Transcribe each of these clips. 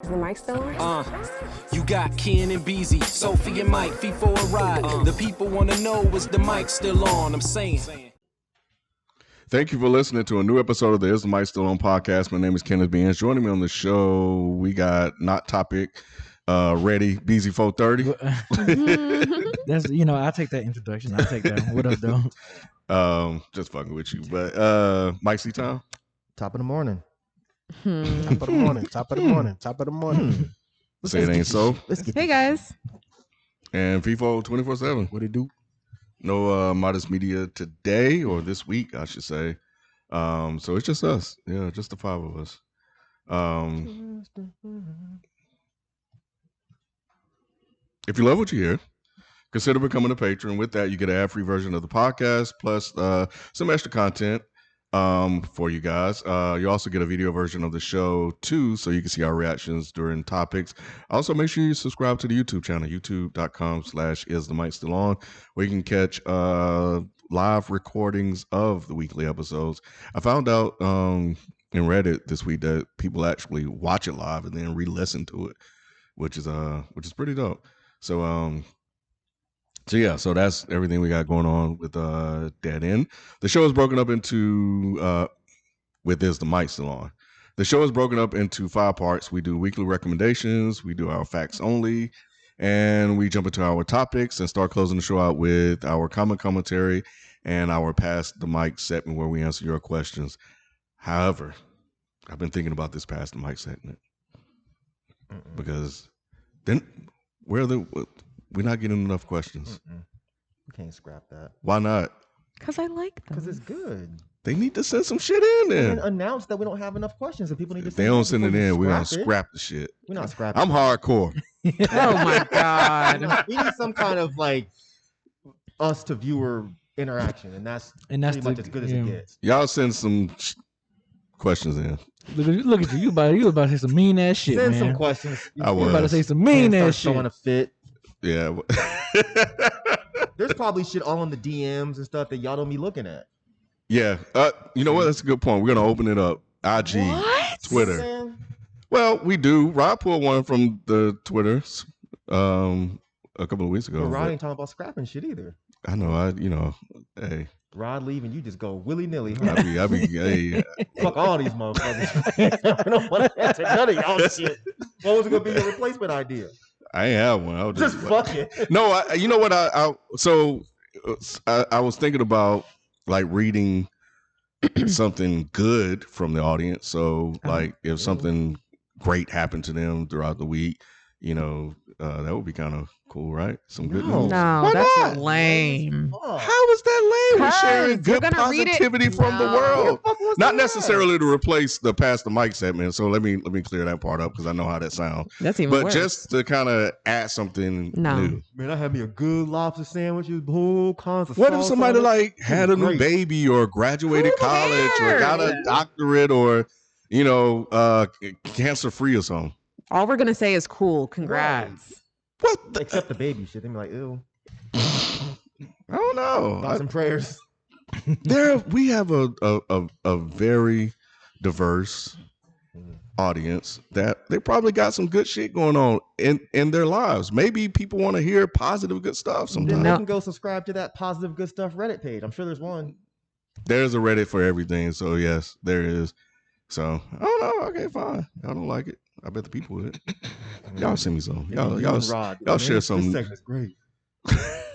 Is the mic still on? You got Ken and Beezy, Sophie and Mike, feet for a ride. The people want to know, is the mic still on? I'm saying. Thank you for listening to a new episode of the Is the Mic Still On podcast. My name is Kenneth Beans. Joining me on the show, we got Not Topic, ready, Beezy 430. That's, I take that introduction. I take that. What up, though? Just fucking with you. But Mike C. Town? Top of the morning. Top of the morning. Top of the morning. Top of the morning. Say it ain't so. Hey, guys. And FIFO 24/7. What it do? No Modest Media today, or this week, I should say. So it's just us. Yeah, just the five of us. If you love what you hear, consider becoming a patron. With that, you get an ad-free version of the podcast, plus some extra content for you guys. You also get a video version of the show too, so you can see our reactions during topics. Also, make sure you subscribe to the YouTube channel, youtube.com/isthemicstillon, where you can catch live recordings of the weekly episodes. I found out in Reddit this week that people actually watch it live and then re-listen to it, which is pretty dope. So so that's everything we got going on with Dead End. The show is broken up into with Is the Mic Still On? The show is broken up into 5 parts. We do weekly recommendations, we do our facts only, and we jump into our topics and start closing the show out with our commentary and our Pass the Mic segment where we answer your questions. However, I've been thinking about this Pass the Mic segment because then we're not getting enough questions. We can't scrap that. Why not? Because I like them. Because it's good. They need to send some shit in there. And announce that we don't have enough questions and people need to If they don't send it in, we're going to scrap the shit. We're not scrapping. I'm hardcore. Oh, my God. We need some kind of like us to viewer interaction. And that's pretty much as good as it gets. Y'all send some questions in. Look at you. You about to say some mean ass shit, Send man. some questions. I was. You about to say some mean ass shit. Throwing a fit. Yeah. There's probably shit all in the DMs and stuff that y'all don't be looking at. Yeah. You know what? That's a good point. We're going to open it up. IG, What? Twitter. Well, we do. Rob pulled one from the Twitters a couple of weeks ago. But Rod ain't talking about scrapping shit either. I know. Hey. Rod leaving, you just go willy-nilly. I be hey. Fuck all these motherfuckers. I don't want to answer none of y'all shit. What was going to be your replacement idea? I ain't have one. I was Just fuck it. No, you know what? I was thinking about like reading something good from the audience. So like if something great happened to them throughout the week, that would be kind of cool, right? Some good news. No, Why that's not? lame. How is that lame? We're sharing good you're gonna read it. positivity from the No. world. What the fuck was Not that? necessarily to replace the Pass the Mic segment. So let me clear that part up because I know how that sounds. That's even But worse. just to kind of add something No. new. Man, I had me a good lobster sandwich with whole kinds of What if sauce somebody on it. like had a new Great. baby or graduated Who college or got a cares? doctorate or cancer free or something? All we're going to say is cool. Congrats. What? Except the baby shit. They be like, ew. I don't know. Thoughts and prayers. We have a very diverse audience that they probably got some good shit going on in their lives. Maybe people want to hear positive good stuff Then sometimes. they can go subscribe to that positive good stuff Reddit page. I'm sure there's one. There's a Reddit for everything. So yes, there is. So I don't know. Okay, fine. I don't like it. I bet the people would. Y'all send me some. Y'all share some. This segment's great.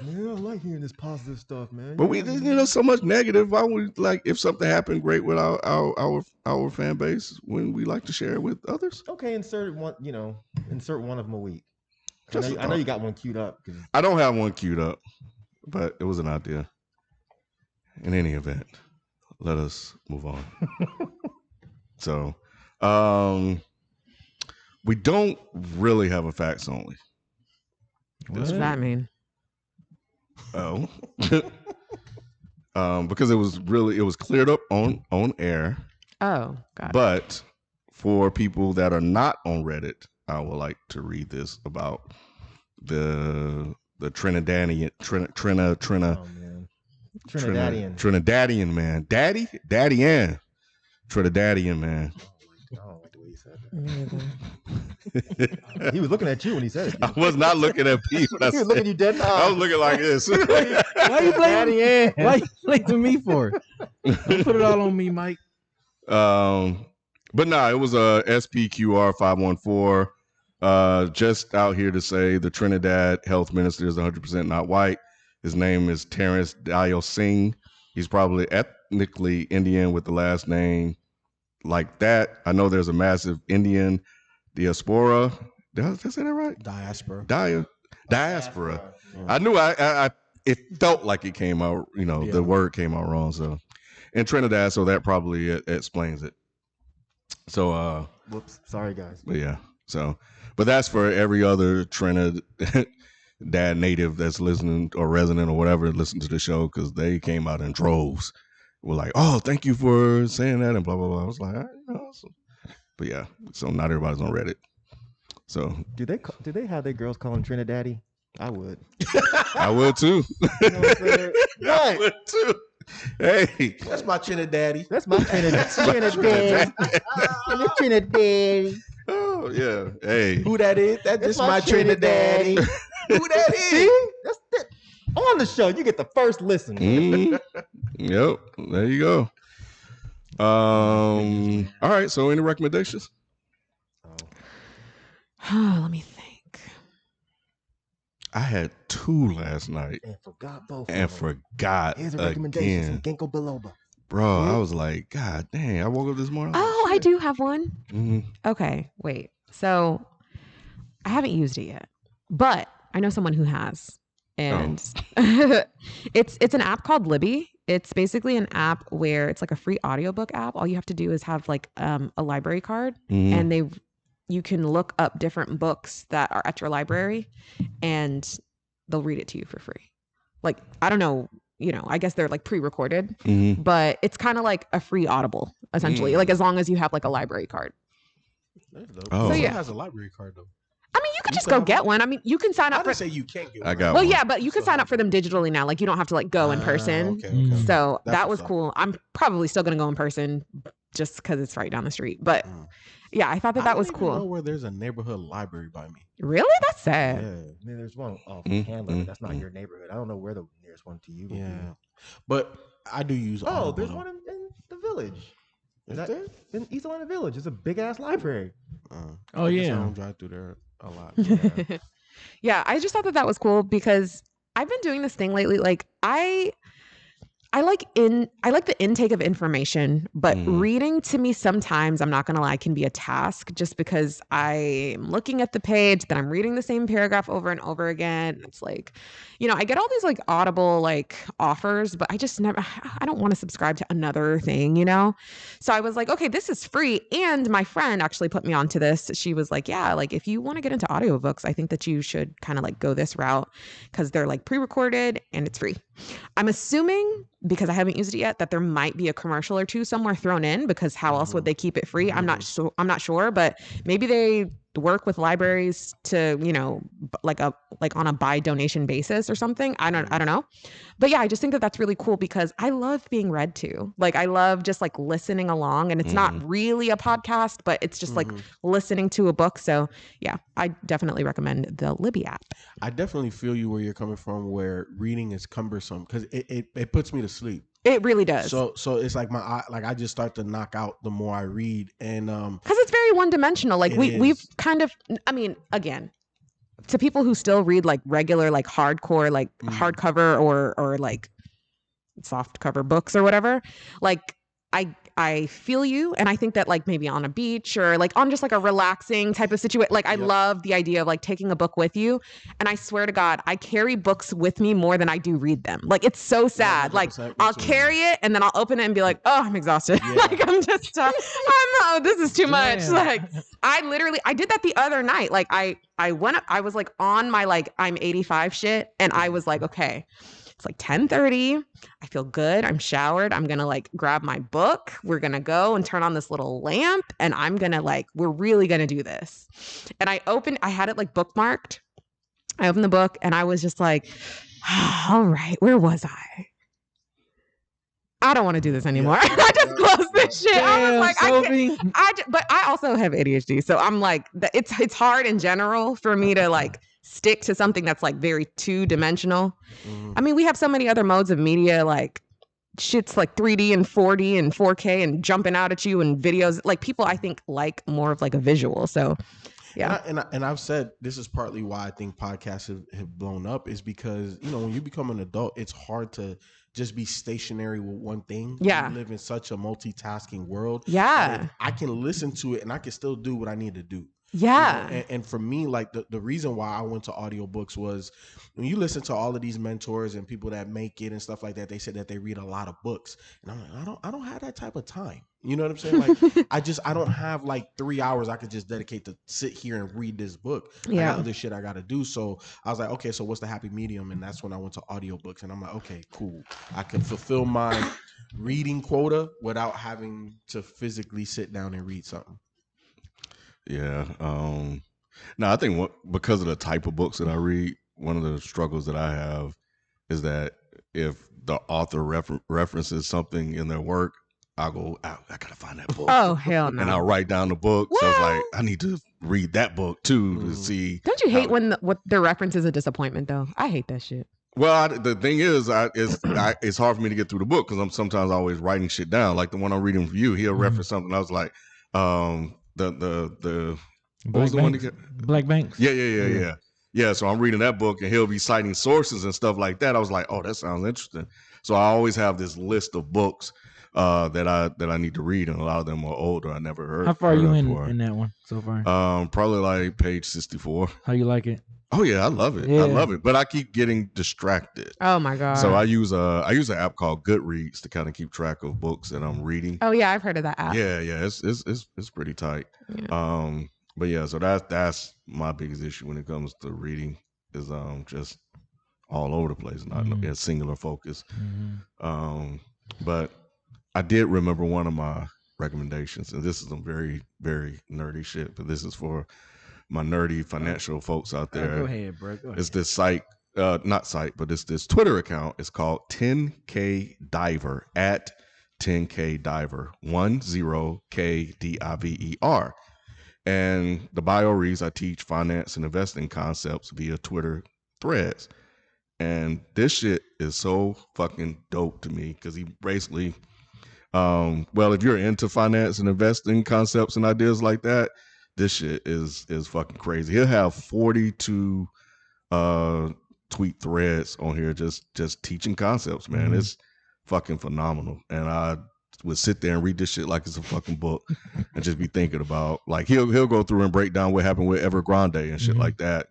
Man, I like hearing this positive stuff, man. But we, so much negative. Why would if something happened great with our fan base, wouldn't we like to share it with others? Okay, insert one of them a week. Just a I know thought. you got one queued up. I don't have one queued up, but it was an idea. In any event, let us move on. So, we don't really have a facts only. What does that mean? Oh, because it was cleared up on air. Oh, got it. But for people that are not on Reddit, I would like to read this about the Trinidadian Trinidadian man, Daddy Ann, Trinidadian man. I don't like the way you said Me that. He was looking at you when he said it. I was not looking at Pete when I He was said looking you dead in the I eye. was looking like this. Why you blaming? Daddy Ann. Why you blaming me for? Don't put it all on me, Mike. But no, it was a SPQR 514. Just out here to say the Trinidad health minister is 100% not white. His name is Terrence Dayal Singh. He's probably ethnically Indian with the last name like that. I know there's a massive Indian diaspora. Did I say that right? Diaspora. Diaspora. I knew I it felt like it came out, the word came out wrong. So in Trinidad, so that probably explains it. So Whoops. Sorry, guys. but yeah. So but that's for every other Trinidad native that's listening or resident or whatever listen to the show, because they came out in droves. We're like, oh, thank you for saying that and blah blah blah. I was like, awesome. But yeah, so not everybody's on Reddit. So Do they have their girls call him Trinidaddy? I would. I would too. You know what I'm saying? I would too. Hey, That's my Trinidaddy. That's my Trinidad. Trinidad. oh yeah. Hey, Who that is? That's That's just my Trinidaddy. Who that is? See? That's that. On the show, you get the first listen. Yep. There you go. All right. So any recommendations? Let me think. I had 2 last night And forgot both. and of them. forgot Here's a recommendation again. from Ginkgo biloba. Bro, I was like, God dang, I woke up this morning. Oh, I do have one. Mm-hmm. Okay, wait. So I haven't used it yet, but I know someone who has. And it's an app called Libby. It's basically an app where it's like a free audiobook app. All you have to do is have like a library card, and you can look up different books that are at your library, and they'll read it to you for free. Like, I don't know, I guess they're like pre-recorded, but it's kind of like a free Audible essentially, like as long as you have like a library card. Oh. So, yeah. Who has a library card though? I mean, you could just go get one. I mean, you can sign I up didn't for. say you can't get I one. got Well, one. yeah, but you can sign up for them digitally now. Like, you don't have to like go in person. Okay. So That's that was what's up. cool. I'm probably still gonna go in person just because it's right down the street. But yeah, I thought that I was don't even know cool. where there's a neighborhood library by me. Really? That's sad. Yeah. I mean, there's one off Mm, Handler. mm, That's not your neighborhood. I don't know where the nearest one to you would Yeah. be. But I do use Oh, Audible, there's though. one in the village. Is That- there? In East Atlanta Village. It's a big ass library. Oh, I guess yeah. I don't drive through there a lot. Yeah, I just thought that was cool because I've been doing this thing lately. Like I like the intake of information, but reading to me sometimes, I'm not gonna lie, can be a task just because I'm looking at the page, then I'm reading the same paragraph over and over again. It's like, I get all these like Audible like offers, but I don't want to subscribe to another thing, So I was like, okay, this is free. And my friend actually put me onto this. She was like, yeah, like if you want to get into audiobooks, I think that you should kind of like go this route because they're like pre-recorded and it's free. I'm assuming, because I haven't used it yet, that there might be a commercial or two somewhere thrown in, because how else would they keep it free? I'm not sure, but maybe they work with libraries to, like on a by donation basis or something. I don't know. But yeah, I just think that that's really cool because I love being read to. Like, I love just like listening along, and it's not really a podcast, but it's just like listening to a book. So yeah, I definitely recommend the Libby app. I definitely feel you where you're coming from, where reading is cumbersome because it puts me to sleep. It really does. So it's like I just start to knock out the more I read, and because it's very one dimensional. Like we've kind of, I mean, again, to people who still read like regular, like hardcore, like hardcover or like soft cover books or whatever, like I feel you. And I think that like maybe on a beach or like on just like a relaxing type of situation, like I love the idea of like taking a book with you. And I swear to God, I carry books with me more than I do read them. Like, it's so sad. Like, I'll carry it and then I'll open it and be like, oh, I'm exhausted. Like, I'm just, this is too much. Like, I did that the other night. Like I was like on my like I'm 85 shit, and I was like, okay, it's like 10:30. I feel good. I'm showered. I'm going to like grab my book. We're going to go and turn on this little lamp, and I'm going to like, we're really going to do this. And I had it like bookmarked. I opened the book and I was just like, all right, where was I? I don't want to do this anymore. I just closed this shit. I was like, Sophie. but I also have ADHD, so I'm like, it's hard in general for me to like stick to something that's like very two-dimensional. I mean, we have so many other modes of media, like shit's like 3D and 4D and 4K and jumping out at you and videos. Like people, I think, like more of like a visual. So yeah. And I've said this is partly why I think podcasts have blown up is because, you know, when you become an adult, it's hard to just be stationary with one thing. Yeah. We live in such a multitasking world. Yeah. I can listen to it and I can still do what I need to do. Yeah. You know? And for me, like the reason why I went to audiobooks was when you listen to all of these mentors and people that make it and stuff like that, they said that they read a lot of books. And I'm like, I don't have that type of time. You know what I'm saying? Like I don't have like 3 hours I could just dedicate to sit here and read this book. Yeah. I got other shit I got to do. So I was like, okay, so what's the happy medium? And that's when I went to audiobooks and I'm like, okay, cool. I can fulfill my reading quota without having to physically sit down and read something. Yeah. No, I think because of the type of books that I read, one of the struggles that I have is that if the author references something in their work, I'll go, I gotta find that book. Oh, hell no. And I'll write down the book. So it's like, I need to read that book too to see. Don't you hate when what the reference is a disappointment though? I hate that shit. Well, the thing is, it's hard for me to get through the book because I'm sometimes always writing shit down. Like the one I'm reading for you, he'll reference something. I was like, the what was the one to get? Black Banks. Yeah. So I'm reading that book and he'll be citing sources and stuff like that. I was like, oh, that sounds interesting. So I always have this list of books that I need to read, and a lot of them are older. I never heard. How far are you in that one so far? Probably like page 64. How you like it? Oh yeah, I love it. Yeah. I love it, but I keep getting distracted. Oh my god. So I use an app called Goodreads to kind of keep track of books that I'm reading. Oh yeah, I've heard of that app. Yeah, it's pretty tight. Yeah. But yeah, so that's my biggest issue when it comes to reading is just all over the place, not a singular focus. But I did remember one of my recommendations, and this is some very, very nerdy shit, but this is for my nerdy financial folks out there. Go ahead, bro. Go ahead. It's this site, not site, but it's this Twitter account. It's called 10K Diver at 10K Diver, 10K Diver. And the bio reads, I teach finance and investing concepts via Twitter threads. And this shit is so fucking dope to me because he basically, well, if you're into finance and investing concepts and ideas like that, this shit is fucking crazy. He'll have 42 tweet threads on here just teaching concepts, man. It's fucking phenomenal. And I would sit there and read this shit like it's a fucking book and just be thinking about, like, he'll go through and break down what happened with Evergrande and shit like that.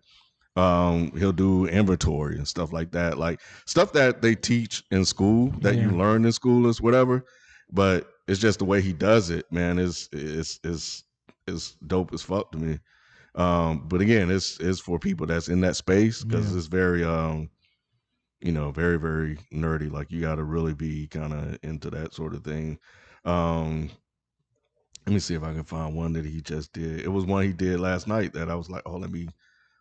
He'll do inventory and stuff like that, like stuff that they teach in school that you learn in school is whatever, but it's just the way he does it, man, is dope as fuck to me. But again, it's for people that's in that space because it's very very, very nerdy. Like you got to really be kind of into that sort of thing. Let me see if I can find one that he just did. It was one he did last night that I was like, oh, let me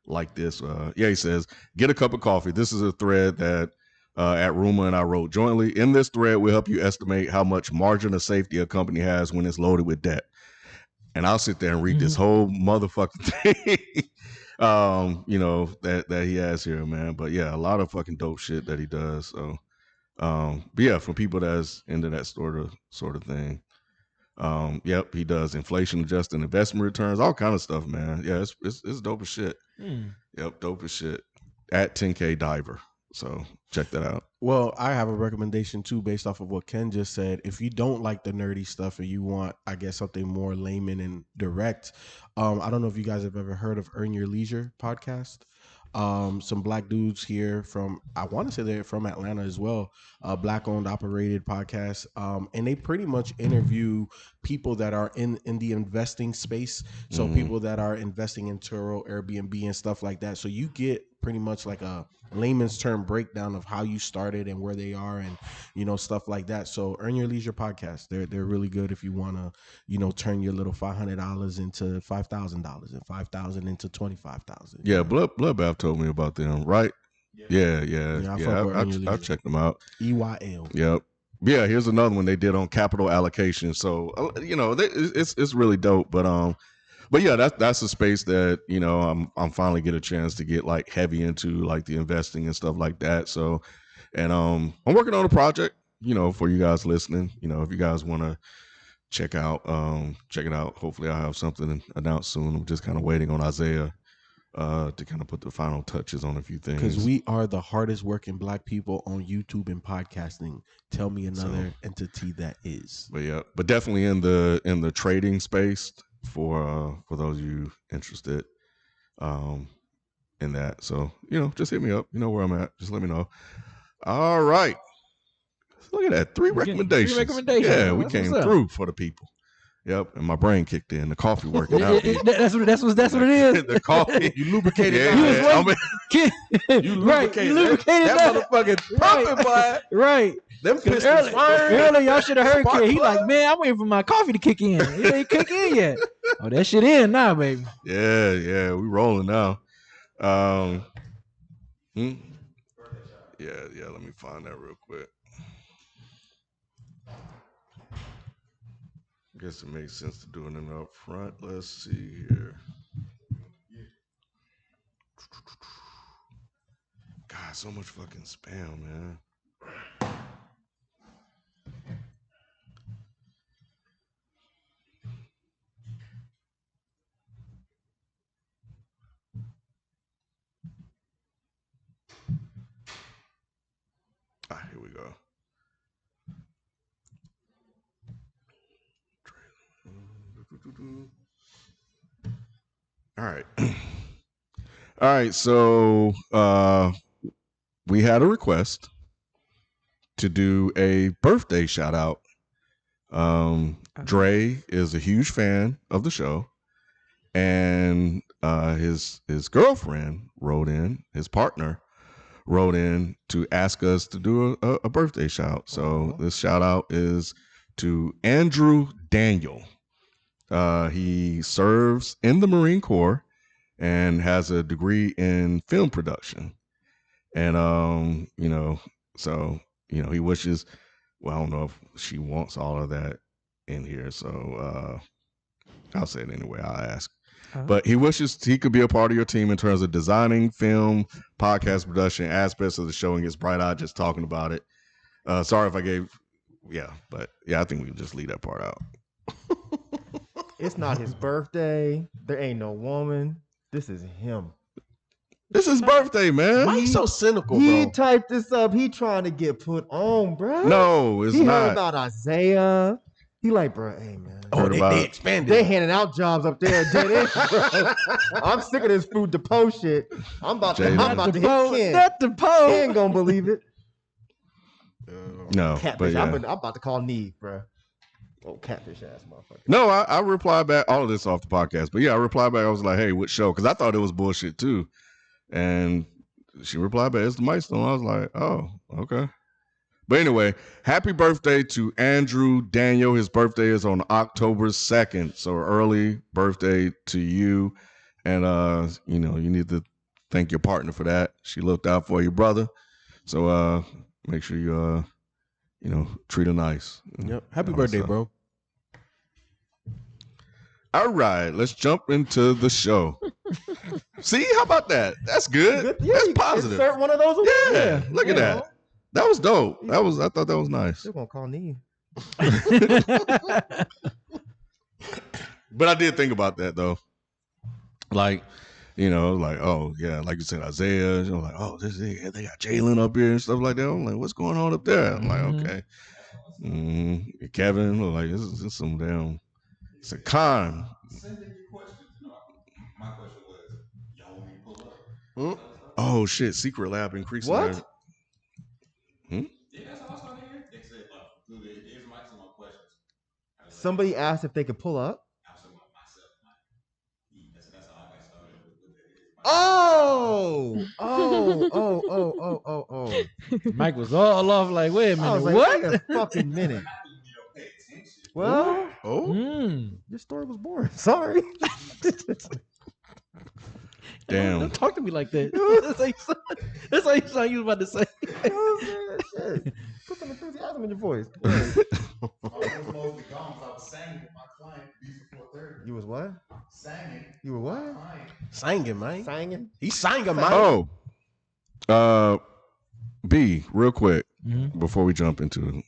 like this. He says, get a cup of coffee. This is a thread that at Ruma and I wrote jointly. In this thread, we'll help you estimate how much margin of safety a company has when it's loaded with debt. And I'll sit there and read this whole motherfucking thing, that he has here, man. But yeah, a lot of fucking dope shit that he does. So, but yeah, for people that's into that sort of thing. Yep, he does inflation adjusted investment returns, all kind of stuff, man. Yeah, it's dope as shit. Yep, dope as shit. At 10K Diver. So check that out. Well, I have a recommendation too, based off of what Ken just said. If you don't like the nerdy stuff and you want, I guess, something more layman and direct, I don't know if you guys have ever heard of Earn Your Leisure podcast. Some black dudes here from, I want to say they're from Atlanta as well, black owned operated podcast. And they pretty much interview people that are in the investing space. So people that are investing in Turo, Airbnb and stuff like that. So you get pretty much like a layman's term breakdown of how you started and where they are and, stuff like that. So Earn Your Leisure podcast, they're really good if you want to, turn your little $500 into $5,000 and $5,000 into $25,000. Yeah, Bloodbath told me about them, right? Yeah. I'll check them out. EYL. Yep. yeah, here's another one they did on capital allocation. So it's really dope. But yeah, that's a space that I'm finally get a chance to get like heavy into like the investing and stuff like that. So, and I'm working on a project, for you guys listening. If you guys want to check it out. Hopefully, I'll have something announced soon. I'm just kind of waiting on Isaiah to kind of put the final touches on a few things. Because we are the hardest working Black people on YouTube and podcasting. Tell me another entity that is. But definitely in the trading space for those of you interested in that. So just hit me up. You know where I'm at. Just let me know. All right. Look at that. Three recommendations. Yeah, we came through for the people. Yep, and my brain kicked in. The coffee working out. That's what it is. The coffee. You lubricated. You lubricated that motherfucking pumping, boy. Right. Them pistons firing. Earlier, y'all should have heard Kid. He like, man, I'm waiting for my coffee to kick in. It ain't kick in yet. Oh, that shit in now, baby. Yeah, we rolling now. Yeah, let me find that real quick. I guess it makes sense to do it up front. Let's see here. God, so much fucking spam, man. Here we go. All right. All right. So we had a request to do a birthday shout out. Dre is a huge fan of the show, and his girlfriend wrote in, his partner wrote in to ask us to do a birthday shout. So this shout out is to Andrew Daniel. He serves in the Marine Corps and has a degree in film production. And, he wishes, well, I don't know if she wants all of that in here. So I'll say it anyway. I'll ask. But he wishes he could be a part of your team in terms of designing film, podcast production, aspects of the show, and gets bright-eyed just talking about it. Sorry if I gave, but I think we can just leave that part out. It's not his birthday. There ain't no woman. This is him. This is his birthday, man. Why you so cynical, bro? He typed this up. He trying to get put on, bro. No, it's he not. He heard about Isaiah. He like, bro, hey, man. Oh, they expanded. They handing out jobs up there. Bro. I'm sick of this food depot shit. I'm about to hit Ken. Not the Poe. Ken gonna believe it. No, catfish. But yeah. I'm about to call Neve, bro. Oh, catfish ass motherfucker. No, I replied back. All of this off the podcast, but yeah, I replied back. I was like, "Hey, what show?" Because I thought it was bullshit too, and she replied back, "It's the Milestone." I was like, "Oh, okay." But anyway, happy birthday to Andrew Daniel. His birthday is on October 2nd, so early birthday to you. And you need to thank your partner for that. She looked out for your brother, so make sure you treat her nice. Yep. Happy birthday, bro. All right, let's jump into the show. See, how about that? That's good. Yeah, That's positive. Insert one of those. Yeah, look at that. That was dope. I thought that was nice. Still gonna call Neve. But I did think about that though. Like, oh yeah, like you said, Isaiah, like, oh, they got Jalen up here and stuff like that. I'm like, what's going on up there? I'm like, okay. Kevin, like, this is some damn, it's a con. My question was, y'all want me to pull up? Oh shit, Secret Lab increasing. What? Yeah, that's all I saw here. They said, there's my questions. Somebody asked if they could pull up. I was talking about myself. That's how I got started with it. Mike was all off like, wait a minute, I was like, what? wait a fucking minute. Well, your story was boring. Sorry. Damn. Don't talk to me like that. That's how you sound you was about to say. Shit. Put some enthusiasm in your voice. I was mostly gone because I was singing with my client before 4:30. You was what? Singing. You were what? Singing, man. Singing? He's singing, man. B, real quick, Mhm. before we jump into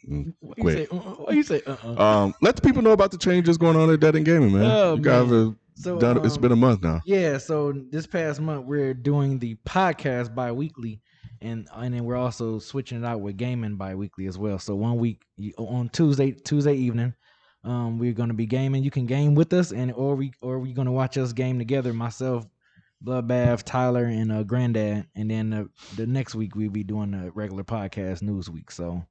quick. What you say? Let the people know about the changes going on at Dead and Gaming, man. Oh, you guys man. have So, done. It's been a month now. Yeah, so this past month we're doing the podcast bi-weekly, and then we're also switching it out with gaming bi-weekly as well. So 1 week on Tuesday evening, we're going to be gaming. You can game with us, or we're going to watch us game together. Myself, Bloodbath, Tyler, and Granddad, and then the next week we'll be doing the regular podcast news week. So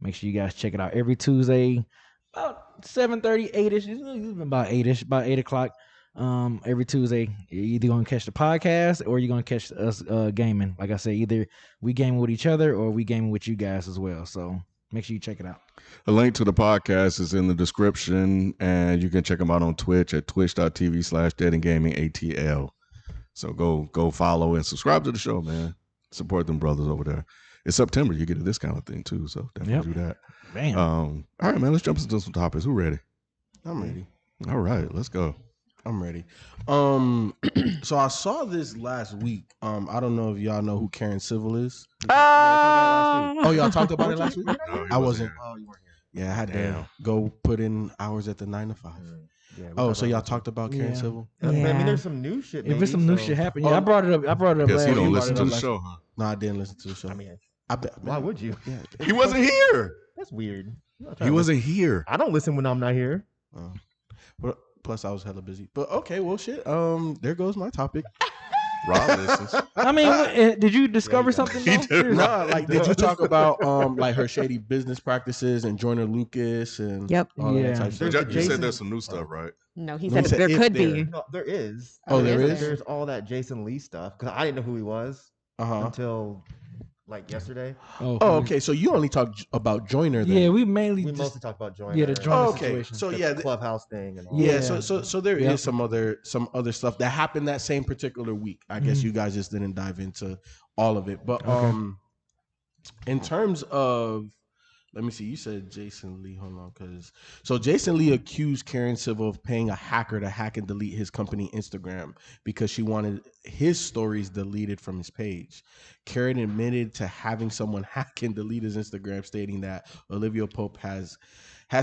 make sure you guys check it out every Tuesday, about 7:30, 8ish. It's about 8ish, about 8 o'clock. Every Tuesday, you're either gonna catch the podcast or you're gonna catch us gaming. Like I said, either we gaming with each other or we gaming with you guys as well. So make sure you check it out. A link to the podcast is in the description, and you can check them out on Twitch at twitch.tv/deadandgamingatl. So go follow and subscribe to the show, man. Support them brothers over there. It's September. You get a discount thing too, so definitely do that. Bam. All right, man. Let's jump into some topics. Who ready? I'm ready. All right, let's go. I'm ready. So I saw this last week. I don't know if y'all know who Karen Civil is. Oh, y'all talked about it last week? No, I wasn't. Oh, you weren't here. Yeah, I had to go put in hours at the 9 to 5. Yeah, Oh, so y'all talked about Karen Yeah. Civil? I mean, Yeah. there's some new shit. If it's some new shit happening, I brought it up. Guess last he don't week. listen to the last- show, huh? No, I didn't listen to the show. I mean, I bet. why would you? Yeah. He wasn't here. That's weird. He wasn't here. I don't listen when I'm not here. But plus, I was hella busy. But okay, well, shit. There goes my topic. Rob listens. I mean, did you discover something? He though? did. Nah, like, did you talk about like her shady business practices and Joyner Lucas and Yep. all that Yeah. type of stuff? There's You Jason- said there's some new stuff, right? No, he No, said, he said there if could there- be. No, there is. Oh, there is? There's all that Jason Lee stuff because I didn't know who he was until like yesterday. Oh, okay. So you only talked about Joyner then? Yeah, we mainly We just mostly talk about Joyner. yeah the Joyner Oh, okay. situation. So the yeah, clubhouse thing and all yeah. that. So there is Yep. some other stuff that happened that same particular week. I guess you guys just didn't dive into all of it. But in terms of, let me see. You said Jason Lee. Hold on, because so Jason Lee accused Karen Civil of paying a hacker to hack and delete his company Instagram because she wanted his stories deleted from his page. Karen admitted to having someone hack and delete his Instagram, stating that Olivia Pope has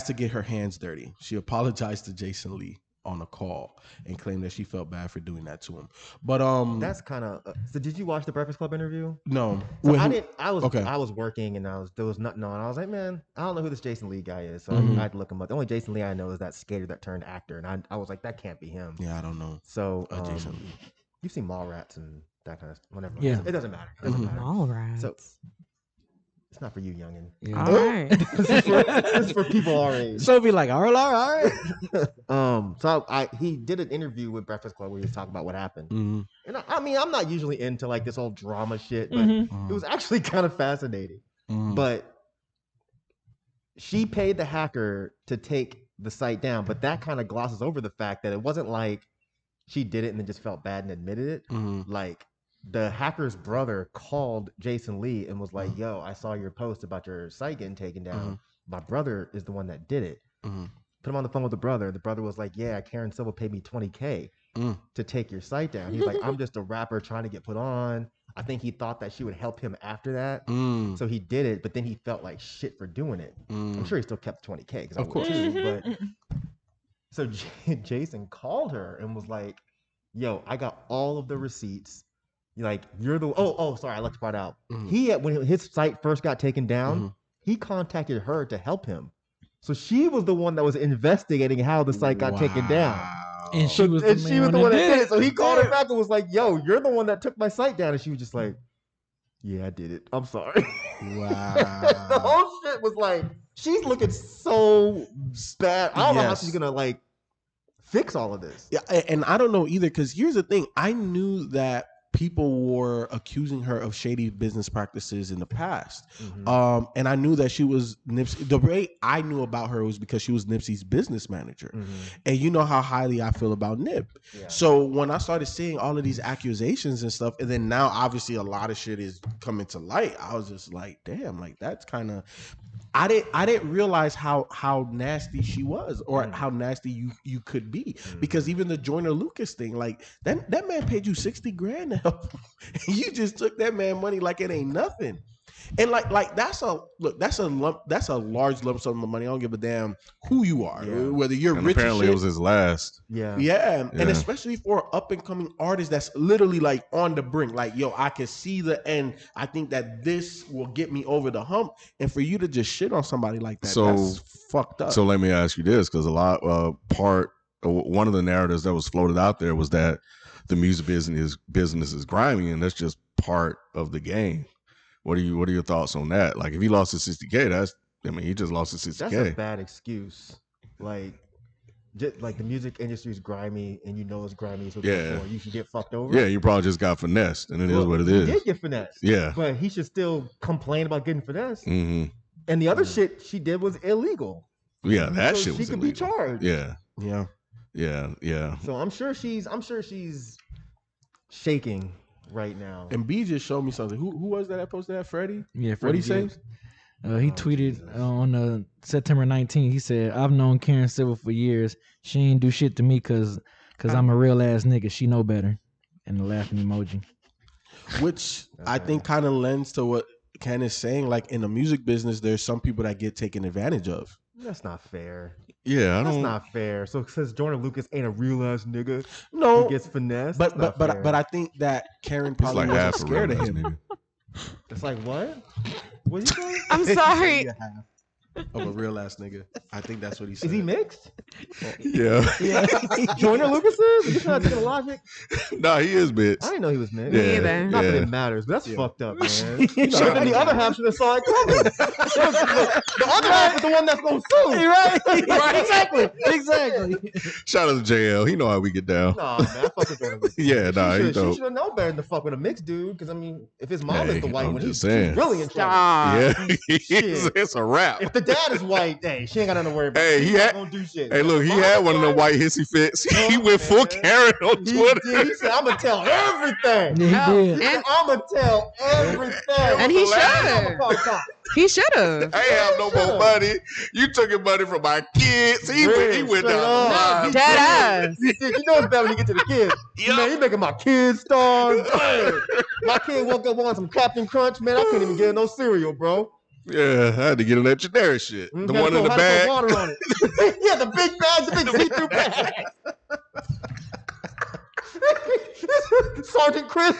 to get her hands dirty. She apologized to Jason Lee on a call and claimed that she felt bad for doing that to him. But That's kind of. So did you watch the Breakfast Club interview? no. So When I who- didn't. I was Okay. I was working and there was nothing on. I was like, man, I don't know who this Jason Lee guy is. So Mhm. I had to look him up. The only Jason Lee I know is that skater that turned actor, and I was like, that can't be him. Yeah, I don't know. So Jason Lee. you've seen Mallrats and that kind of stuff. Whatever. Yeah. It doesn't matter. It doesn't matter. All right. So it's not for you, youngin. All right. This is for people our age. So be like, all right. So he did an interview with Breakfast Club where he was talking about what happened. Mhm. And I mean, I'm not usually into like this whole drama shit, but Mhm. it was actually kind of fascinating. Mhm. But she paid the hacker to take the site down, but that kind of glosses over the fact that it wasn't like she did it and then just felt bad and admitted it. Mhm. Like the hacker's brother called Jason Lee and was like, "Yo, I saw your post about your site getting taken down. My brother is the one that did it." Mhm. Put him on the phone with the brother. The brother was like, "Yeah, Karen Civil paid me $20K to take your site down." He's like, "I'm just a rapper trying to get put on." I think he thought that she would help him after that. Mm. So he did it, but then he felt like shit for doing it. I'm sure he still kept 20K because I Of would course. too. But so Jason called her and was like, "Yo, I got all of the receipts. Like you're the sorry, I left the part out. He when his site first got taken down, he contacted her to help him. So she was the one that was investigating how the site got taken down. And she was And the she was the one one that that did it. So he called her back and was like, "Yo, you're the one that took my site down." And she was just like, "Yeah, I did it. I'm sorry." Wow. The whole shit was like, she's looking so bad. I don't know how Yes. she's gonna like fix all of this. Yeah, and I don't know either, because here's the thing. I knew that people were accusing her of shady business practices in the past. And I knew that she was Nipsey. The way I knew about her was because she was Nipsey's business manager. And you know how highly I feel about Nip. Yeah. So when I started seeing all of these accusations and stuff, and then now obviously a lot of shit is coming to light, I was just like, damn, like that's kind of, I didn't realize how nasty she was, or how nasty you could be, because even the Joyner Lucas thing, like that man paid you $60,000 to help him. You just took that man money like it ain't nothing. And like that's a large lump sum of money. I don't give a damn who you are, whether you're rich. Apparently, it was his last. Yeah, and especially for an up and coming artist that's literally like on the brink. Like, yo, I can see the end. I think that this will get me over the hump. And for you to just shit on somebody like that, that's fucked up. So let me ask you this, because a lot one of the narratives that was floated out there was that the music business is grimy, and that's just part of the game. What are your thoughts on that? Like, if he lost his $60,000, he just lost his $60,000. That's a bad excuse. Like the music industry is grimy, and you know it's grimy, so you should get fucked over. Yeah, you probably just got finessed, and it is what it is. He did get finessed. Yeah, but he should still complain about getting finessed. And the other shit she did was illegal. Yeah, that shit was illegal. She could be charged. Yeah. So I'm sure she's shaking right now. And B just showed me something. Who was that posted that? Freddie? Yeah, Freddie. What did he say? He tweeted on September 19th. He said, "I've known Karen Civil for years. She ain't do shit to me because I'm a real ass nigga. She know better." And the laughing emoji. Which I think kind of lends to what Ken is saying. Like, in the music business, there's some people that get taken advantage of. That's not fair. Yeah, that's not fair. So since Joyner Lucas ain't a real ass nigga, no, he gets finessed. But I think that Karen probably wasn't scared of him. It's like, what? What you saying? I'm sorry. Of a real ass nigga. I think that's what he said. Is he mixed? Yeah. Joyner Lucas is? You not taking logic? Nah, he is mixed. I didn't know he was mixed. Me either. Not that it matters, but that's fucked up, man. The other half should have saw it coming. The other half is the one that's gonna sue. Right. Exactly. Shout out to JL. He know how we get down. Nah, man, I fuck with Joyner Lucas. She should have known better than to fuck with a mixed dude. Because if his mom is the white one, he's really in trouble. Yeah, it's a wrap. If the dad is white, she ain't got nothing to worry about. Hey, He's not gonna do shit. Hey, look, he had one of the white hissy fits. He went full Karen on Twitter. He said, "I'm gonna tell everything." Yeah, he did. And I'm gonna tell everything. And he should. He should have. I ain't have no more money. You took your money from my kids. He went down the line. Dead ass. You know it's better when you get to the kids. Man, you making my kids starve. My kid woke up on some Captain Crunch. Man, I couldn't even get no cereal, bro. Yeah, I had to get in that generic shit. The one in the bag. Water on it. Yeah, the big bags, the big see-through bags. Sergeant Chris.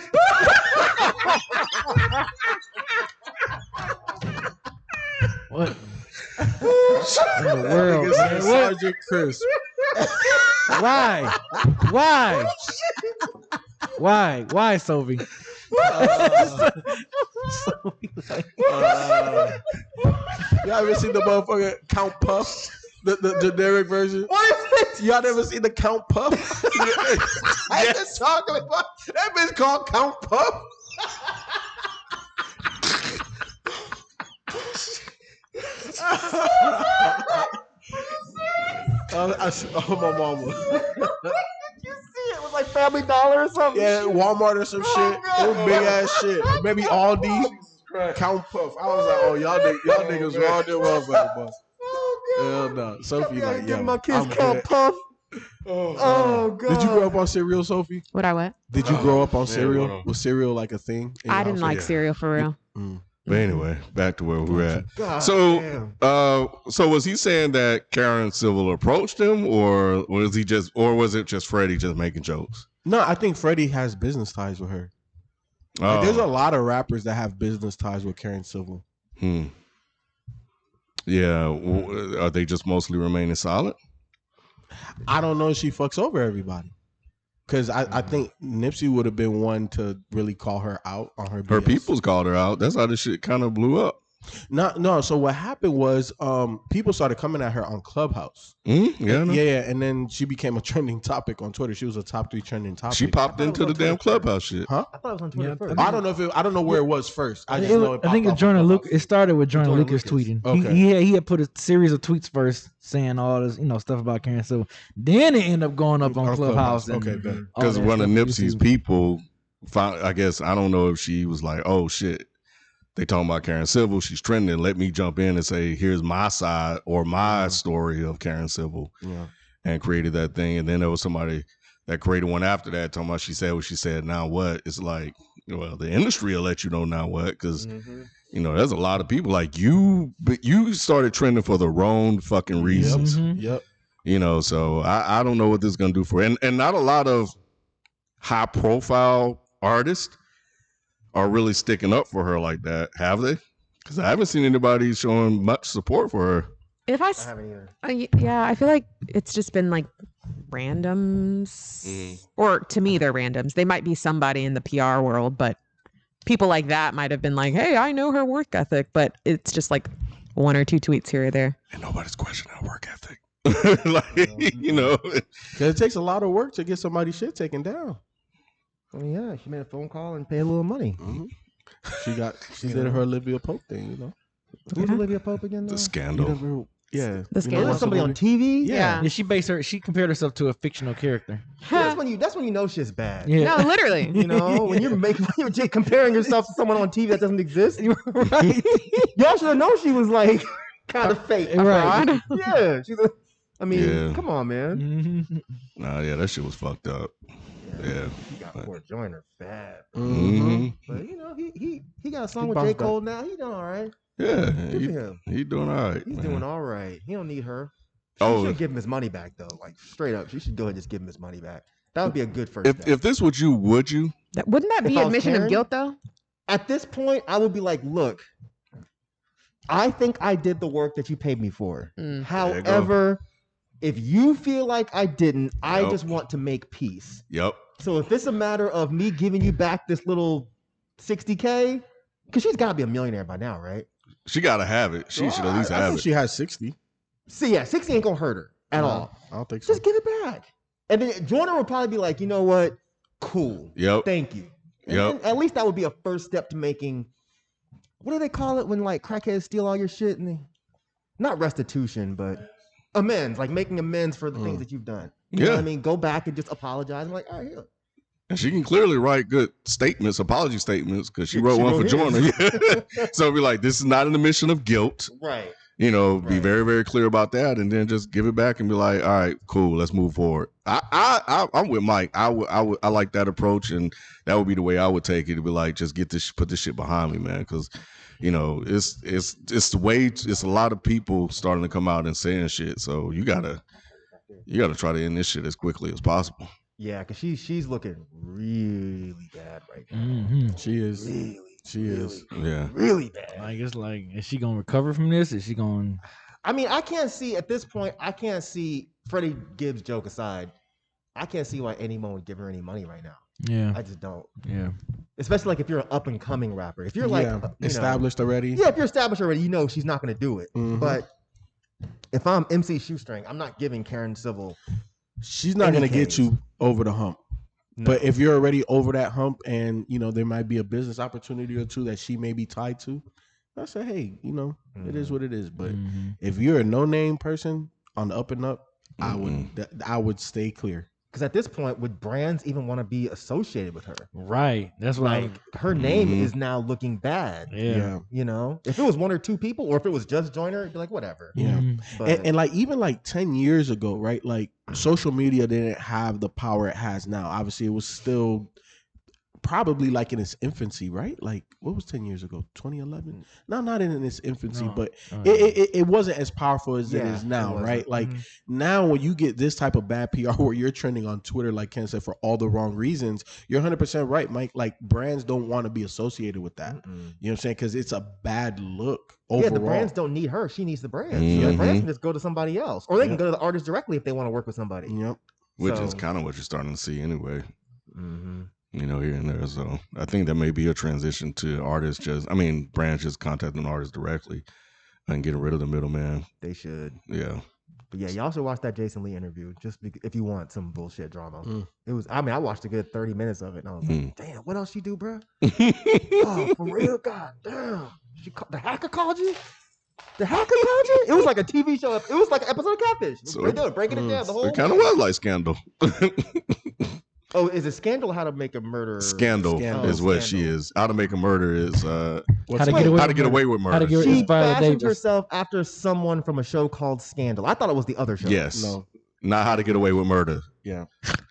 What in the world? Man? Sergeant Chris. Why, Sophie? Y'all ever seen the motherfucker Count Puff? The generic version? What is it? Y'all never seen the Count Puff? I just talking about that bitch called Count Puff. My mama. You see it was like Family Dollar or something. Yeah, Walmart or some shit. It was big ass shit. Maybe Aldi. Count Puff. I was like, oh, y'all niggas raw there, motherfucker, boss. Hell no. Sophie like, give yo, my kids Count Puff. Oh god. Did you grow up on cereal, Sophie? What I what? Did you grow up on cereal? Was cereal like a thing? I didn't like cereal for real. But anyway, back to where we're at. God so, damn. So was he saying that Karen Civil approached him, or was it just Freddie just making jokes? No, I think Freddie has business ties with her. Like, there's a lot of rappers that have business ties with Karen Civil. Yeah, are they just mostly remaining silent? I don't know if she fucks over everybody. Because I think Nipsey would have been one to really call her out on her BS. Her peoples called her out. That's how this shit kind of blew up. No. So what happened was, people started coming at her on Clubhouse. Yeah, and then she became a trending topic on Twitter. She was a top 3 trending topic. she popped into the damn Clubhouse shit. Huh? I thought it was on Twitter Yeah, first. I don't know if I don't know where it was first. I just know I think it's Jordan Lucas. It started with Jordan Jordan Lucas Lucas. tweeting. Okay. He had put a series of tweets first saying all this, stuff about Karen Civil. Then it ended up going up on Clubhouse. Okay, because one of Nipsey's people found. I guess I don't know if she was like, "Oh shit, they talking about Karen Civil. She's trending. Let me jump in and say, here's my side or my story of Karen Civil," and created that thing. And then there was somebody that created one after that talking about she said what she said. Now what? It's like, well, the industry will let you know now what, because there's a lot of people like you, but you started trending for the wrong fucking reasons. Yep. So I don't know what this is gonna do for her. And not a lot of high profile artists are really sticking up for her like that, have they? Because I haven't seen anybody showing much support for her. I haven't either. Yeah, I feel like it's just been like randoms, or to me, they're randoms. They might be somebody in the PR world, but people like that might have been like, "Hey, I know her work ethic," but it's just like 1 or 2 tweets here or there. And nobody's questioning her work ethic. Because it takes a lot of work to get somebody's shit taken down. Well, yeah, she made a phone call and paid a little money. She did her Olivia Pope thing, Who's Olivia Pope again? The scandal. Yeah, The scandal. Was somebody on TV? Yeah. She compared herself to a fictional character. That's when you know shit's bad. Yeah. No, literally. When you're just comparing yourself to someone on TV that doesn't exist. Right. Y'all should have known she was like kind of fake. Right. Yeah. Come on, man. Nah, yeah, that shit was fucked up. Yeah. He got poor Joyner bad. Mm-hmm. But he got a song with J. Cole now. He doing all right. Yeah, him. he doing all right. He's doing all right. He don't need her. She should give him his money back though. Like straight up, she should go ahead and just give him his money back. That would be a good first step. If this was you, would you? Wouldn't that be If I was admission Karen, of guilt though? At this point, I would be like, look, I think I did the work that you paid me for. However, if you feel like I didn't, I just want to make peace. Yep. So if it's a matter of me giving you back this little $60K, because she's got to be a millionaire by now, right? She got to have it. She should at least I have think it. she has 60. See, yeah, 60 ain't going to hurt her at all. I don't think so. Just give it back. And then Jordan would probably be like, you know what? Cool. Yep. Thank you. And Yep. then at least that would be a first step to making, what do they call it when like crackheads steal all your shit? Not restitution, but amends, like making amends for the things that you've done. You know what I mean? Go back and just apologize. I'm like, all right, here. And she can clearly write good statements, apology statements, because she wrote one for Jordan. So be like, this is not an admission of guilt. Right. Be very, very clear about that, and then just give it back and be like, all right, cool, let's move forward. I'm with Mike. I like that approach, and that would be the way I would take it. To be like, just put this shit behind me, man, because it's the way. It's a lot of people starting to come out and saying shit. So you gotta try to end this shit as quickly as possible. Yeah, because she's looking really bad right now. Mm-hmm. She is. Yeah. Really bad. Like it's like, is she gonna recover from this? Is she going? I mean, I can't see at this point. I can't see Freddie Gibbs joke aside. I can't see why anyone would give her any money right now. Yeah, I just don't. Yeah, especially like if you're an up and coming rapper. If you're like established already. Yeah, if you're established already, she's not going to do it. Mm-hmm. But if I'm MC Shoestring, I'm not giving Karen Civil. She's not going to get you over the hump. No. But if you're already over that hump and, there might be a business opportunity or two that she may be tied to, I say, hey, it is what it is. But if you're a no-name person on the up and up, I would stay clear. Because at this point, would brands even want to be associated with her? Right. That's why her name is now looking bad. Yeah. If it was 1 or 2 people, or if it was just Joyner, it'd be like whatever. Yeah. But, and like even like 10 years ago, right? Like social media didn't have the power it has now. Obviously, it was still probably like in its infancy, right? Like what was 10 years ago? 2011? No, not in its infancy, but it wasn't as powerful as it is now, right? Like now when you get this type of bad PR where you're trending on Twitter, like Ken said, for all the wrong reasons, you're 100% right, Mike. Like brands don't want to be associated with that. You know what I'm saying? Because it's a bad look overall. Yeah, the brands don't need her. She needs the brands. So the brands can just go to somebody else. Or they can go to the artist directly if they want to work with somebody. Yep. Which is kind of what you're starting to see anyway. here and there. So I think that may be a transition to artists brands just contacting artists directly and getting rid of the middleman. They should. Yeah. But yeah, y'all should watch that Jason Lee interview if you want some bullshit drama. It was. I watched a good 30 minutes of it, and I was like, "Damn, what else she do, bro? Oh, for real? God damn! The hacker called you? The hacker called you? It was like a TV show. It was like an episode of Catfish. Breaking it down. The whole. It kind of was like Scandal. Oh, is it Scandal? How to Make a Murder? Scandal is what she is. How to Make a Murder is How to Get Away with Murder. She fashioned herself after someone from a show called Scandal. I thought it was the other show. Yes. No. Not How to Get Away with Murder. Yeah.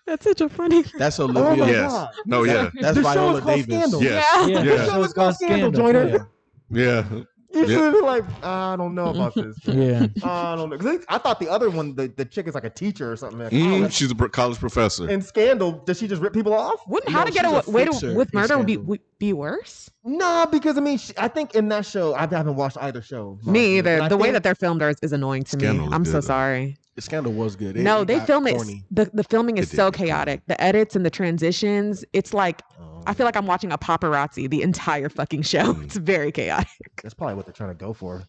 That's such a funny. That's Olivia. Oh yes. God. No, yeah. That's Viola Davis. Scandal. Yes. Yeah. The show is called Scandal, Joyner. Yeah. You should have been like, I don't know about this. Yeah. I don't know. 'Cause I thought the other one, the chick is like a teacher or something. At college. She's a college professor. In Scandal, does she just rip people off? Wouldn't How to Get Away with Murder would be worse? No, because I think in that show, I haven't watched either show. Me either. The way that they're filmed is annoying to me. I'm so sorry. The Scandal was good. They film it. The filming is so chaotic. The edits and the transitions. It's like I feel like I'm watching a paparazzi the entire fucking show. It's very chaotic. That's probably what they're trying to go for.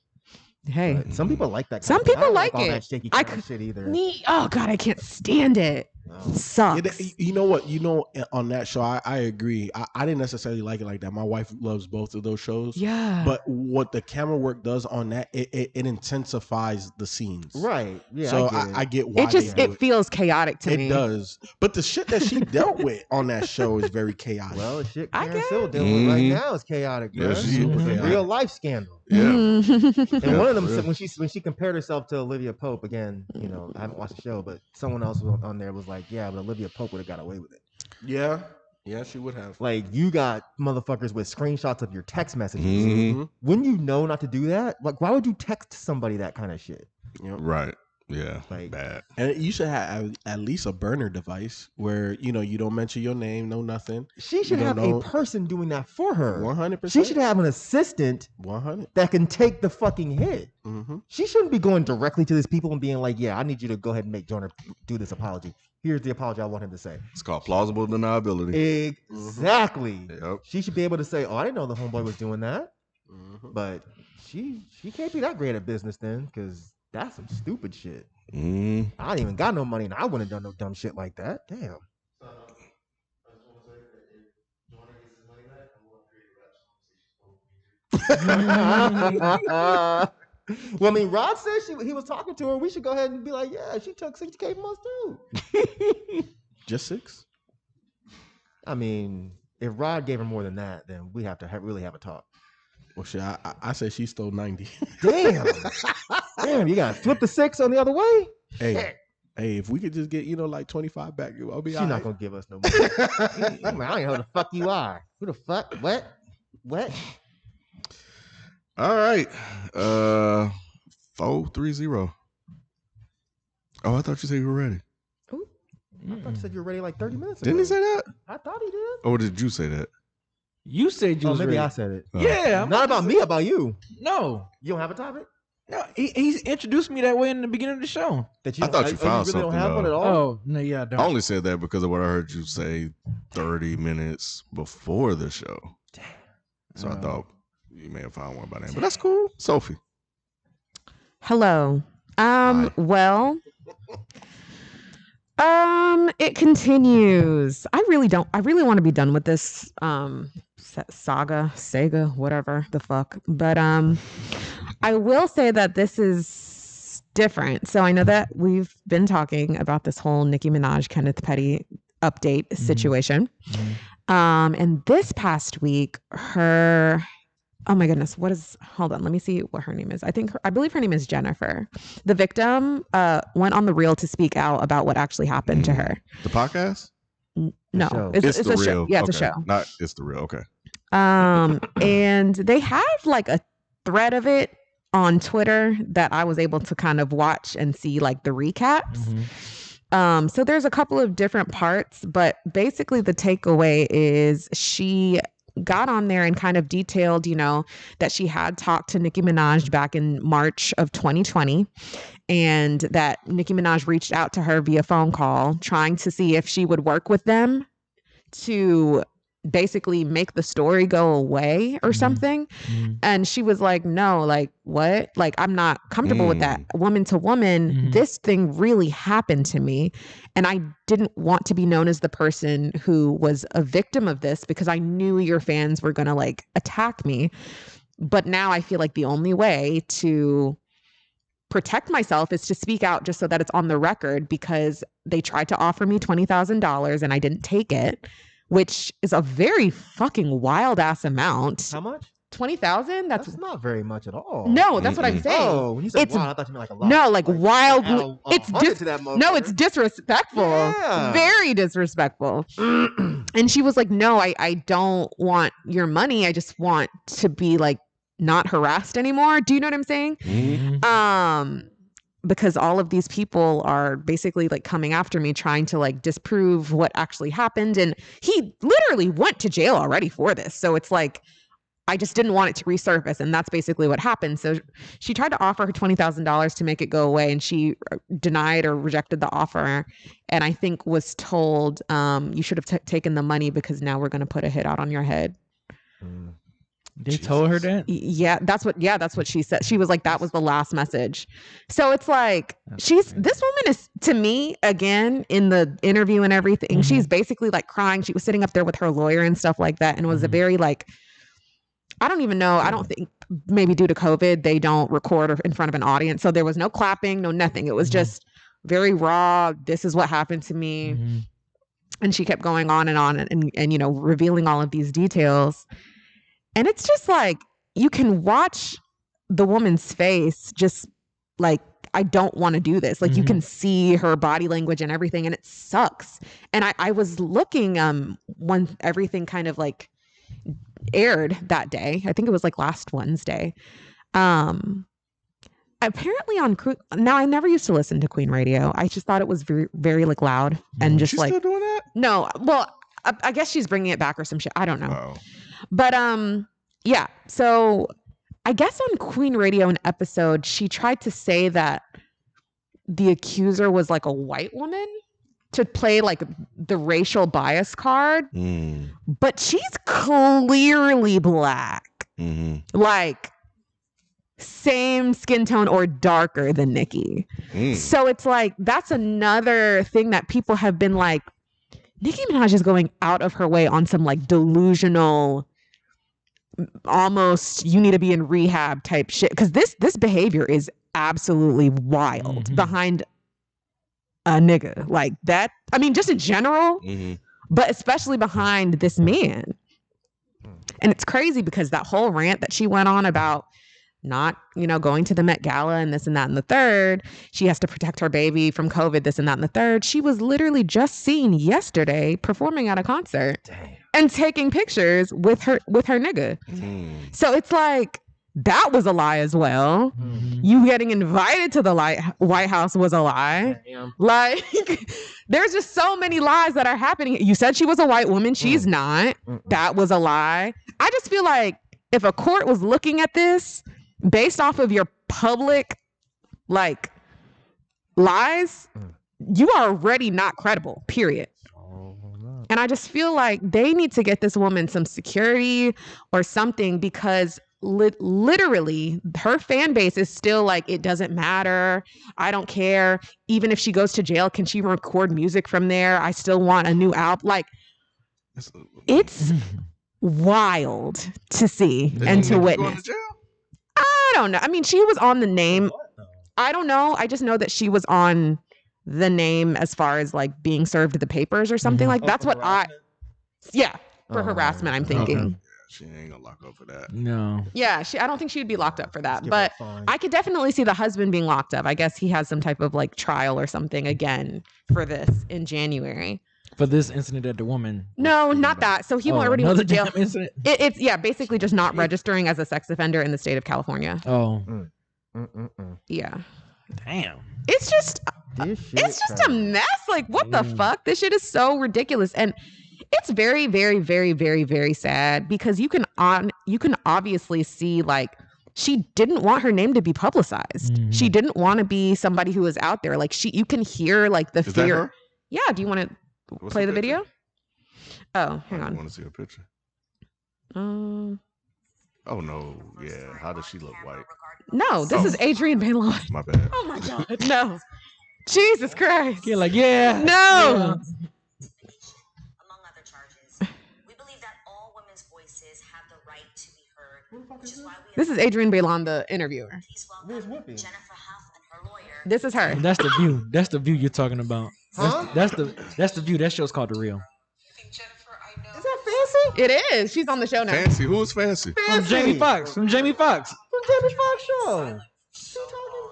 Hey, but some people like that. Some people like all it. That shaky shit either. Oh God, I can't stand it. Sucks. You know what? On that show, I agree. I didn't necessarily like it like that. My wife loves both of those shows. Yeah. But what the camera work does on that, it intensifies the scenes. Right. Yeah. So I get why it feels chaotic to me. It does. But the shit that she dealt with on that show is very chaotic. Well, the shit Karen Hill dealing with right now is chaotic. Yeah, she's a real life scandal. Yeah. And one of them when she compared herself to Olivia Pope again, I haven't watched the show, but someone else on there was like, yeah, but Olivia Pope would have got away with it. Yeah, she would have. Like, you got motherfuckers with screenshots of your text messages. When you know not to do that, like, why would you text somebody that kind of shit? Right. Yeah, like bad. And you should have at least a burner device where you don't mention your name, no nothing. She should have a person doing that for her. 100%. She should have an assistant 100 that can take the fucking hit. Mm-hmm. She shouldn't be going directly to these people and being like, "Yeah, I need you to go ahead and make Jonah do this apology. Here's the apology I want him to say." It's called plausible deniability. Exactly. Yep. She should be able to say, "Oh, I didn't know the homeboy was doing that," but she can't be that great at business then, because that's some stupid shit. I ain't even got no money, and I wouldn't have done no dumb shit like that. Damn. Well, I mean, Rod said he was talking to her. We should go ahead and be like, yeah, she took $60K from us too. Just 6? I mean, if Rod gave her more than that, then we have to really have a talk. Well, shit, I said she stole 90. Damn. Damn, you got to flip the 6 on the other way? Hey, if we could just get, like 25 back, I'll be all right. She's not going to give us no money. I don't know who the fuck you are. Who the fuck? What? All right. 430. Oh, I thought you said you were ready. Ooh. I thought you said you were ready like 30 minutes ago. Didn't he say that? I thought he did. Or did you say that? You said you was maybe ready. I said it. Yeah. Not about me, about you. No. You don't have a topic? No, he introduced me that way in the beginning of the show. That I thought you found really something. Don't have one at all? Oh, no, yeah, I don't. I only said that because of what I heard you say 30 minutes before the show. Damn. So I thought you may have found one by then. But that's cool. Sophie. Hello. Well, it continues. I really want to be done with this Sega, whatever the fuck. But I will say that this is different. So I know that we've been talking about this whole Nicki Minaj, Kenneth Petty update situation. And this past week, oh my goodness, hold on, let me see what her name is. I believe her name is Jennifer. The victim went on The Real to speak out about what actually happened to her. The podcast? No, it's a The show. Real. Yeah, it's Okay. a show. Not It's The Real. Okay. And they have like a thread of it on Twitter that I was able to kind of watch and see like the recaps. So there's a couple of different parts, but basically the takeaway is she got on there and kind of detailed, that she had talked to Nicki Minaj back in March of 2020, and that Nicki Minaj reached out to her via phone call trying to see if she would work with them to basically make the story go away or something. And she was like, no, like, what? Like, I'm not comfortable with that. Woman to woman, this thing really happened to me. And I didn't want to be known as the person who was a victim of this because I knew your fans were going to like attack me. But now I feel like the only way to protect myself is to speak out just so that it's on the record, because they tried to offer me $20,000 and I didn't take it, which is a very fucking wild ass amount. How much? 20,000? That's not very much at all. No, that's what I'm saying. Oh, when you said wild, I thought you meant like a lot. No, like wild. It's disrespectful. Yeah. Very disrespectful. And she was like, no, I don't want your money. I just want to be like not harassed anymore. Do you know what I'm saying? Because all of these people are basically like coming after me, trying to like disprove what actually happened. And he literally went to jail already for this. So it's like, I just didn't want it to resurface. And that's basically what happened. So she tried to offer her $20,000 to make it go away. And she denied or rejected the offer. And I think was told, you should have taken the money because now we're going to put a hit out on your head. They told her that? Yeah, that's what she said. She was like, that was the last message. So it's like, this woman is, to me, again, in the interview and everything, she's basically like crying. She was sitting up there with her lawyer and stuff like that. And was a very like, I don't even know. I don't think, maybe due to COVID, they don't record in front of an audience. So there was no clapping, no nothing. It was just very raw. This is what happened to me. And she kept going on and you know, revealing all of these details. And it's just like, you can watch the woman's face just like, I don't want to do this. Like you can see her body language and everything, and it sucks. And I was looking when everything kind of like aired that day. I think it was like last Wednesday. Apparently on now, I never used to listen to Queen Radio. I just thought it was very, very like loud and just She's like, still doing that? No, well, I guess she's bringing it back or some shit. I don't know. Wow. But yeah. So I guess on Queen Radio, an episode, she tried to say that the accuser was like a white woman to play like the racial bias card, but she's clearly black, like same skin tone or darker than Nicki. So it's like, that's another thing that people have been like, Nicki Minaj is going out of her way on some like delusional, almost you need to be in rehab type shit. Because this behavior is absolutely wild behind a nigga like that. I mean, just in general, but especially behind this man. And it's crazy because that whole rant that she went on about not, you know, going to the Met Gala and this and that and the third, she has to protect her baby from COVID, this and that and the third. She was literally just seen yesterday performing at a concert and taking pictures with her nigga. So it's like, that was a lie as well. You getting invited to the White House was a lie. Like, there's just so many lies that are happening. You said she was a white woman. She's not. That was a lie. I just feel like if a court was looking at this based off of your public like lies, you are already not credible, period. And I just feel like they need to get this woman some security or something, because literally her fan base is still like, it doesn't matter, I don't care, even if she goes to jail, can she record music from there, I still want a new album. Like, it's wild to see and to witness. I don't know. I mean, she was on the name. I don't know. I just know that she was on the name as far as like being served the papers or something like that's what for harassment, I'm thinking. Okay. She ain't gonna lock up for that. No. Yeah, I don't think she'd be locked up for that. But I could definitely see the husband being locked up. I guess he has some type of like trial or something again for this in January. For this incident that the woman. No, not that. So he already went to jail. Incident? It's basically just not registering as a sex offender in the state of California. Oh. Yeah. Damn. It's just a mess. Like, what the fuck? This shit is so ridiculous. And it's very, very, very, very, very sad, because you can obviously see like she didn't want her name to be publicized. She didn't want to be somebody who was out there. Like you can hear like the fear. That her? Yeah. Do you want to play the video? Oh, hang I on. want to see a picture. Oh no, yeah. How does she look white? No, this is Adrienne Bailon. My bad. Oh my God, no. Jesus Christ. You're like, yeah. No. Among other charges, we believe that all women's voices have the right to be heard, which is why we This is Adrienne Bailon, the interviewer. please Where's welcome Whoopi? Jennifer Huff and her lawyer. This is her. That's the view. That's the view you're talking about. Huh? That's the view. That show's called The Real. Is that fancy? It is. She's on the show now. Fancy? Who is fancy? From Jamie Foxx. From Jamie Foxx. From Jamie Foxx show.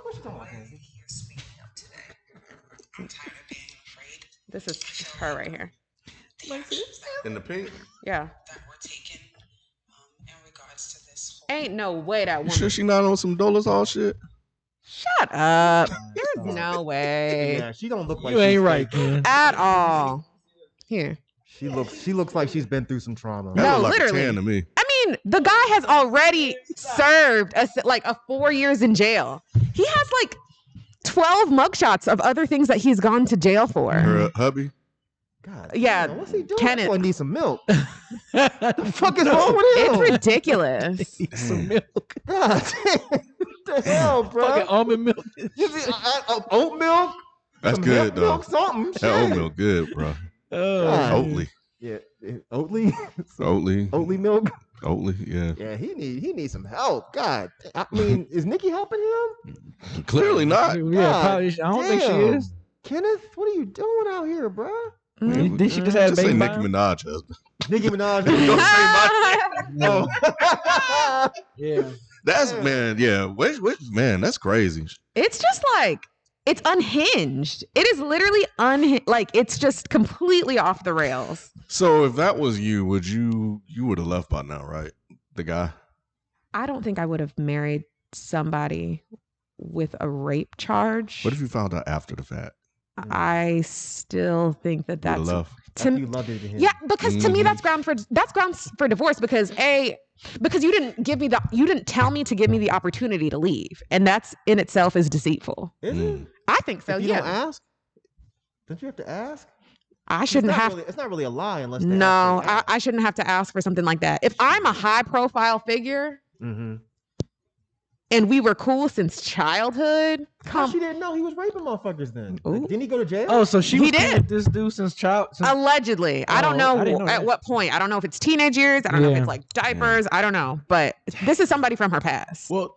What you talking about? This is her right here. In the pink? Yeah. Ain't no way that You woman. sure she not on some Dolezal shit? Shut up. There's no way. Yeah, she don't look like You ain't she's right, fake. Ken. At all. Here. She looks like she's been through some trauma. That No, look like literally. a 10 to me. I mean, the guy has already served a 4 years in jail. He has like 12 mugshots of other things that he's gone to jail for. Her hubby? God, Yeah, damn, what's he doing? Kenneth. I need some milk. The fuck is wrong with him? It's ridiculous. Some milk. God damn. What the hell, bro? Fucking almond milk. Oat milk? That's Some good, hemp though. milk, something. That Shit. oatmeal good, bro. God. Oatly. Yeah, Oatly. Oatly. Oatly milk. Oatly, yeah. Yeah, he needs some help. God, I mean, is Nicki helping him? Clearly not. Yeah, God probably. I don't think she damn. is. Kenneth, what are you doing out here, bro? Did she just have a Just say baby? Nicki by him? Minaj husband. Nicki Minaj. Don't say my No. Yeah. That's, man, yeah. Which, man, that's crazy. It's just like, it's unhinged. It is literally unhinged. Like, it's just completely off the rails. So if that was you, you would have left by now, right? The guy? I don't think I would have married somebody with a rape charge. What if you found out after the fact? I still think that Would have that's left? to You loved it to him. yeah, because to me Mhm. that's grounds for divorce because because you didn't tell me to give me the opportunity to leave, and that's in itself is deceitful. Is it? I think so. If you Yeah, don't ask? Don't you have to ask? I shouldn't have. It's not really a lie unless they No, actually ask. I shouldn't have to ask for something like that. If I'm a high profile figure Mm-hmm. and we were cool since childhood, How she didn't know he was raping motherfuckers then? Ooh. Like, didn't he go to jail? Oh, so she He was cool did. with this dude since child. Since, allegedly. I don't know I didn't know at that. what point. I don't know if it's teenage years. I don't know if Yeah. it's like diapers. I don't know. But this is somebody from her past. Well,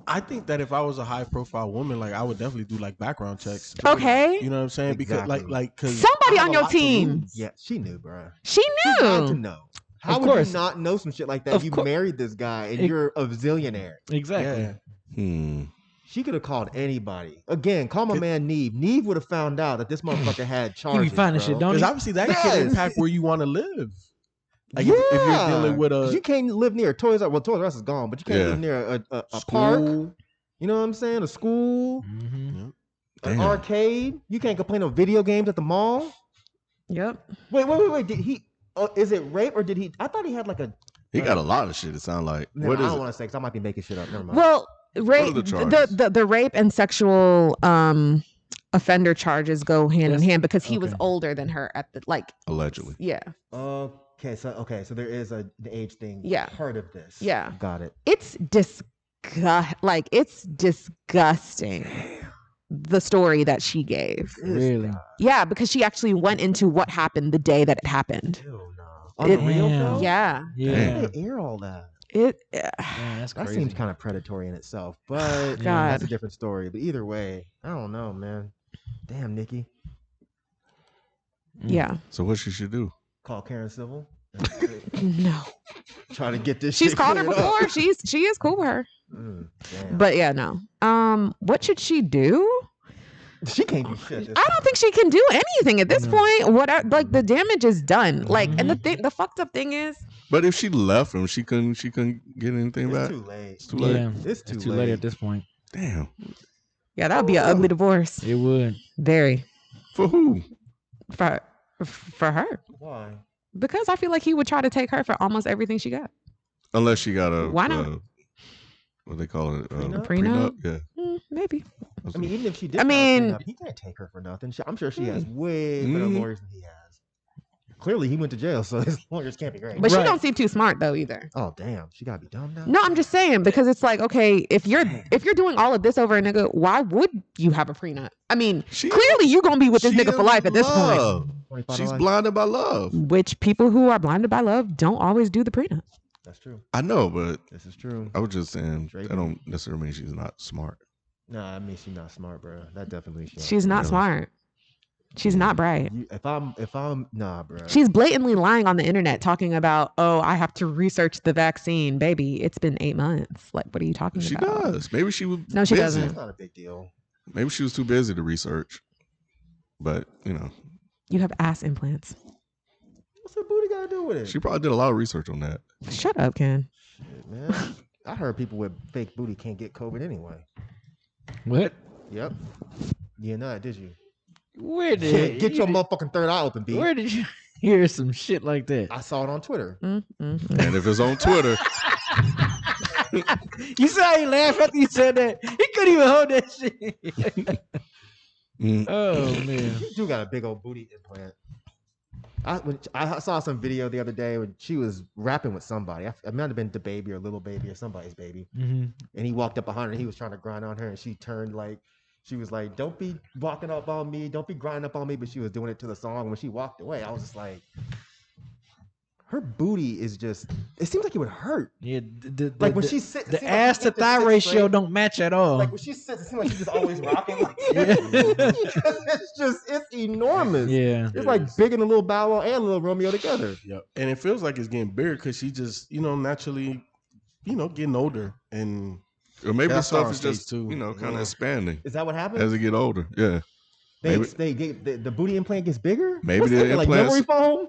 I think that if I was a high profile woman, like I would definitely do like background checks. Okay. You know what I'm saying? Because Exactly. because Somebody on your team. Yeah, she knew, bro. She She had to knew. know. How Of would course. you not know some shit like that? Of You cour- married this guy and Ex- you're a zillionaire. exactly. yeah. She could have called anybody. Again, call my man Neve. Neve would have found out that this motherfucker had charges. finding bro. shit, don't Because he? obviously that Yes. could impact where you want to live. Like yeah. if you're dealing with 'Cause a you can't live near a Toys R Us. Well, Toys R Us is gone, but you can't Yeah. live near a school, park. You know what I'm saying? A school, Mm-hmm. an Damn. arcade. You can't complain of video games at the mall. Yep. Wait. Did he? Is it rape or did he? I thought he had like a. He got a lot of shit, it sounds like. No, What I is don't it? want to say because I might be making shit up. Never mind. Well, rape. the The rape and sexual offender charges go hand in Yes. hand because he was Okay. older than her at the Allegedly. yeah. Okay, so there is the age thing. Yeah. Part of this. Yeah. Got it. It's it's disgusting. The story that she gave. Really? Yeah, because she actually went into what happened the day that it happened. Ew, no. On the real Damn. show? Yeah. Yeah. How they air all that? It Yeah, that's That crazy. seems kind of predatory in itself, but God. that's a different story. But either way, I don't know, man. Damn, Nicki. yeah. So what she should do? Call Karen Civil. No. Try to get this She's shit called her cleared up. before. She is cool with her. Damn. But yeah, no. What should she do? she can't do shit. I don't think she can do anything at this point. What like the damage is done. Like, and the fucked up thing is, But if she left him, she couldn't get anything It's back. too late. It's too late. Yeah, It's too late late. at this point. Damn. yeah, that would be an ugly divorce. It would. Very For who? for her Why? because I feel like he would try to take her for almost everything she got. Unless she got a Why not? What they call it? Prenup? Prenup? Yeah. Maybe. I mean, even if she did, I mean- he can't take her for nothing. I'm sure she has way better Mhm. lawyers than he has. clearly he went to jail, so his lawyers can't be great. But she don't seem too smart though either. Oh damn, she gotta be dumb now. No, I'm just saying because it's like, okay, if you're doing all of this over a nigga, why would you have a prenup? I mean, clearly you're gonna be with this nigga for life at this point. She's blinded by love. Which people who are blinded by love don't always do the prenup. That's true. I know, but this is true. I was just saying that don't necessarily mean she's not smart. Nah, I mean she's not smart, bro. That definitely she's not smart. She's not bright. If I'm nah, bro. She's blatantly lying on the internet talking about, oh, I have to research the vaccine. Baby, it's been 8 months. Like, what are you talking about? She does. Maybe she was No, she busy. doesn't. It's not a big deal. Maybe she was too busy to research. But, you know. You have ass implants. What's her booty got to do with it? She probably did a lot of research on that. Shut up, Ken. Shit, man. I heard people with fake booty can't get COVID anyway. What? Yep. You know, did you? Where did get your motherfucking third eye open, B? Where did you hear some shit like that? I saw it on Twitter. Mm-hmm. And if it's on Twitter, you saw how he laughed after you said that. He couldn't even hold that shit. Oh man, you do got a big old booty implant. I saw some video the other day when she was rapping with somebody. It might have been the baby or little baby or somebody's baby. Mm-hmm. And he walked up behind her. And he was trying to grind on her, and she turned like. She was like, "Don't be walking up on me. Don't be grinding up on me." But she was doing it to the song. When she walked away, I was just like, her booty is just. It seems like it would hurt. Yeah, like when she sits, the ass to thigh ratio don't match at all. Like when she sits, it seems like she's just always rocking. Like, it's enormous. Yeah, it's like bigger than Little Bow Wow and Little Romeo together. Yep, and it feels like it's getting bigger because she just, naturally, getting older and. Or maybe the stuff is just, kind of expanding. Is that what happens? As they get older, yeah. They get the booty implant gets bigger? Maybe the implants... like memory foam?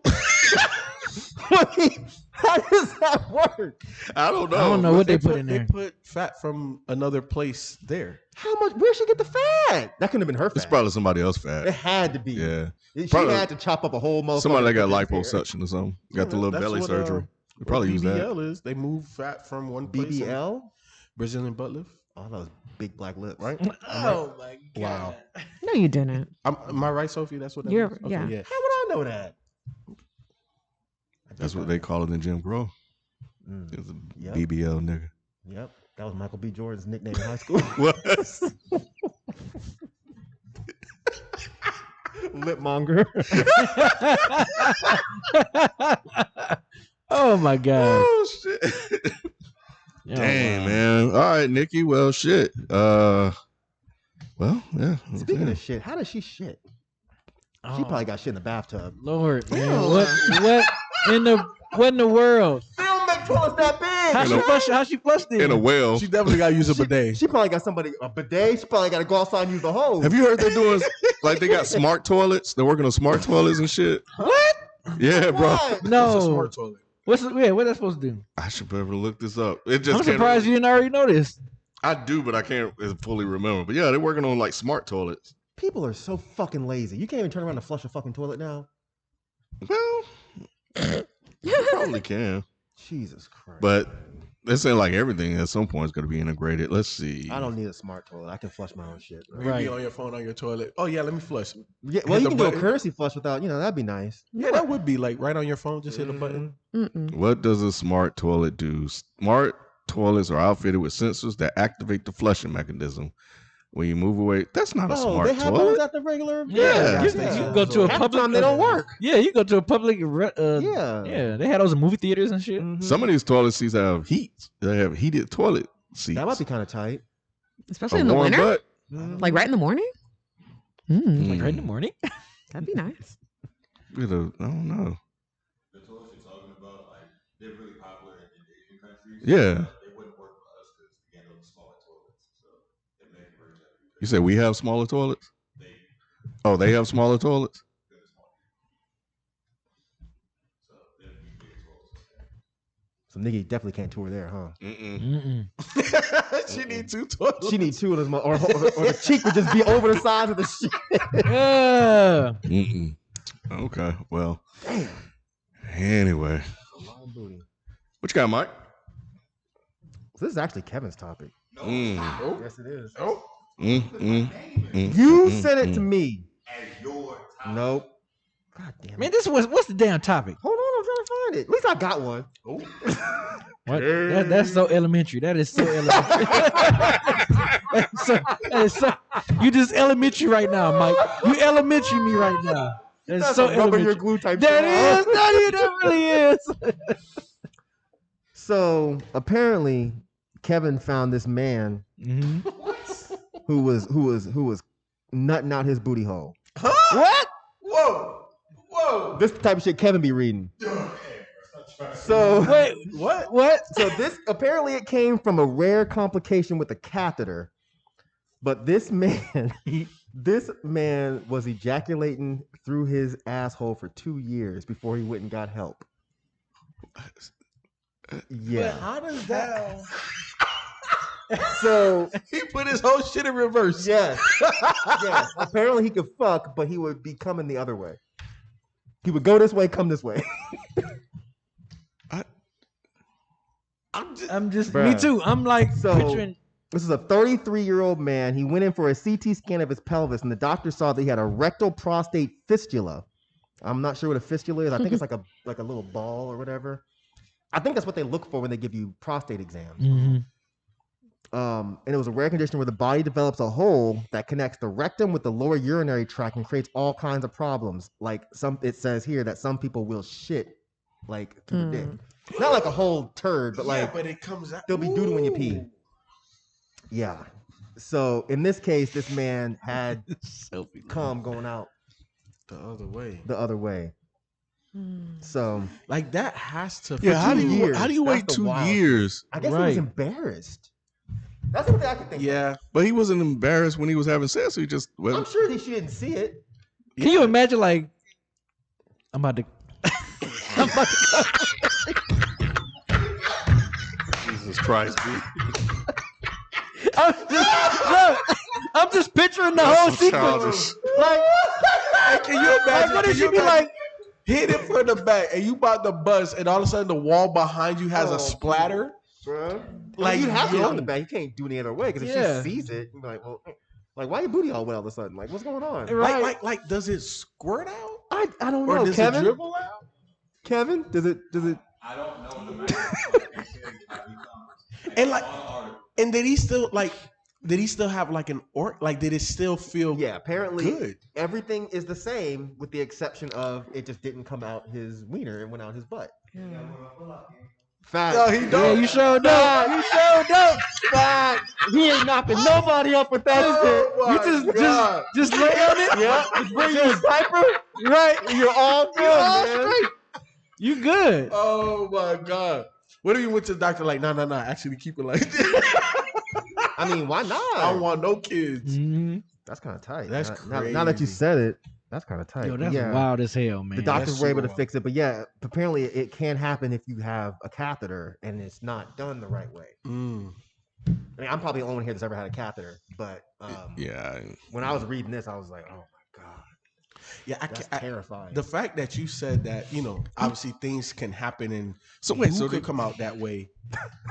How does that work? I don't know. I don't know what they put in there. They put fat from another place there. How much? Where'd she get the fat? That couldn't have been her fat. It's probably somebody else's fat. It had to be. Yeah. She had to chop up a whole motherfucker. Somebody that got liposuction or something. Got the little belly surgery. They probably use that. BBL is they move fat from one place. BBL? Brazilian butt lift. Oh, those big black lips. Right? Oh my god! Wow. No, you didn't. Am I right, Sophie? That's what that You're. means? Yeah. How would I know that? That's what they call it in Jim Crow. It's a BBL nigga. Yep. That was Michael B. Jordan's nickname in high school. What? Lipmonger. Oh my god. Oh shit. Dang, man. All right, Nicki. Well, shit. Well, yeah. Speaking of shit, how does she shit? She probably got shit in the bathtub. Lord, man. What in the world? They don't make toilets that big. How she flushed it? In a well. She definitely got to use a bidet. She probably got a bidet. She probably got to go outside and use the hose. Have you heard they're doing, like, they got smart toilets? They're working on smart toilets and shit. What? Yeah, bro. No. It's a smart toilet. What that supposed to do? I should probably look this up. I'm surprised you didn't already know this. I do, but I can't fully remember. But yeah, they're working on, like, smart toilets. People are so fucking lazy. You can't even turn around and flush a fucking toilet now. Well, you probably can. Jesus Christ. But they're saying like everything at some point is going to be integrated. Let's see. I don't need a smart toilet. I can flush my own shit. Right. Be on your phone on your toilet. Oh yeah, let me flush. Yeah, well, you can do a courtesy flush without, that'd be nice. Yeah, that would be like right on your phone. Just hit a button. What does a smart toilet do? Smart toilets are outfitted with sensors that activate the flushing mechanism. When you move away, that's not a smart they have toilet. those at the regular. Yeah, you can go to a public. Time they don't work. Yeah, you go to a public. Yeah, they had those in movie theaters and shit. Mm-hmm. Some of these toilet seats have heat. They have heated toilet seats. That might be kind of tight, especially in the winter. Butt. Like right in the morning. Like right in the morning. That'd be nice. I don't know. The toilets you're talking about, like they're really popular in Asian countries. Yeah. They wouldn't work for us because again, those smaller toilets. So it may be very good. You said we have smaller toilets? They have smaller toilets? So Nicki definitely can't tour there, huh? She need two toilets. She need two of those, or the cheek would just be over the size of the shit. Okay, well. Damn. Anyway. What you got, Mike? So this is actually Kevin's topic. Yes, it is. You You sent it to me. As your topic. Nope. God damn it. Man, what's the damn topic? Hold on, I'm trying to find it. At least I got one. What? That's so elementary. That is so elementary. that is so. You just elementary right now, Mike. You elementary me right now. That's so rubber your elementary. glue type That shit. is. That really is. So apparently, Kevin found this man who was nutting out his booty hole. What? Whoa. This type of shit Kevin be reading. So Wait, what? So this apparently it came from a rare complication with a catheter, but this man was ejaculating through his asshole for 2 years before he went and got help. Yeah. But how does that? So He put his whole shit in reverse. yes. Apparently he could fuck, but he would be coming the other way. He would go this way, come this way. I'm just. Bruh. Me too. I'm like picturing. This is a 33-year-old man. He went in for a CT scan of his pelvis, and the doctor saw that he had a rectal prostate fistula. I'm not sure what a fistula is. I think it's like a little ball or whatever. I think that's what they look for when they give you prostate exams. And it was a rare condition where the body develops a hole that connects the rectum with the lower urinary tract and creates all kinds of problems. Like it says here that some people will shit like through the dick. Not like a whole turd, but like but it comes out. there'll be doo-doo when you pee. Yeah. So in this case, this man had cum going out the other way. So Like that has to. Yeah, how do you years. wait That's the 2 wild years? I guess he was embarrassed. That's what I could think. Yeah, But he wasn't embarrassed when he was having sex. So he just Of. I'm sure that she didn't see it. Can you imagine? Like, I'm about to. Jesus Christ, dude. I'm just picturing the whole sequence. like, can you imagine? What did Can you be imagine like? hit it from the back, and you about to buzz, and all of a sudden the wall behind you has a splatter. Bro. Like, you have to yo. on the back. You can't do any other way because if Yeah. she sees it, you're like, well, like why your booty all wet all of a sudden? Like what's going on? Right. Like, does it squirt out, I don't or know, does Kevin. it dribble out? Kevin, does it? I don't know the matter. And like, and did he still have like an like? Did it still feel? Yeah, apparently good. everything is the same with the exception of it just didn't come out his wiener and went out his butt. Fact. No, he Yeah, don't. you sure don't. You sure don't. Fact. He ain't knocking nobody up with that shit. Oh, my Just lay on it. Yeah, just bring you a diaper. Right. You're all good, man. You good. Oh my god! What if you went to the doctor like, no, actually keep it like this. I mean, why not? I don't want no kids. That's kind of tight. That's now that you crazy. said it, that's kind of tight. Yo, that's yeah. wild as hell, man. The doctors That's were able super to fix it, but yeah, apparently it can happen if you have a catheter and it's not done the right way. I mean, I'm probably the only one here that's ever had a catheter, but Yeah. when I was reading this, I was like, oh my god, Yeah, that's terrifying. The fact that you said that, obviously things can happen and So wait, you so could come out that way.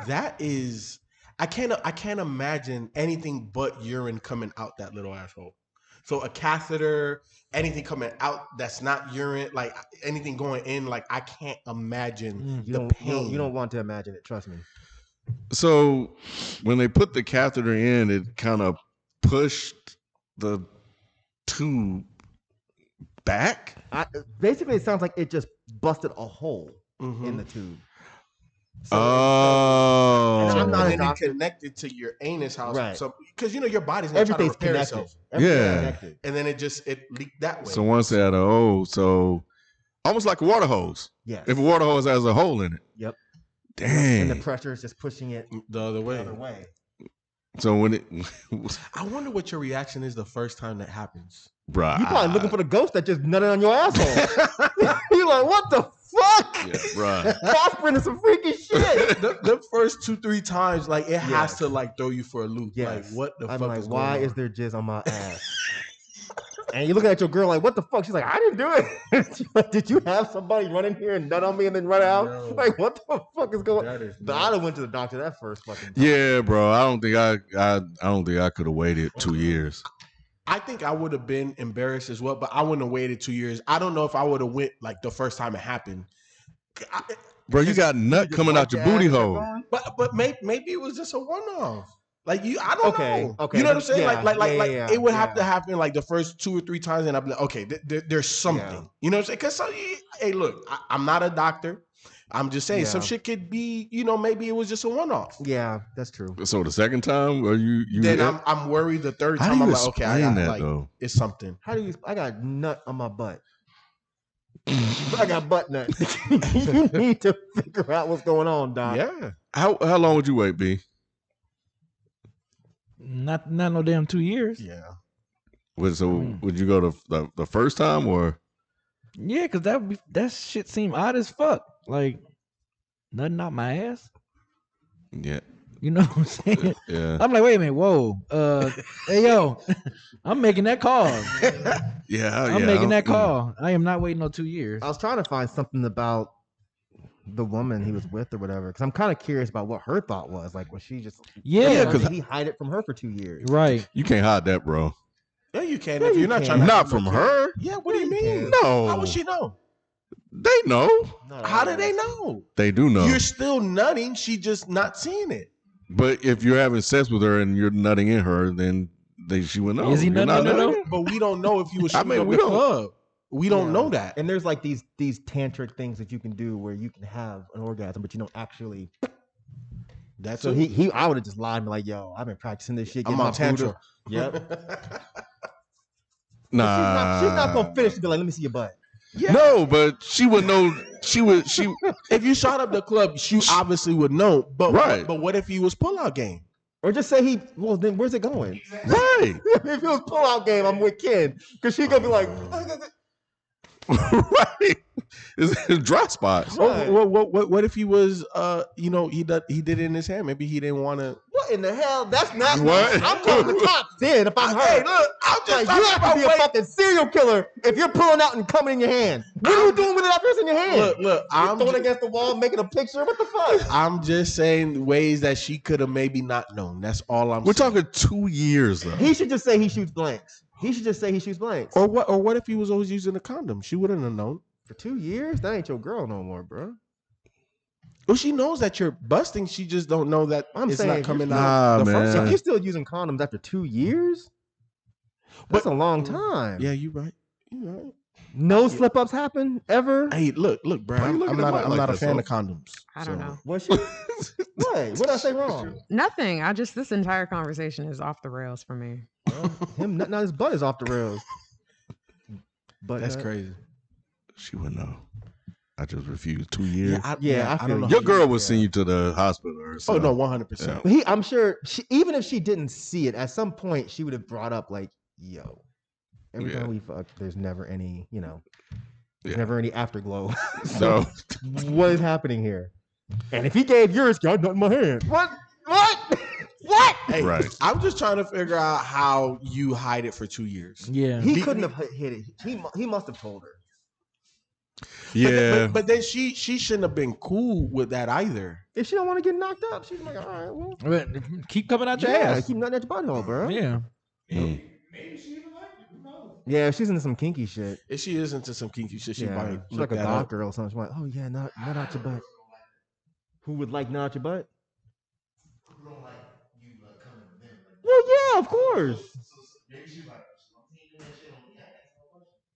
That is, I can't imagine anything but urine coming out that little asshole. So a catheter, anything coming out that's not urine, like anything going in, like I can't imagine the pain. You don't want to imagine it. Trust me. So when they put the catheter in, it kind of pushed the tube back. Basically, it sounds like it just busted a hole in the tube. So, Oh. I'm not a and then it doctor. connected to your anus house, Right. so because your body's not trying to Everything's repair connected. itself, Everything's Yeah. connected. and then it leaked that way. So once they had so almost like a water hose. Yes. If a water hose has a hole in it. Yep. Dang. And the pressure is just pushing it the other the way. other way. So when it I wonder what your reaction is the first time that happens. bruh. You probably looking for the ghost that just nutted on your asshole. You're like, what the fuck? Yeah, bruh. Prospering is some freaky shit. The first 2-3 times, like it has Yes. to like throw you for a loop. Yes. Like what the I'm fuck like, is why going is on? there jizz on my ass? And you're looking at your girl like, what the fuck? She's like, I didn't do it. She's like, did you have somebody run in here and nut on me and then run out? No. Like, what the fuck is going That is on? I'd have went to the doctor that first fucking time. Yeah, bro. I don't think I could have waited 2 years. I think I would have been embarrassed as well, but I wouldn't have waited 2 years. I don't know if I would have went like the first time it happened. Bro, you got nut coming out your booty hole. But maybe it was just a one-off. Like I don't know. Okay. You know what I'm saying? Yeah, it would have to happen like the first 2 or 3 times, and I'd be like, okay, there's something. Yeah. You know what I'm saying? Because hey, look, I'm not a doctor. I'm just saying some shit could be, maybe it was just a one-off. Yeah, that's true. So the second time, or you Then I'm worried the third How do time. you I'm like, okay, I explain got that, like though? it's something. I got nut on my butt. I got butt nut. You need to figure out what's going on, Doc. Yeah. How long would you wait, B? Not no damn 2 years. Yeah. Would you go to the first time or? Yeah, because that shit seemed odd as fuck. Like nothing out my ass. Yeah. You know what I'm saying? Yeah. I'm like, wait a minute, whoa. Hey yo, I'm making that call. Yeah. I'm making that call. I am not waiting no 2 years. I was trying to find something about the woman he was with or whatever, because I'm kind of curious about what her thought was. Like, was she just Yeah, because he hide it from her for 2 years? Right. You can't hide that, bro. Yeah, you can. Yeah, if you you're not can. trying to Not from her. Yeah, what do you mean? No. How would she know? They know. How do they know? They do know. You're still nutting. She just not seeing it. But if you're having sex with her and you're nutting in her, then she would know. Is he You're nutting not in her? nutting? But we don't know if you was I shooting mean, up we the don't- club. We don't know that. And there's like these tantric things that you can do where you can have an orgasm, but you don't actually. That's So I would have just lied and be like, "Yo, I've been practicing this shit." I'm getting on my tantra. Buddha." Yep. Nah. She's not gonna finish and be like, "Let me see your butt." No, but she would know. She If you shot up the club, she obviously would know. But Right. But what if he was pullout game? Or just say well, then where's it going? right. If it was pull-out game, I'm with Ken. Because she's going to be like, right. It's dry spots. Right. What if he was he did it in his hand? Maybe he didn't want to. what in the hell? That's not What? I'm calling the cops then if I'm Hey, hurt. look, I'm just Like, you have to be a fucking serial killer if you're pulling out and coming in your hand. What are you doing with it after it's in your hand? Look, I'm throwing it against the wall, making a picture. What the fuck? I'm just saying ways that she could have maybe not known. That's all I'm We're saying. talking 2 years though. He should just say he shoots blanks. He should just say he shoots blanks. Or what if he was always using a condom? She wouldn't have known. For 2 years? That ain't your girl no more, bro. Well, she knows that you're busting. She just don't know that I'm it's saying, not coming Nah, out the man. first If time. you're still using condoms after 2 years, that's a long time. Yeah, you're right. You're right. No slip-ups happen ever? Hey, look, bro. Why you I'm looking not. at Mike I'm like not a that, fan so? of condoms. I don't know. What? What did I say wrong? Nothing. This entire conversation is off the rails for me. Him nutting on his butt is off the rails. But That's crazy. She would know. I just refused 2 years. I I feel don't know. you. Your girl would Yeah. send you to the hospital or Oh something. no, 100%. I'm sure even if she didn't see it, at some point she would have brought up like, "Yo, every Yeah. time we fuck, there's never any, there's Yeah. never any afterglow. So What is happening here?" And if he gave yours, got nut in my hand. What? What? Hey, Right. I'm just trying to figure out how you hide it for 2 years. Yeah. He couldn't have hit it. He must have told her. yeah. But then she shouldn't have been cool with that either. If she don't want to get knocked up, she's like, "All right, well, But keep coming out your yeah, ass. keep nutting at your butthole, bro." Yeah. Maybe she even liked it. Who knows? Yeah, she's into some kinky shit. If she is into some kinky shit, she Yeah, might she's look like a that up. doctor or something. She's like, "Oh yeah, nut out your butt." Who would like nut out your butt? Well, yeah, of course.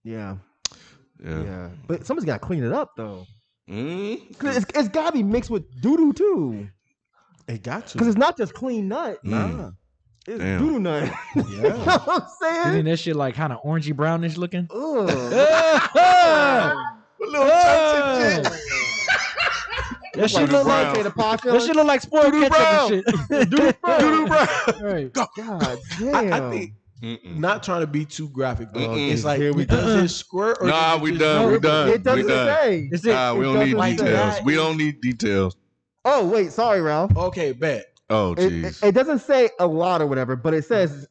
Yeah, yeah. yeah. But somebody's got to clean it up though. Mm. 'Cause it's got to be mixed with doo doo too. It got to. Because it's not just clean nut. Nah. It's Damn. doo doo nut. You know what I'm Isn't saying? that shit like kind of orangey brownish looking? Ugh. That shit look like Potato pie that filling. shit look like spoiled ketchup and shit. Doo-doo brown. Right. God damn. I think not trying to be too graphic, but Mm-mm. it's like Here we does go. it squirt or Nah, does it we just done. We dribble? done. It doesn't we done. say. Is it? Nah, we It don't need doesn't say. details. We don't need details. Oh wait, sorry, Ralph. Okay, bet. Oh, It, jeez. it doesn't say a lot or whatever, but it says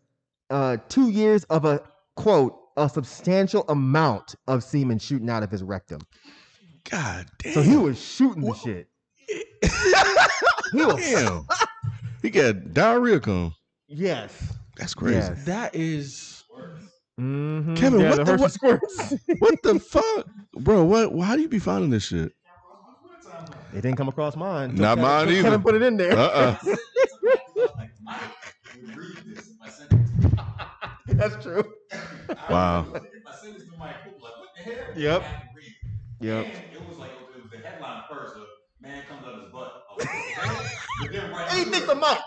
2 years of a quote a substantial amount of semen shooting out of his rectum. God damn. So he was shooting the shit. He was. Damn. He got diarrhea come. Yes. That's crazy. Yes. That is Mm-hmm. Kevin, Yeah, what the the Hershey squirts. what the fuck, bro? What? How do you be finding this shit? It didn't come across mine. Not mine either. Kevin put it in there. That's true. Wow. If I send this to Mike, people like, what the hell? Yep. I have to read it. Yep. And it was the headline first of man comes out his butt. I was like, what the hell? But then right And he under thinks it- I'm Mike.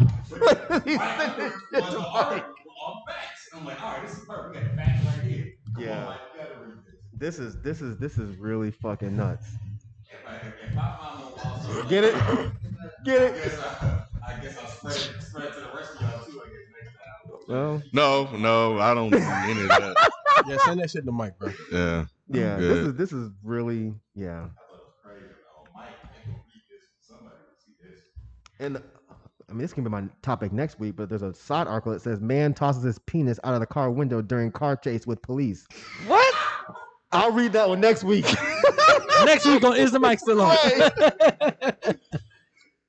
right under it was the article with all the facts. I'm like, all right, this is perfect. We got the facts right here. Come Yeah. on, Mike, we gotta read this. This is really fucking nuts. If I find more wild stuff, Get it? Get it? I guess I'll spread it to the rest of y'all too. I guess next time. Well, No, I don't do any of that. Yeah, send that shit to Mike, bro. Yeah. yeah. Good. This is really yeah. I thought it was crazy. Oh, Mike, I can read this. Somebody can see this. And I mean, this can be my topic next week, but there's a side article that says man tosses his penis out of the car window during car chase with police. What? I'll read that one next week. Next week on Is the Mic Still On?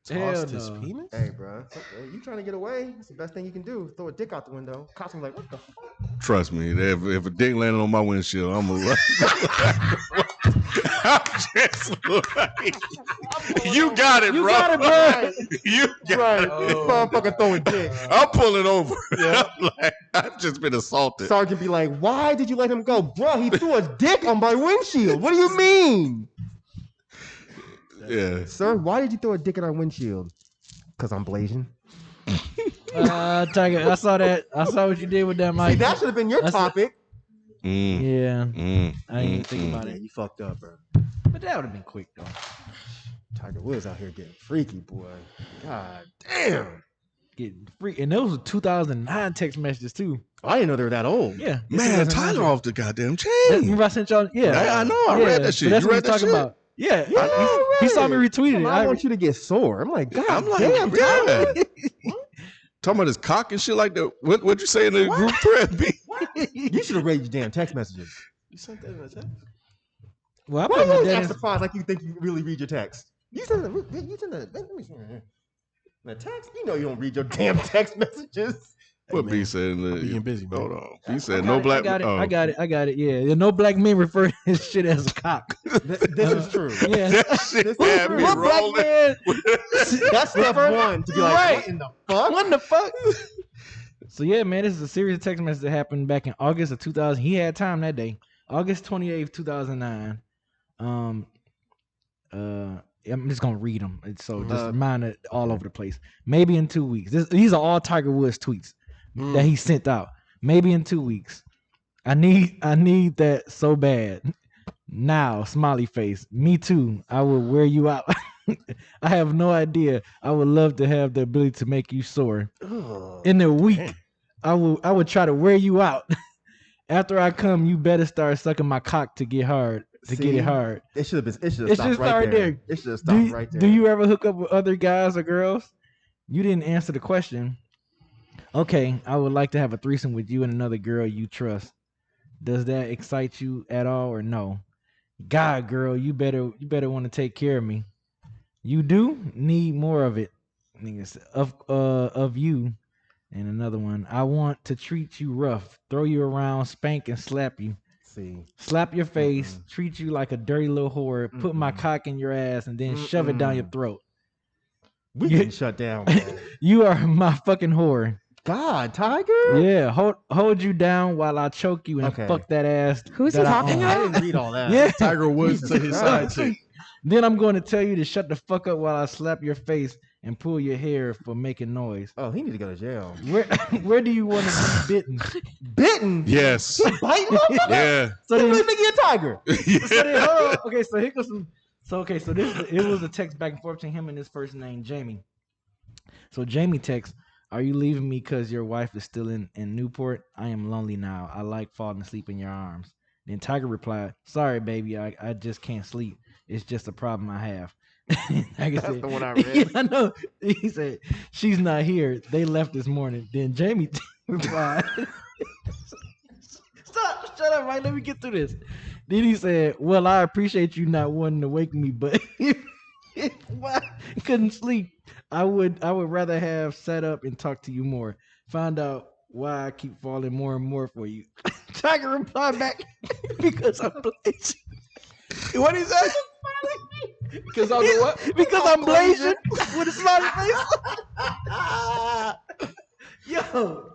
Tossed Hell his no. penis? Hey, bro, you trying to get away? It's the best thing you can do. Throw a dick out the window. Cops are like, what the fuck? Trust me, if a dick landed on my windshield, I'm a. I'm just like, you got it, You bro. got it, bro. You got Right, it. this motherfucker throwing dick. I'm pulling over. I'm like, I've just been assaulted. Sergeant be like, why did you let him go? Bro, he threw a dick on my windshield. What do you mean? Yeah. Sir, why did you throw a dick in our windshield? Because I'm blazing. Tiger, I saw that. I saw what you did with that, See, Mike. that should have been your That's- topic. Yeah, I didn't even think Yeah, about it. you fucked up, bro. But that would have been quick, though. Tiger Woods out here getting freaky, boy. God damn. Getting free. And those were 2009 text messages, too. I didn't know they were that old. Yeah. Man, Tyler off the goddamn chain. Remember I sent y'all? Yeah. I know. I read that shit. So that's You what read he's that talking shit? about. Yeah. Yeah, He saw me retweet it. I want you to get sore. I'm like, God I'm like, damn, Tyler. yeah. Talking about his cock and shit like that. What'd you say in the group thread, B? You should have read your damn text messages. You sent that in a text? Well, I Why put you my always dad act in- surprised like you think you really read your text? You send let me see. The text? You know you don't read your damn text messages. What man, B said in the being busy, man. Hold on. B said no I black. got it. Oh. I got it. Yeah. No black men refer to his shit as a cock. This is true. Yeah. That shit This had is me What black rolling. man? That's step one to be like, Right. what in the fuck? What the fuck? So yeah, man, this is a series of text messages that happened back in August of 2000. He had time that day, August 28th, 2009. I'm just gonna read them, so just mine it all over the place. Maybe in 2 weeks. These are all Tiger Woods tweets that he sent out. Maybe in 2 weeks. I need that so bad. Now, smiley face. Me too. I will wear you out. I have no idea. I would love to have the ability to make you sore. In a week, I would try to wear you out. After I come, you better start sucking my cock to get hard. Get it hard. It should have It stopped should right start there. there. It should have stopped right there. Do you ever hook up with other guys or girls? You didn't answer the question. Okay, I would like to have a threesome with you and another girl you trust. Does that excite you at all or no? God, girl, you better want to take care of me. You do need more of it. Niggas of you. And another one. I want to treat you rough, throw you around, spank and slap you. See, Slap your face, treat you like a dirty little whore, put my cock in your ass, and then shove it down your throat. we You- getting shut down. Bro. You are my fucking whore. God, Tiger. Yeah, hold you down while I choke you and Okay. fuck that ass. Who's he that I talking own. I about? didn't read all that. Yeah. Tiger Woods to his side chick. Then I'm going to tell you to shut the fuck up while I slap your face and pull your hair for making noise. Oh, he need to go to jail. Where do you want to be bitten? Bitten. Yes. Biting motherfucker. Yeah. So So you then, really think he a tiger? so then, hold on. Okay, so here goes some. So okay, so it was a text back and forth between him and his first name, Jamie. So Jamie texts, "Are you leaving me because your wife is still in Newport? I am lonely now. I like falling asleep in your arms." Then Tiger replied, "Sorry, baby, I just can't sleep. It's just a problem I have." That's the one I read. Yeah, I know. He said, "She's not here. They left this morning." Then Jamie replied, "Stop, shut up, Mike. Let me get through this." Then he said, "Well, I appreciate you not wanting to wake me, but if I couldn't sleep, I would rather have sat up and talked to you more. Find out why I keep falling more and more for you." Tiger replied back because I'm blazing. What he say? Because I'm the what? Because I'm blazing with a smiley face. Yo,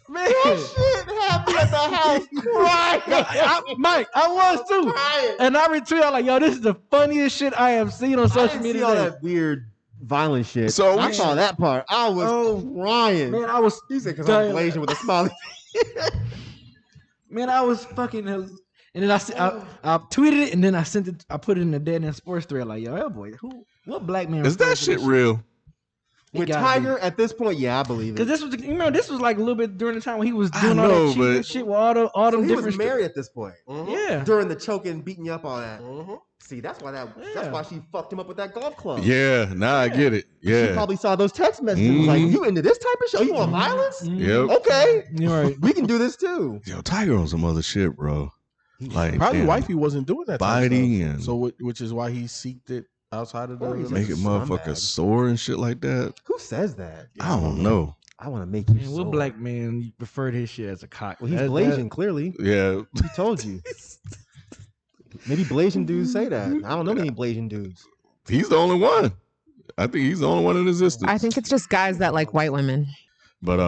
man, That shit had me at the house crying. Mike, I was too. Crying. And I retweeted, I'm like, yo, this is the funniest shit I have seen on I social didn't media see all today. that weird violent shit. So I we- saw that part. I was crying. Man, I was He said, because dying. I'm blazing with a smiley. Man, I was fucking. And then I tweeted it, and then I sent it. I put it in the Dead End Sports thread. Like, yo, boy, what black man Is that refers to shit this real? With Tiger, at this point, yeah, I believe it. Because this was, this was like a little bit during the time when he was I doing all know, that cheating but- shit with all them So he different was married at this point. Yeah. During the choking, beating you up, all that. Mm-hmm. See, that's why that's Yeah. why she fucked him up with that golf club. Yeah, now I get it. She Yeah. probably saw those text messages. Was like, Mhm. you into this type of show? You want violence? Yep. Okay, You're right. we can do this too. Yo, Tiger on some other shit, bro. Like Probably damn, wifey wasn't doing that type of biting stuff. and So which is why he seeked it outside of the Or he's making motherfuckers scumbag. sore and shit like that. Who says that? I don't know. I want to make you. Man, what sore. black man preferred his shit as a cock? Well, he's Blasian, clearly. Yeah. He told you. Maybe Blasian dudes say that. I don't know many Blasian dudes. He's the only one. I think he's the only one in existence. I think it's just guys that like white women. But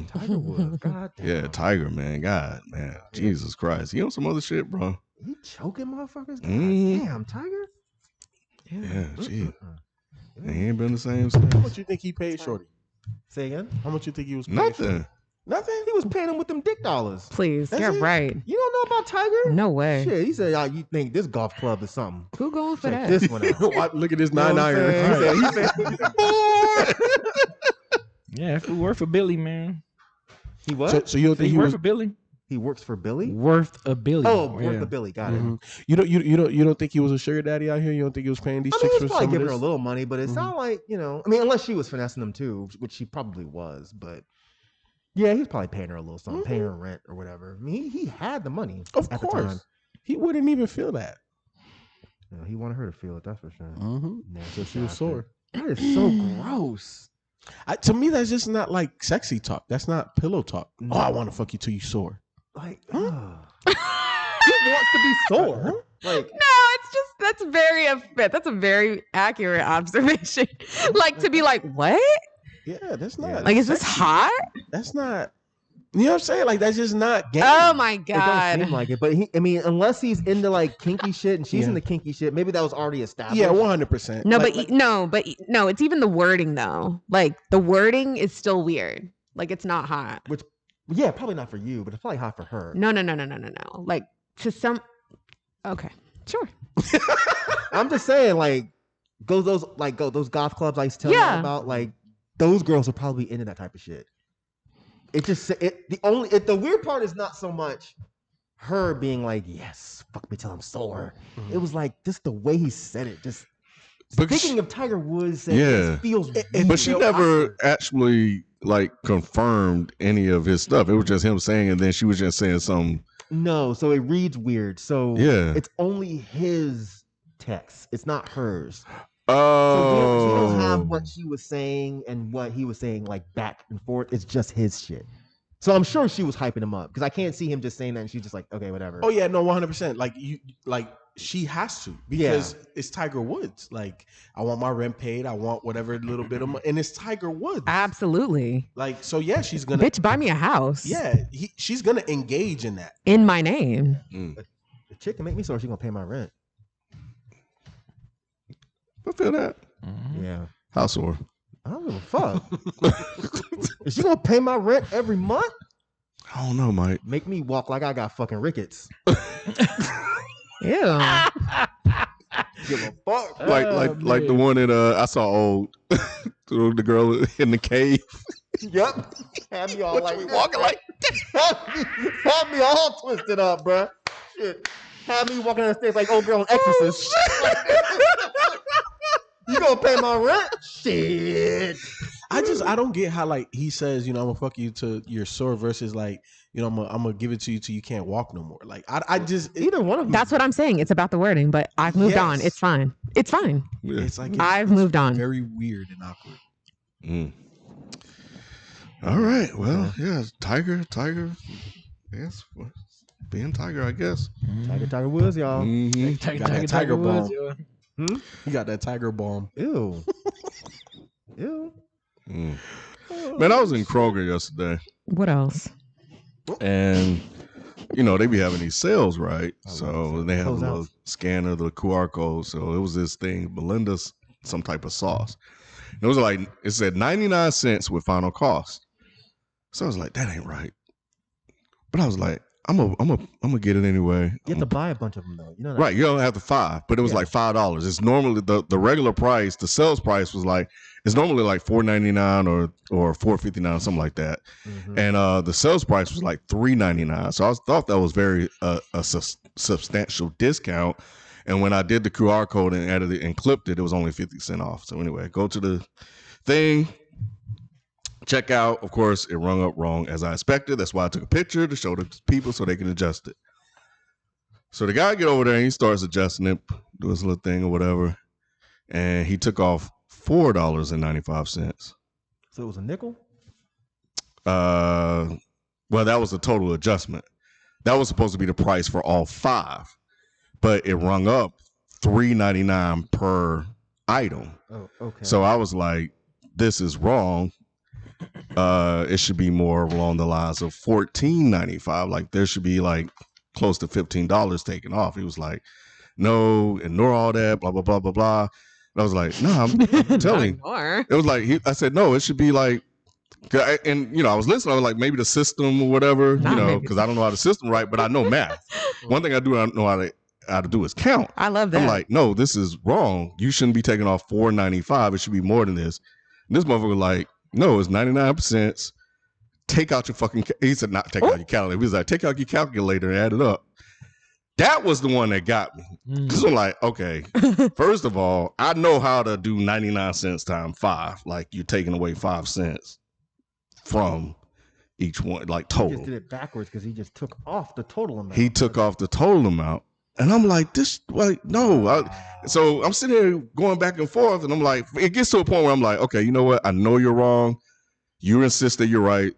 Tiger Woods. God damn. yeah, Tiger, man. God, man. Jesus Christ. He on some other shit, bro. He choking motherfuckers? God Mhm. damn, Tiger? Yeah, gee. Yeah. He ain't been the same How since. much you think he paid Shorty? Say again? How much you think he was paid Shorty? Nothing. Nothing? He was paying him with them dick dollars. Please, That's you're it? right. You don't know about Tiger? No way. Shit, he said, oh, you think this golf club is something. Who going for Check that? this one out. Look at this You know 9 what I'm iron. saying? He said, Yeah, if it worth for Billy, man. he what? So you don't think he worth was? for Billy? He works for Billy? Worth a billion. Oh, worth yeah. the Billy. Got it. Mhm. You don't think he was a sugar daddy out here? You don't think he was paying these I mean, chicks he's for probably some of giving her this? a little money, but it sounded like, I mean, unless she was finessing them too, which she probably was, but yeah, he's probably paying her a little something, paying her rent or whatever. I mean, he had the money Of at the time. course, he wouldn't even feel that. You know, he wanted her to feel it, that's for sure. Mm-hmm. So she was sore. That is so gross. To me, that's just not like sexy talk. That's not pillow talk. Oh, I want to fuck you till you sore. Like, who wants to be sore? Like, No, it's just that's a very accurate observation. Like to be like, what? Yeah, that's not. Like, is this sexy. hot? That's not. You know what I'm saying? Like that's just not gay. Oh my it don't god. seem like it. But I mean, unless he's into like kinky shit and she's into kinky shit, maybe that was already established. Yeah, 100%. No, Like- no, it's even the wording though. Like the wording is still weird. Like it's not hot. Yeah, probably not for you, but it's probably hot for her. No. Like to some. Okay, sure. I'm just saying, like, those golf clubs I used to tell you about, like, those girls are probably into that type of shit. It just the weird part is not so much her being like, yes, fuck me till I'm sore. It was like just the way he said it. Just Because speaking of Tiger Woods, Yeah. it feels. but she real never awkward. actually like confirmed any of his stuff. It was just him saying, and then she was just saying something. No, so it reads weird. So Yeah. it's only his text. It's not hers. So she don't have Oh, what she was saying and what he was saying like back and forth. It's just his shit. So I'm sure she was hyping him up because I can't see him just saying that and she's just like, okay, whatever. Oh yeah, no, 100%. Like she has to because it's Tiger Woods. Like I want my rent paid. I want whatever little bit of money, and it's Tiger Woods. Absolutely. Like so, yeah, she's gonna. Bitch, buy me a house. Yeah, she's gonna engage in that. In my name. The chick can make me sure she's gonna pay my rent. I feel that. Yeah. How sore? I don't give a fuck. Is she gonna pay my rent every month? I don't know, Mike. Make me walk like I got fucking rickets. Ew. Give a fuck. Like the one that I saw old the girl in the cave. Yep. Have me all What like you that, walking bruh. like have me all twisted up, bruh. Shit. Have me walking down the stairs like old girl on Exorcist. You gonna pay my rent? Shit. I don't get how like he says, I'm gonna fuck you to your sore versus like, I'm gonna give it to you till you can't walk no more. Like I just Either one of them. That's what I'm saying. It's about the wording, but I've moved on. Yes. It's fine. It's fine. Yeah. it's like I've moved on. Very weird and awkward. Mm. All right. Well, yeah, Tiger. Yes. Being Tiger, I guess. Tiger Woods, y'all. Mm-hmm. Got that Tiger Woods, bomb. yo. He got that Tiger bomb. Ew. Ew. Mm. Man, I was in Kroger yesterday, What else? and they be having these sales, right? So they have a Close little outs. scanner, the QR code. So it was this thing, Belinda's some type of sauce. It was like, it said 99 cents with final cost. So I was like, that ain't right. But I was like, I'm gonna get it anyway. You have to buy a bunch of them though. You know that. Right, you don't have to $5, but it was like $5. It's normally the regular price, the sales price was like, it's normally like $4.99 or $4.59, something like that. Mhm. And the sales price was like $3.99. So I thought that was very a substantial discount. And when I did the QR code and added it and clipped it, it was only 50 cents off. So anyway, go to the thing, check out. Of course, it rung up wrong as I expected. That's why I took a picture to show the people so they can adjust it. So the guy get over there and he starts adjusting it, do his little thing or whatever, and he took off $4.95. So it was a nickel? Well, that was the total adjustment. That was supposed to be the price for all 5, but it rung up $3.99 per item. Oh, okay. So I was like, this is wrong. It should be more along the lines of $14.95. Like there should be like close to $15 taken off. He was like, no, ignore all that, blah, blah, blah, blah, blah. And I was like, no, I'm telling you. It was like, I said, no, it should be like, and I was listening. I was like, maybe the system or whatever, because I don't know how the system right, but I know math. One thing I do not know how to do is count. I love that. I'm like, no, this is wrong. You shouldn't be taking off $4.95. It should be more than this. And this motherfucker was like, no, it's 99%. Take out your fucking. He said, not take out your calculator. He was like, take out your calculator and add it up. That was the one that got me. Because I'm like, okay, first of all, I know how to do 99 cents times 5. Like you're taking away 5 cents from each one, like total. He just did it backwards because he just took off the total amount. He took off the total amount. And I'm like, this, like, no. So I'm sitting here going back and forth, and I'm like, it gets to a point where I'm like, okay, you know what? I know you're wrong. You insist that you're right,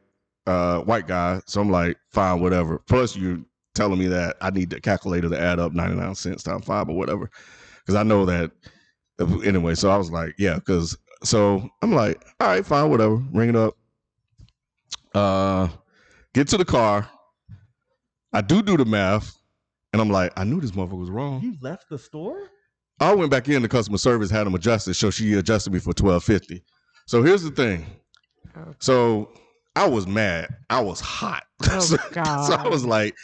white guy. So I'm like, fine, whatever. Plus, you're telling me that I need the calculator to add up 99 cents times 5 or whatever. Because I know that. Anyway, so I was like, yeah, so I'm like, all right, fine, whatever. Ring it up. Get to the car. I do the math. And I'm like, I knew this motherfucker was wrong. You left the store? I went back in. The customer service had them adjusted, so she adjusted me for $12.50. So here's the thing. So I was mad. I was hot. Oh, God. So I was like,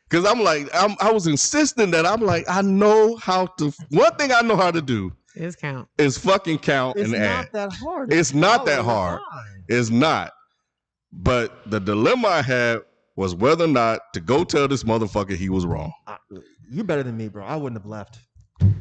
because I was insisting that I'm like, I know how to. One thing I know how to do is count. Is fucking count and add. It's not that hard. It's not that hard. It's not. But the dilemma I had was whether or not to go tell this motherfucker he was wrong. You're better than me, bro. I wouldn't have left.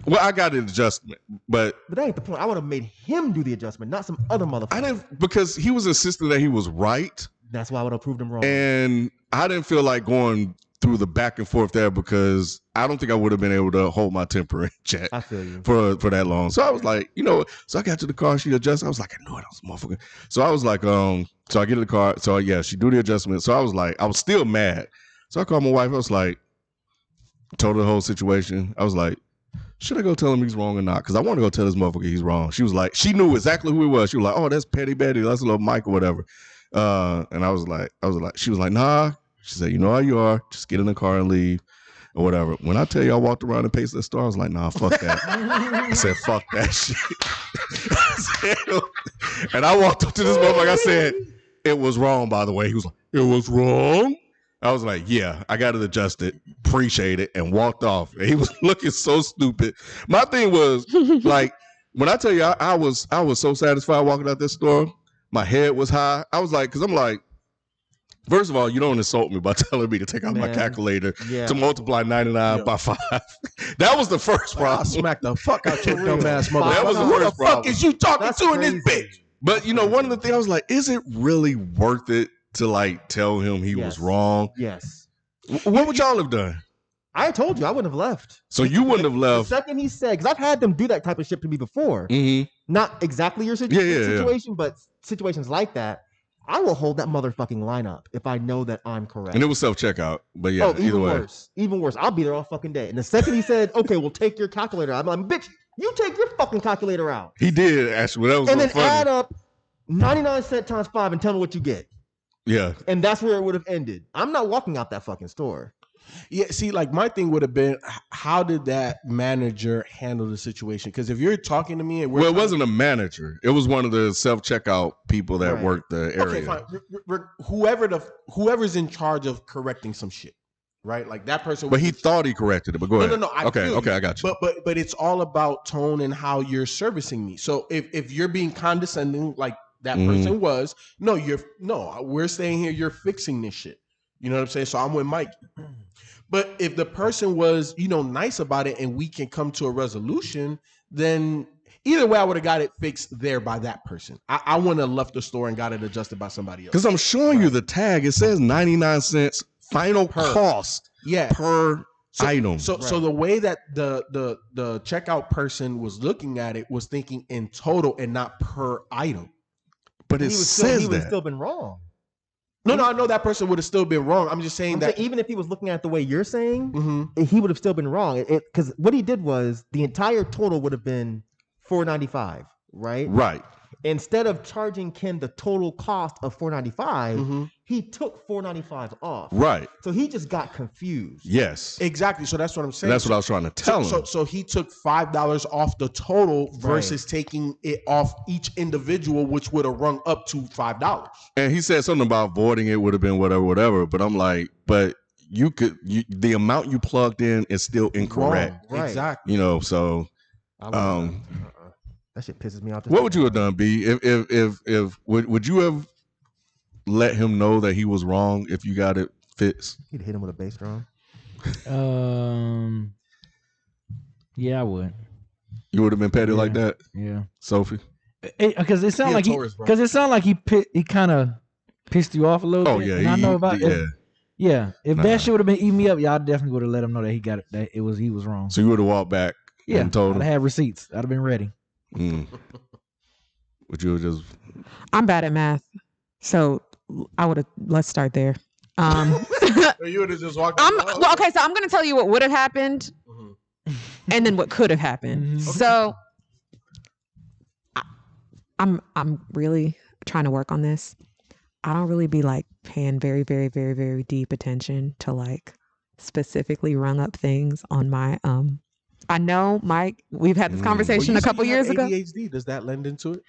Well, I got an adjustment, but that ain't the point. I would have made him do the adjustment, not some other motherfucker. I didn't, because he was insisting that he was right. That's why I would have proved him wrong. And I didn't feel like going through the back and forth there because I don't think I would have been able to hold my temper in check. I feel you. For that long. So I was like, so I got to the car, she adjusted. I was like, I knew it, I was a motherfucker. So I was like, so I get in the car. So yeah, she do the adjustment. So I was like, I was still mad. So I called my wife. I was like, told her the whole situation. I was like, should I go tell him he's wrong or not? Because I want to go tell this motherfucker he's wrong. She was like, she knew exactly who he was. She was like, oh, that's Petty Betty. That's little Mike or whatever. And I was like, she was like, nah. She said, you know how you are. Just get in the car and leave or whatever. When I tell you I walked around and paced that store, I was like, nah, fuck that. I said, fuck that shit. And I walked up to this motherfucker. I said, it was wrong, by the way. He was like, it was wrong? I was like, yeah, I got it adjusted, appreciate it, and walked off. And he was looking so stupid. My thing was, like, when I tell you I was so satisfied walking out this store, my head was high. I was like, because I'm like, first of all, you don't insult me by telling me to take out my calculator to multiply 99 by 5. That was the first problem. I smacked the fuck out your dumb ass motherfucker. That was the first problem. What the fuck is you talking to in this bitch? But, one of the things I was like, is it really worth it to, like, tell him he was wrong? Yes. What would y'all have done? I told you I wouldn't have left. So you wouldn't have left. The second he said, because I've had them do that type of shit to me before. Mm-hmm. Not exactly your situation, but situations like that. I will hold that motherfucking line up if I know that I'm correct. And it was self-checkout. But yeah, either even way. worse. Even worse. I'll be there all fucking day. And the second he said, okay, we'll take your calculator out, I'm like, bitch, you take your fucking calculator out. He did, actually. That was and so then funny. add up 99 cents times 5 and tell me what you get. Yeah. And that's where it would have ended. I'm not walking out that fucking store. Yeah, see, like my thing would have been, how did that manager handle the situation? Because if you're talking to me, and it wasn't a manager; it was one of the self-checkout people that worked the area. Okay, fine. Whoever's in charge of correcting some shit, right? Like that person. But he thought he corrected it. But go ahead. No. I got you. But it's all about tone and how you're servicing me. So if you're being condescending, like that person was, we're staying here. You're fixing this shit. You know what I'm saying? So I'm with Mike. But if the person was, nice about it and we can come to a resolution, then either way, I would have got it fixed there by that person. I wouldn't have left the store and got it adjusted by somebody else. Because I'm showing you the tag. It says 99 cents final cost per item. So the way that the checkout person was looking at it was thinking in total and not per item. But it says he would have that. still been wrong. No, I know that person would have still been wrong. I'm just saying that even if he was looking at it the way you're saying, he would have still been wrong. Because what he did was the entire total would have been $4.95, right? Right. Instead of charging Ken the total cost of $4.95, he took $4.95 off. Right. So he just got confused. Yes. Exactly. So that's what I'm saying. That's what I was trying to tell him. So he took $5 off the total versus taking it off each individual, which would have rung up to $5. And he said something about voiding it would have been whatever. But I'm like, but the amount you plugged in is still incorrect. Right. Exactly. So that shit pisses me off. What would you have done, B? If would you have let him know that he was wrong if you got it fixed? You'd hit him with a bass drum. Yeah, I would. You would have been petty like that? Yeah. Sophie? Because it sounded like he kind of pissed you off a little bit. Yeah. And I know about if that shit would have been eating me up, y'all definitely would have let him know that he got it. That he was wrong. So you would have walked back and told him? I'd have receipts. I'd have been ready. Would you have just? I'm bad at math, so I would have. Let's start there. You would have just walked. Okay, so I'm going to tell you what would have happened, and then what could have happened. So I'm really trying to work on this. I don't really be like paying very, very, very, very deep attention to like specifically rung up things on my I know, Mike, we've had this conversation a couple years ago. ADHD, does that lend into it?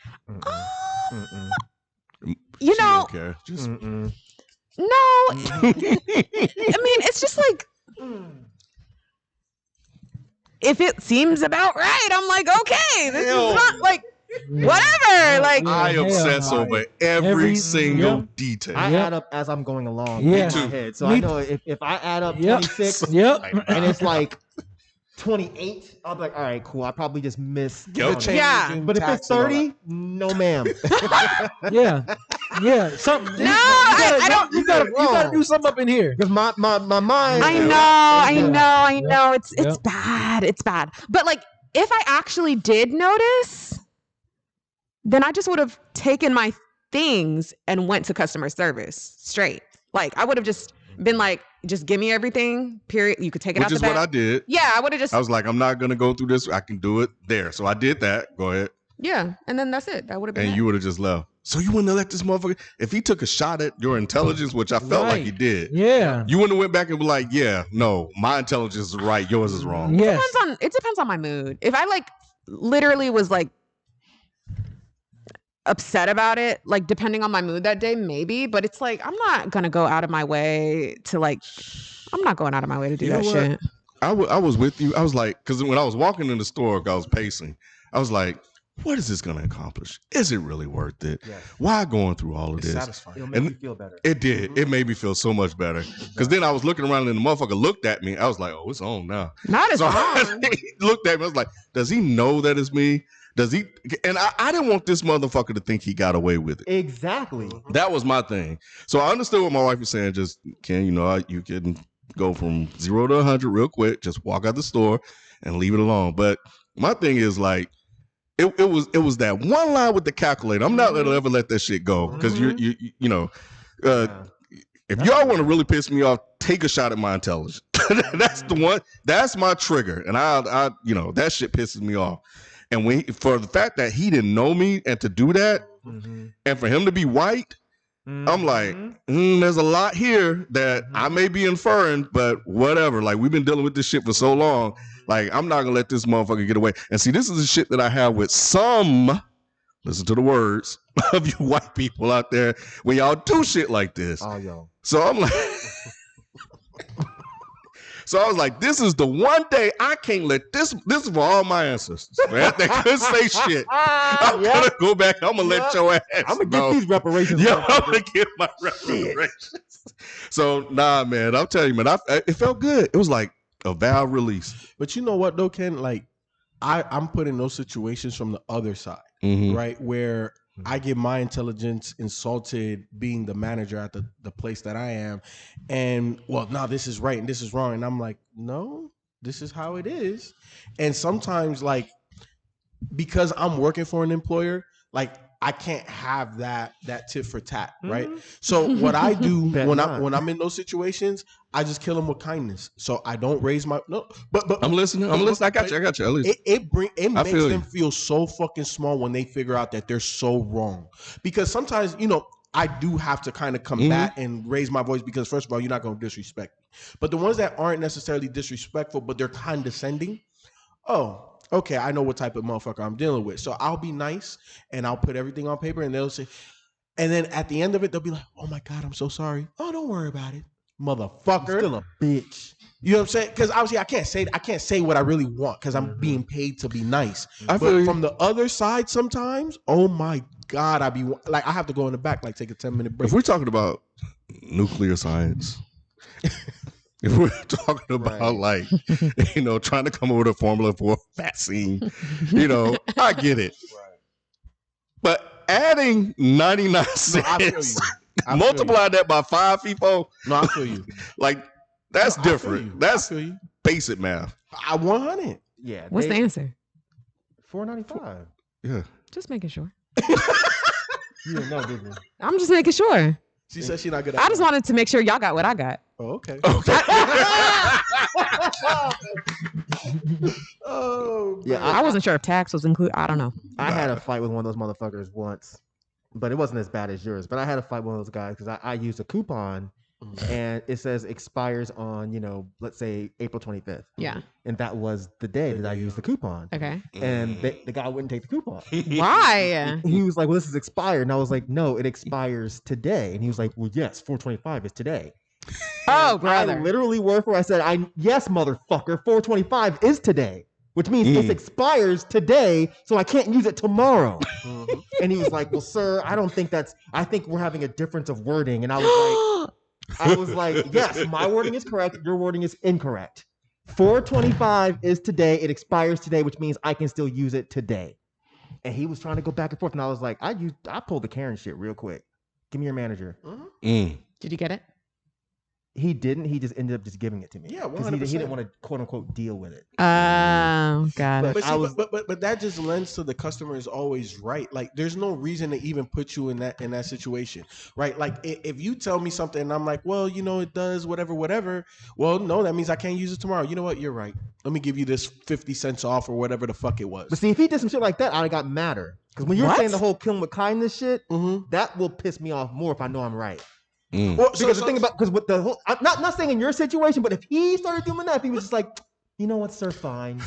You know, just no. I mean, it's just like if it seems about right, I'm like, okay, this is not like whatever. Like I obsess over every single detail. I add up as I'm going along in my head. So I know if I add up 26 and it's like 28, I'll be like, all right, cool. I probably just missed. But if it's 30, no, ma'am. Something. No, I don't. You gotta do something up in here. Because my mind. I know. It's bad. It's bad. But like, if I actually did notice, then I just would have taken my things and went to customer service straight. Like, I would have just been like, just give me everything, period. You could take it out the back. Which is what I did. Yeah, I would have just. I was like, I'm not going to go through this. I can do it there. So I did that. Go ahead. Yeah, and then that's it. That would have been And it. you would have just left. So you wouldn't have let this motherfucker. If he took a shot at your intelligence, which I felt like he did. Yeah. You wouldn't have went back and be like, yeah, no, my intelligence is right. Yours is wrong. Yes. It depends on my mood. If I like literally was like upset about it, like depending on my mood that day, maybe, but it's like I'm not gonna go out of my way to like I'm not going out of my way to do that shit. I was with you. I was like, because when I was walking in the store, I was pacing. I was like, what is this gonna accomplish? Is it really worth it? Yes. Why going through all of this? Satisfying. It'll make you feel better. It did. It made me feel so much better. Because then I was looking around and the motherfucker looked at me. I was like, oh, it's on now. Not as long. He looked at me. I was like, does he know that it's me? Does he? And I didn't want this motherfucker to think he got away with it. Exactly. That was my thing. So I understood what my wife was saying. Just, Ken, you can go from 0 to 100 real quick. Just walk out the store and leave it alone. But my thing is like, it was that one line with the calculator. I'm not gonna ever let that shit go because you know. If y'all want to really piss me off, take a shot at my intelligence. That's the one. That's my trigger, and I you know, that shit pisses me off. And for the fact that he didn't know me and to do that, and for him to be white, I'm like, there's a lot here that I may be inferring, but whatever. Like, we've been dealing with this shit for so long. Like, I'm not gonna let this motherfucker get away. And see, this is the shit that I have with some. Listen to the words of you white people out there when y'all do shit like this. Oh, yo. So I'm like, so I was like, this is the one day I can't let this is for all my ancestors, man. They couldn't say shit. I'm gonna go back. I'm gonna let your ass. I'm gonna get these reparations. Yeah, I'm gonna get my reparations. So nah, man. I'll tell you, man. It felt good. It was like a valve release. But you know what though, Ken? Like, I'm put in those situations from the other side, right? Where I get my intelligence insulted being the manager at the place that I am. And, well, no, this is right and this is wrong. And I'm like, no, this is how it is. And sometimes, like, because I'm working for an employer, like, I can't have that tit for tat, right? So what I do when I'm in those situations, I just kill them with kindness. So I don't raise my but I'm listening. I got you. At least it makes them feel so fucking small when they figure out that they're so wrong. Because sometimes, you know, I do have to kind of combat and raise my voice because first of all, you're not going to disrespect me. But the ones that aren't necessarily disrespectful, but they're condescending, okay, I know what type of motherfucker I'm dealing with. So I'll be nice and I'll put everything on paper and they'll say, and then at the end of it, they'll be like, oh my God, I'm so sorry. Oh, don't worry about it. Motherfucker. You're still a bitch. You know what I'm saying? Because obviously I can't say what I really want because I'm being paid to be nice. I feel from the other side sometimes, oh my God, I have to go in the back, like take a 10-minute break. If we're talking about nuclear science, if we're talking about like, you know, trying to come up with a formula for a vaccine, you know, I get it. Right. But adding 99 cents, multiply that by 5 people. No, I feel you. Like, that's different. That's basic math. I 100. Yeah. What's the answer? $4.95. Yeah. Just making sure. You didn't know, did you? I'm just making sure. She said she's not good at I just wanted to make sure y'all got what I got. Oh, okay. Yeah, I wasn't sure if tax was included. I don't know. I had a fight with one of those motherfuckers once, but it wasn't as bad as yours. But I had a fight with one of those guys because I used a coupon and it says expires on, you know, let's say April 25th. Yeah. And that was the day that I used the coupon. Okay. And the guy wouldn't take the coupon. Why? He was like, well, this is expired. And I was like, no, it expires today. And he was like, well, yes, 4/25 is today. Oh, brother. I literally word for word, I said, yes, motherfucker, 4/25 is today. Which means it expires today, so I can't use it tomorrow. And he was like, well, sir, I think we're having a difference of wording. And I was like, yes, my wording is correct. Your wording is incorrect. 4/25 is today. It expires today, which means I can still use it today. And he was trying to go back and forth. And I was like, I pulled the Karen shit real quick. Give me your manager. Did you get it? He didn't. He just ended up just giving it to me. Yeah, 100%. Because he didn't want to quote unquote deal with it. Oh, got it. But that just lends to the customer is always right. Like, there's no reason to even put you in that situation, right? Like, if you tell me something and I'm like, well, you know, it does whatever. Well, no, that means I can't use it tomorrow. You know what? You're right. Let me give you this 50 cents off or whatever the fuck it was. But see, if he did some shit like that, I got madder. Because when you're saying the whole kill him with kindness shit, that will piss me off more if I know I'm right. Well, because the thing about, because with the whole, I'm not saying in your situation, but if he started doing that, if he was just like, you know what, sir, fine.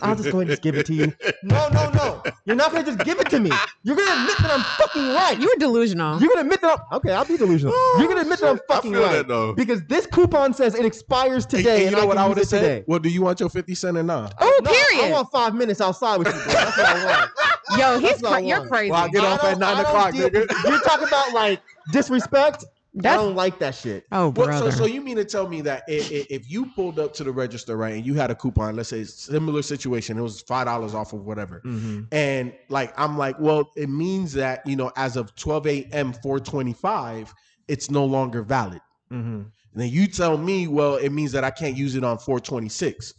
I'll just go ahead and just give it to you. No. You're not going to just give it to me. You're going to admit that I'm fucking right. You were delusional. You're going to admit that I'll be delusional. You're going to admit that I'm fucking right. Because this coupon says it expires today. And you know what I would have said? Today. Well, do you want your 50 cents or not? Oh, period. I want 5 minutes outside with you, bro. That's what I want. Yo, you're crazy. Well, I'll get off at 9 o'clock, nigga. You're talking about like disrespect? I don't like that shit. Oh, brother. So you mean to tell me that if you pulled up to the register, right, and you had a coupon, let's say similar situation, it was $5 off of whatever, and like I'm like, well, it means that, you know, as of 12 a.m. 4/25, it's no longer valid. And then you tell me, well, it means that I can't use it on 4/26,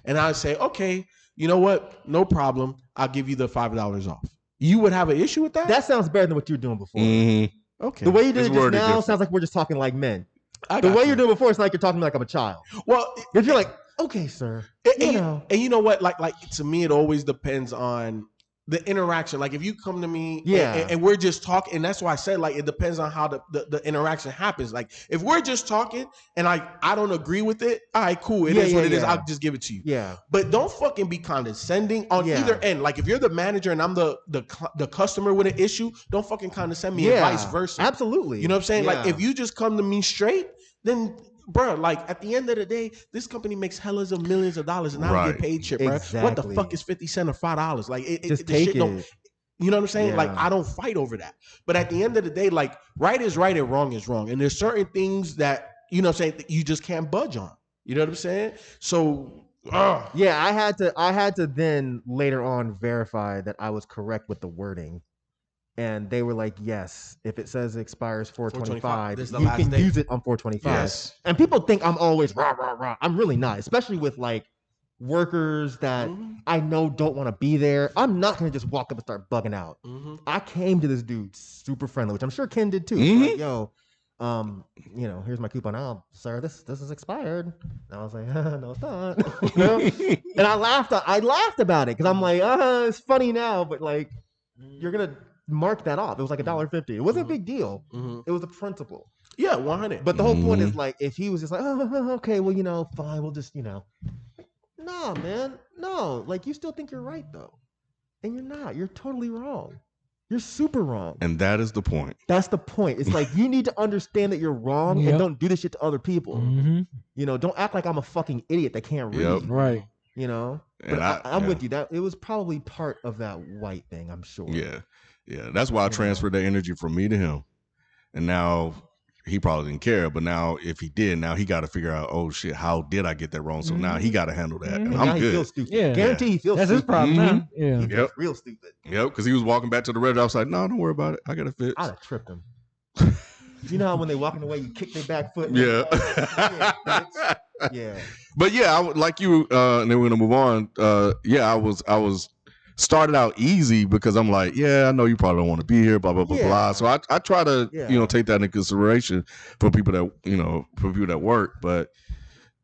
and I say, okay, you know what? No problem. I'll give you the $5 off. You would have an issue with that? That sounds better than what you were doing before. Okay. The way you did It's it just worded now different. sounds like we're just talking like men. I The got way you. you're doing before, it's like you're talking like I'm a child. Well, If you're like, okay, sir, and know. you know what? Like to me, it always depends on the interaction. Like if you come to me and we're just talking, and that's why I said like it depends on how the interaction happens. Like if we're just talking and I don't agree with it, all right, cool. It is what it is. I'll just give it to you. Yeah. But don't fucking be condescending on either end. Like if you're the manager and I'm the customer with an issue, don't fucking condescend me and vice versa. Absolutely. You know what I'm saying? Yeah. Like if you just come to me straight, then bro, like at the end of the day, this company makes hellas of millions of dollars and I don't get paid shit, bro. Exactly. What the fuck is 50 cents or $5? Like just the take shit it. don't, you know what I'm saying? Yeah. Like I don't fight over that. But at the end of the day, like right is right and wrong is wrong. And there's certain things that, you know what I'm saying, that you just can't budge on. You know what I'm saying? So yeah, I had to then later on verify that I was correct with the wording. And they were like, yes, if it says it expires 4/25, you can use it on 4/25. Yes. And people think I'm always rah, rah, rah. I'm really not, especially with like workers that I know don't want to be there. I'm not going to just walk up and start bugging out. I came to this dude super friendly, which I'm sure Ken did too. Like, yo, you know, here's my coupon. Oh, sir, this is expired. And I was like, no, it's not. You know? And I laughed about it because I'm like, it's funny now, but like, you're going to mark that off. It was like $1.50. It wasn't a big deal. It was a principle. Yeah, 100. But the whole point is like, if he was just like, oh, okay, well, you know, fine, we'll just, you know. Nah, man, no. Like, you still think you're right though, and you're not. You're totally wrong. You're super wrong. And that is the point. That's the point. It's like you need to understand that you're wrong and don't do this shit to other people. You know, don't act like I'm a fucking idiot that can't read. Right. You know. And but I'm with you. That it was probably part of that white thing. I'm sure. Yeah. That's why I transferred the energy from me to him. And now he probably didn't care, but now if he did, now he got to figure out, oh shit, how did I get that wrong? So now he got to handle that. And I'm He good. feels stupid. Yeah. Guarantee he feels That's stupid. his problem now. Yeah. He feels real stupid. Yep, because he was walking back to the register. I was like, no, don't worry about it. I got it fixed. I'd have tripped him. You know how when they walking away, you kick their back foot? Yeah. Yeah. But yeah, I would like you, and then we're gonna move on. I was started out easy because I'm like, yeah, I know you probably don't want to be here, blah blah blah blah. So I try to take that into consideration for people that work, but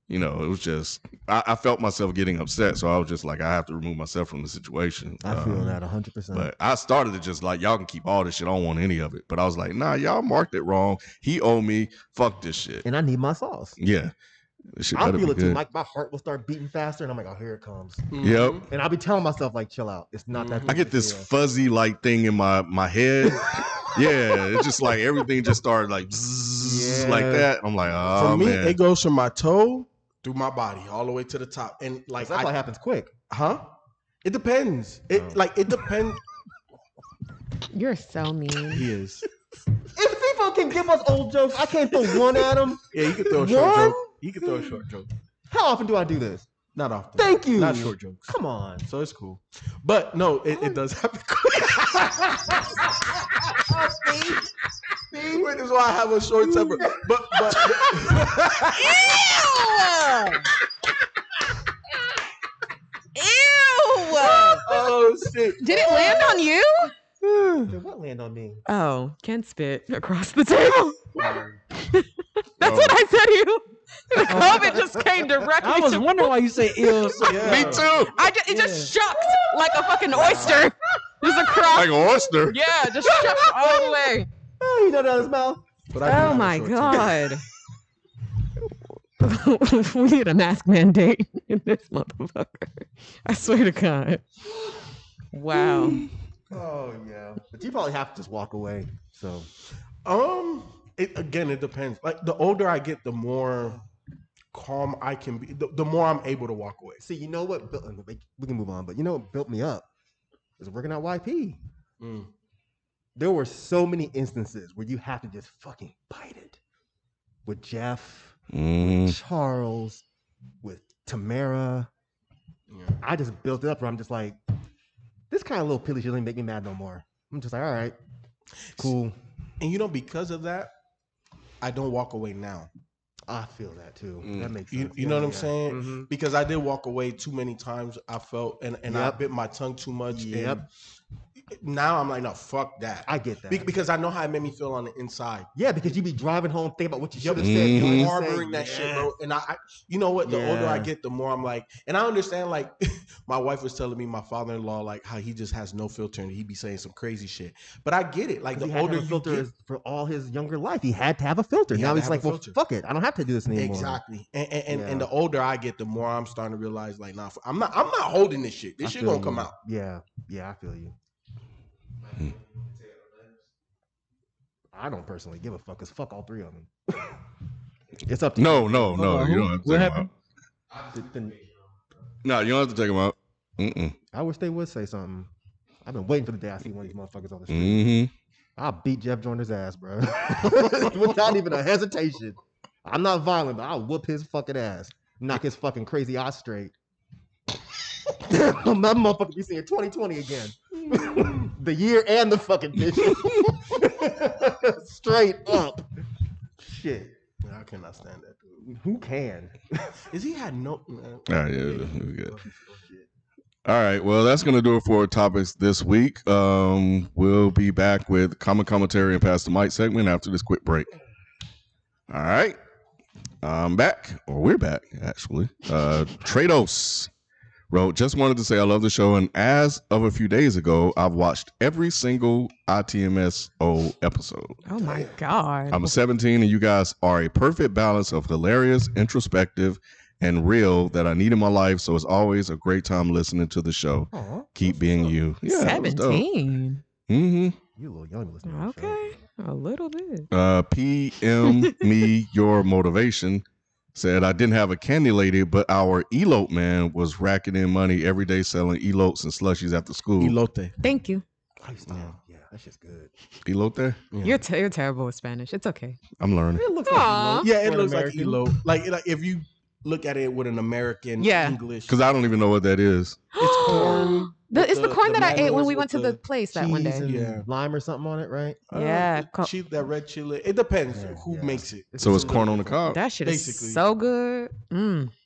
it was just I felt myself getting upset, so I was just like, I have to remove myself from the situation. I feel that 100%. But I started to just like, y'all can keep all this shit. I don't want any of it. But I was like, nah, y'all marked it wrong. He owed me. Fuck this shit. And I need my sauce. Yeah. I'll feel it too. My heart will start beating faster, and I'm like, oh, here it comes. Yep. And I'll be telling myself, like, chill out. It's not that. I get this fuzzy like thing in my head. Yeah, it's just like everything just started like bzzz, like that. I'm like, oh for me, man. it goes from my toe through my body all the way to the top, and like that happens quick, huh? It depends. It depends. You're so mean. He is. If people can give us old jokes, I can't throw one at them. Yeah, you can throw a short joke. You can throw a short joke. How often do I do this? Not often. Thank you. Not short jokes. Come on. So it's cool. But no, it does happen quick. See? Which is why I have a short temper. But Ew! Oh shit. Did it land on you? Did what land on me? Oh, Ken spit across the table. That's what I said to you. The COVID just came directly. I was wondering why you say ill. So Me too. It just shucked like a fucking oyster. Just across. Like an oyster. Yeah, just shucked all the way. Oh, you know that his mouth. Oh my god. We need a mask mandate in this motherfucker. I swear to God. Wow. Oh yeah, but you probably have to just walk away. So, it depends. Like the older I get, the more calm I can be. The more I'm able to walk away. See, you know what? We can move on, but you know what built me up is working at YP. There were so many instances where you have to just fucking bite it. With Jeff, with Charles, with Tamara. Yeah. I just built it up where I'm just like, this kind of little pilly shit doesn't make me mad no more. I'm just like, all right, cool. And because of that, I don't walk away now. I feel that too. That makes You, sense. you know what I'm Yeah. saying? Because I did walk away too many times. I felt and I Yep. bit my tongue too much. Yep. And now I'm like, no, fuck that. I get that. Because I know how it made me feel on the inside. Yeah, because you be driving home thinking about what you should have Yep. said. You're you harboring that shit, bro. And I, you know what? The older I get, the more I'm like, and I understand. Like, my wife was telling me, my father-in-law, like how he just has no filter and he be saying some crazy shit. But I get it. Like the older you filter get, for all his younger life, he had to have a filter. Now he's like, well, fuck it, I don't have to do this anymore. Exactly. And the older I get, the more I'm starting to realize, like, nah, I'm not holding this shit. This shit gonna come out. Yeah, I feel you. I don't personally give a fuck, because fuck all three of them. It's up to you. No. You don't have to take them out. No, you don't have to take them out. I wish they would say something. I've been waiting for the day I see one of these motherfuckers on the street. I'll beat Jeff Joyner's ass, bro. Without even a hesitation. I'm not violent, but I'll whoop his fucking ass. Knock his fucking crazy eyes straight. That motherfucker be seeing 2020 again. The year and the fucking vision. Straight up. Shit. I cannot stand that dude. Who can? Is he had no? Yeah, good. All right, well, that's going to do it for topics this week. We'll be back with common commentary and pass the mic segment after this quick break. All right, I'm back, or we're back, actually. Trados wrote, just wanted to say I love the show, and as of a few days ago, I've watched every single ITMSO episode. Oh, my God. I'm 17, and you guys are a perfect balance of hilarious, introspective, and real that I need in my life. So it's always a great time listening to the show. Aww, keep being you. Yeah, 17. Mm-hmm. You a little young to listen to Okay, a little bit. PM me your motivation. Said I didn't have a candy lady, but our elote man was racking in money every day selling elotes and slushies after school. Elote. Thank you. Yeah, that's just good. Elote? Yeah. You're terrible with Spanish. It's okay. I'm learning. It looks Aw. like Yeah, it For looks American. like elote. Like if you look at it with an American English, Because I don't even know what that is. it's corn. It's the corn that I ate when mayonnaise we with went to the place that one cheese day. and lime or something on it, right? Yeah. That red chili. It depends who makes it. So it's corn on the cob. That shit Basically. is so good.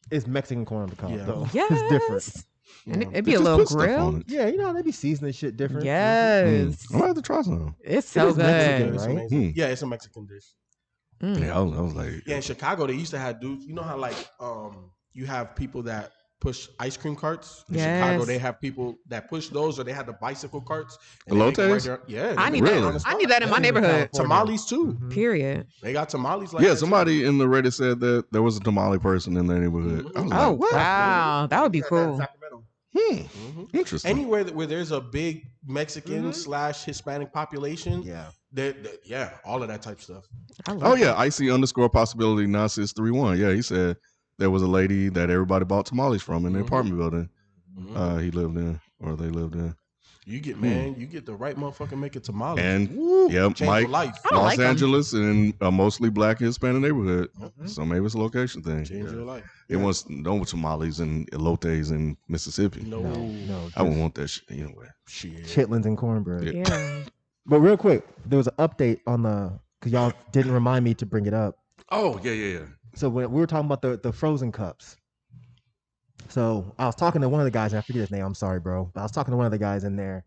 It's Mexican corn on the cob, Yeah. though. Yes. It's different. And it'd They be a just little put stuff on grill. it. Yeah, you know, they be seasoning shit different. Yes. I'm gonna have to try some. It's so is Mexican, good. It's right? amazing. Yeah, it's a Mexican dish. Yeah, I was like, Yeah, in Chicago they used to have dudes. You know how like you have people that push ice cream carts. In Chicago Yes. they have people that push those, or they have the bicycle carts. Elotes? Yeah, I need Really? that. I need that in my neighborhood. Tamales too. Period. They got tamales like yeah, that, too. somebody in the Reddit said that there was a tamale person in their neighborhood. I was Oh like, what? wow, that would be cool. Interesting. Anywhere where there's a big Mexican / Hispanic population, yeah, all of that type stuff. Oh yeah, icy _possibility Nasis 31. Yeah, he said there was a lady that everybody bought tamales from in the apartment building he lived in, or they lived in. You get you get the right motherfucker making tamales. And yeah, change your Mike, life. I don't Los like 'em. Angeles, in a mostly black Hispanic neighborhood. So maybe it's a location thing. Change your life. It wants no tamales and elotes in Mississippi. No. I wouldn't want that shit anyway. Shit. Chitlins and cornbread. Yeah. But real quick, there was an update on because y'all didn't remind me to bring it up. Oh yeah. So when we were talking about the frozen cups. So I was talking to one of the guys, and I forget his name. I'm sorry, bro. But I was talking to one of the guys in there.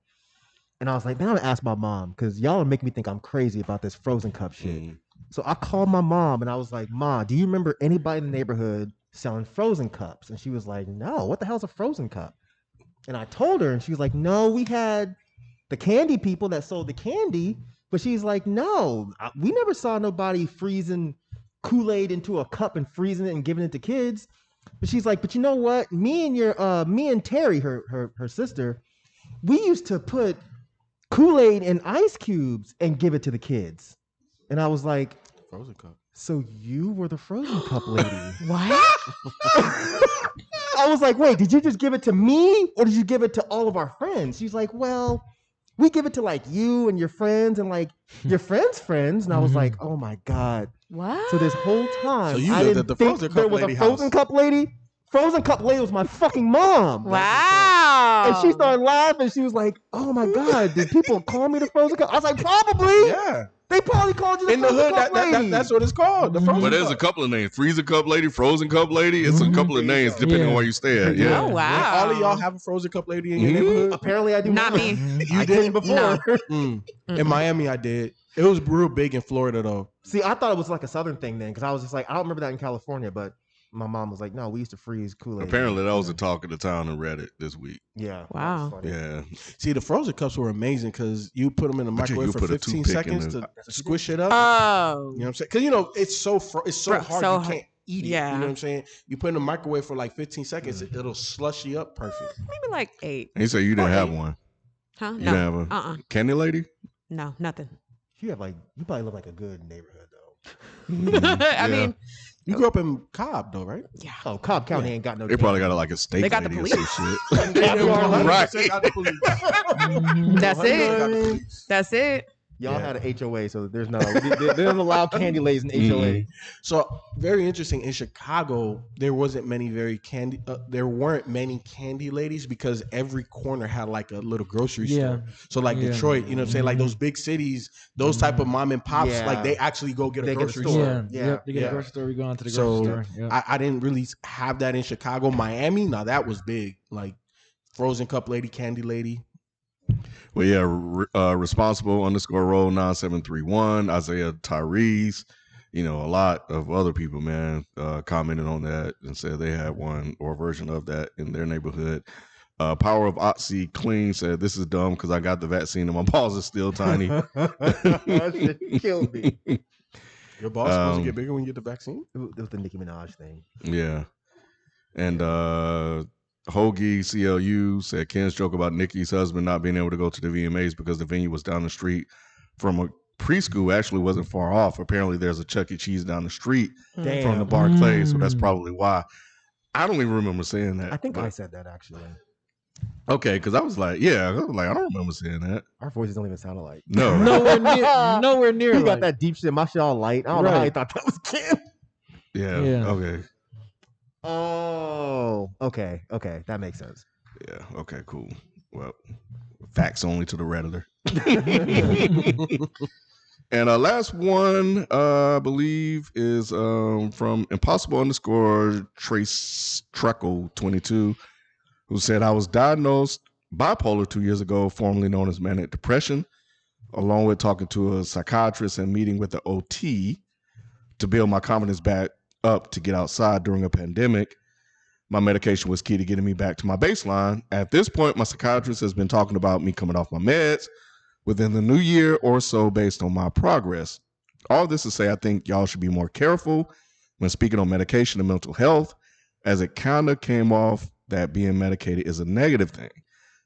And I was like, man, I'm going to ask my mom, because y'all are making me think I'm crazy about this frozen cup shit. So I called my mom, and I was like, Ma, do you remember anybody in the neighborhood selling frozen cups? And she was like, no, what the hell's a frozen cup? And I told her, and she was like, no, we had the candy people that sold the candy. But she's like, no, we never saw nobody freezing Kool-Aid into a cup and freezing it and giving it to kids. But she's like, but you know what? Me and Terry, her sister, we used to put Kool-Aid in ice cubes and give it to the kids. And I was like, Frozen cup. So you were the frozen cup lady. What? I was like, wait, did you just give it to me or did you give it to all of our friends? She's like, well, we give it to like you and your friends and like your friends' friends. And I was like, oh my God. What? So this whole time, So you I lived didn't at the think Frozen there Cup was a lady frozen house. cup lady. Frozen cup lady was my fucking mom. Wow. And she started laughing. She was like, oh my God, did people call me the frozen cup? I was like, probably. Yeah. They They probably called you the In the hood, Cup lady. that's what it's called. The frozen But there's a cup. couple of names: freezer cup lady, frozen cup lady. It's a couple of There you names go. depending on Yeah. where you stay at. Oh Yeah. wow. All of y'all have a frozen cup lady in your Mhm. neighborhood? Apparently, I do Not me. I didn't before. No. In Miami, I did. It was real big in Florida, though. See, I thought it was like a Southern thing then, because I was just like, I don't remember that in California, but my mom was like, no, we used to freeze Kool-Aid. Apparently, that was the talk of the town on Reddit this week. Yeah. Wow. that was funny. Yeah. See, the frozen cups were amazing because you put them in the But you microwave for put a 15 toothpick in seconds the- to squish it up. Oh. You know what I'm saying? Because it's so Bro, hard so you can't eat it. yeah. You know what I'm saying? You put it in the microwave for like 15 seconds, it'll slushy up perfect. Maybe like 8. And you say you didn't have Okay. one. Huh? You didn't have No. a candy lady? No, nothing. You probably live like a good neighborhood though. I Yeah. mean, You grew up in Cobb, though, right? yeah. Oh, Cobb County ain't got no. They probably got like a steak They got the lady or police. some shit. They Right. got the police. That's They it. got the police. That's it. Y'all had an HOA, so there's no. They don't allow candy ladies in HOA. So very interesting. In Chicago, there wasn't many there weren't many candy ladies because every corner had like a little grocery store. So like Detroit, you know what I'm saying? Like those big cities, those type of mom and pops, Yeah. like they actually go get a They get a grocery store. store. Yeah. Yep, they get Yeah. a grocery store. We go into the So grocery store. Yep. I didn't really have that in Chicago. Miami, now that was big. Like frozen cup lady, candy lady. Well, yeah, responsible _roll 9731, Isaiah Tyrese, a lot of other people, man, commented on that and said they had one or a version of that in their neighborhood. Power of Otzi Clean said, this is dumb because I got the vaccine and my balls are still tiny. That shit killed me. Your balls supposed to get bigger when you get the vaccine? It was the Nicki Minaj thing. Yeah. And Hoagie CLU said Ken's joke about Nicki's husband not being able to go to the VMAs because the venue was down the street from a preschool actually wasn't far off. Apparently there's a Chuck E. Cheese down the street from the Barclays, so that's probably why. I don't even remember saying that. I think I said that actually. Okay, because I was like, I don't remember saying that. Our voices don't even sound alike. No. Nowhere near. You got like- that deep shit. My shit all light. I don't know how you thought that was Ken. Yeah. Yeah. Okay. Oh, okay. That makes sense. Yeah. Okay, cool. Well, facts only to the Redditor. And last one, I believe, is from Impossible Trace Treckle 22, who said, I was diagnosed bipolar 2 years ago, formerly known as manic depression, along with talking to a psychiatrist and meeting with the OT to build my confidence back up to get outside during a pandemic. My medication was key to getting me back to my baseline. At this point, my psychiatrist has been talking about me coming off my meds within the new year or so based on my progress. All this to say, I think y'all should be more careful when speaking on medication and mental health, as it kind of came off that being medicated is a negative thing.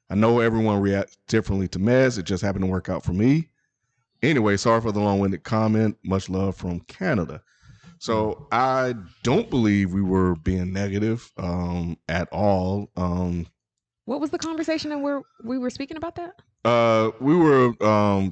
I know everyone reacts differently to meds. It just happened to work out for me. Anyway, sorry for the long-winded comment. Much love from Canada. So I don't believe we were being negative at all. What was the conversation and we were speaking about that? We were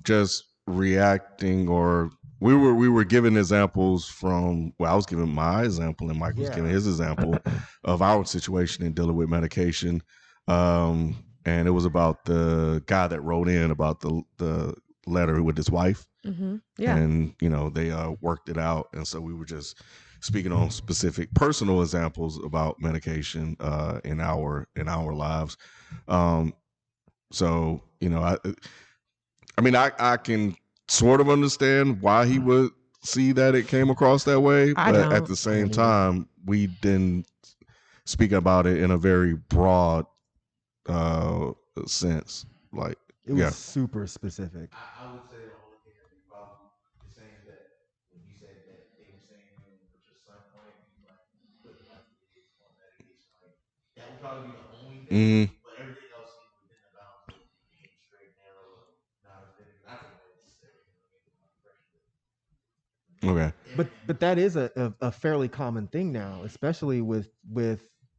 just reacting, or we were giving examples from. Well, I was giving my example, and Mike was giving his example of our situation in dealing with medication. And it was about the guy that wrote in about the letter with his wife. Mm-hmm. Yeah. And they worked it out, and so we were just speaking on specific personal examples about medication in our lives. So I can sort of understand why he would see that it came across that way, but at the same time, we didn't speak about it in a very broad sense. Like It was super specific. I would say the only thing that the problem is saying that when you said that they were saying with your son point, you like put like his on medication, like that would probably be the only thing. But everything else seems within the bounds of being straight, narrow, not offended. I think that's Okay. But that is a fairly common thing now, especially with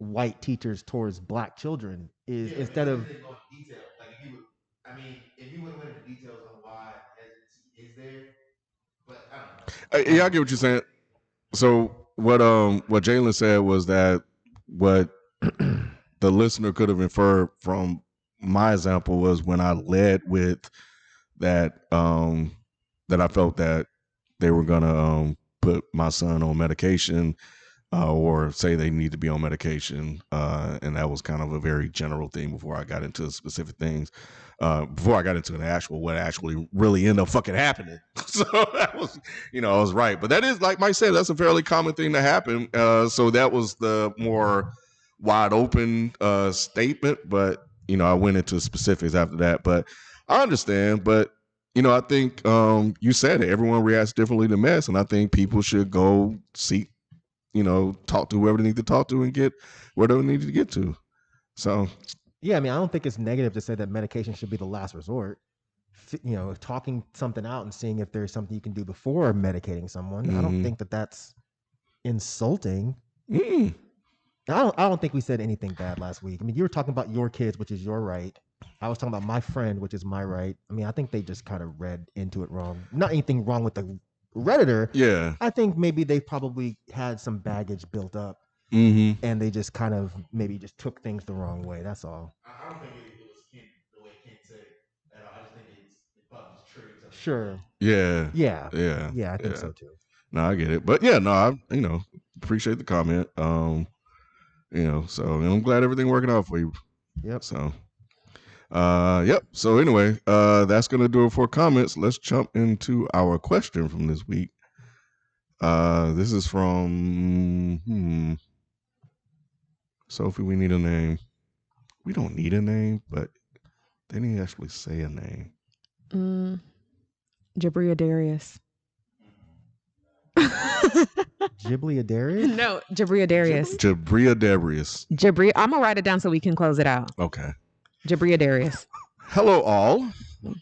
white teachers towards black children. Is instead of detail, like if you would have went into details on why hesitancy is there, but I don't know. Yeah, I get what you're saying. So what Jalen said was that what the listener could have inferred from my example was when I led with that that I felt that they were gonna put my son on medication or say they need to be on medication, and that was kind of a very general thing before I got into specific things. Before I got into what actually really ended up fucking happening. So that was, I was right. But that is, like Mike said, that's a fairly common thing to happen. So that was the more wide open statement. But, I went into specifics after that. But I understand. But, I think you said it. Everyone reacts differently to mess. And I think people should go seek, talk to whoever they need to talk to and get where they need to get to. So... Yeah, I mean, I don't think it's negative to say that medication should be the last resort. Talking something out and seeing if there's something you can do before medicating someone. I don't think that that's insulting. I don't think we said anything bad last week. I mean, you were talking about your kids, which is your right. I was talking about my friend, which is my right. I mean, I think they just kind of read into it wrong. Not anything wrong with the Redditor. Yeah. I think maybe they probably had some baggage built up. And they just kind of maybe just took things the wrong way. That's all. I don't think it was Kent, the way Kent said it at all. I just think it probably just triggered something. Sure. Yeah. I think so too. No, I get it. But yeah, no, I appreciate the comment. So and I'm glad everything working out for you. Yep. So yep. So anyway, that's gonna do it for comments. Let's jump into our question from this week. This is from Sophie, we need a name. We don't need a name, but they didn't actually say a name. Jabria Darius. Ghibli Darius? No, Jabria Darius. Jabria Darius. Jabria. I'm gonna write it down so we can close it out. Okay. Jabria Darius. Hello, all.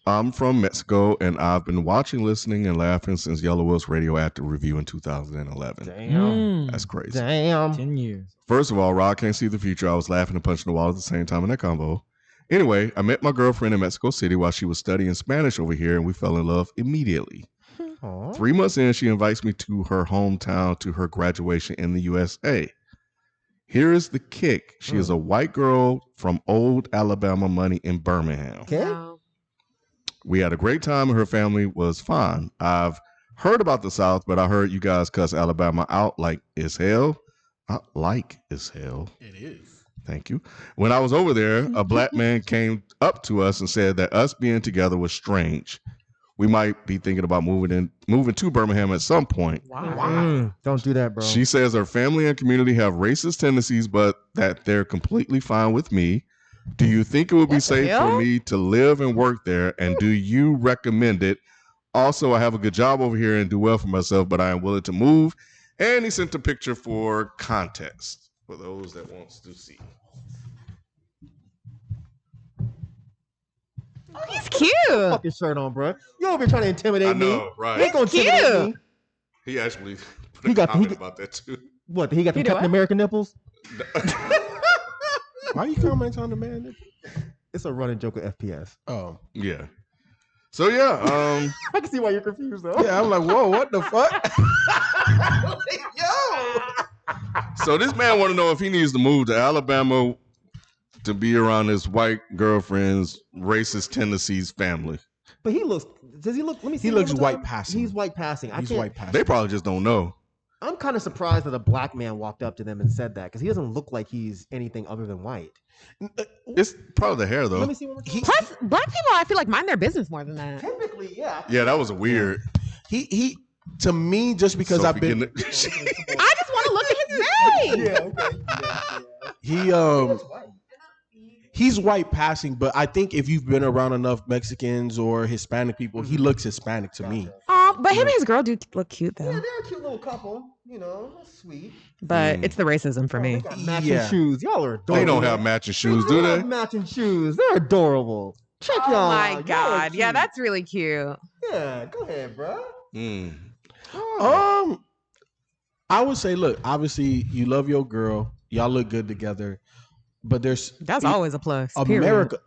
I'm from Mexico, and I've been watching, listening, and laughing since Yellow Will's radioactive review in 2011. Damn. That's crazy. Damn. 10 years. First of all, Rod can't see the future. I was laughing and punching the wall at the same time in that combo. Anyway, I met my girlfriend in Mexico City while she was studying Spanish over here, and we fell in love immediately. Aww. 3 months in, she invites me to her hometown to her graduation in the USA. Here is the kick. She is a white girl from old Alabama money in Birmingham. Okay. Wow. We had a great time and her family was fine. I've heard about the South, but I heard you guys cuss Alabama out like as hell. Like as hell. It is. Thank you. When I was over there, a black man came up to us and said that us being together was strange. We might be thinking about moving to Birmingham at some point. Wow. Don't do that, bro. She says her family and community have racist tendencies, but that they're completely fine with me. Do you think it would be safe for me to live and work there? And do you recommend it? Also, I have a good job over here and do well for myself, but I am willing to move. And he sent a picture for context for those that wants to see. Oh, he's cute. Fuck your shirt on, bro. You over here trying to intimidate me? I know, right? He ain't gonna intimidate me. He actually put a comment about that too. What? He got the Captain America nipples? Why are you commenting on the man? It's a running joke of FPS. Oh, yeah. So yeah, I can see why you're confused though. yeah. I'm like, whoa, what the fuck? So this man want to know if he needs to move to Alabama to be around his white girlfriend's racist tendencies family. But he looks. Does he look? Let me see. He looks white passing. He's white passing. He's white passing. They probably just don't know. I'm kind of surprised that a black man walked up to them and said that because he doesn't look like he's anything other than white. It's probably the hair though. Let me see what we're talking Plus, black people, I feel like mind their business more than that. Typically, yeah. Yeah, that was a weird. He to me, just because I've been I just want to look at his face. Yeah. Okay. Yeah. He's white passing, but I think if you've been around enough Mexicans or Hispanic people, he looks Hispanic to me. Oh, but him and his girl do look cute though. Yeah, they're a cute little couple. You know, that's sweet. But it's the racism for me. They got matching shoes. Y'all are adorable. They don't have matching shoes, do they? Have matching shoes. They're adorable. Check y'all. Oh my Y'all god. are Yeah, cute. that's really cute. Yeah, go ahead, bro. I would say, look, obviously you love your girl, y'all look good together, but That's always a plus. America.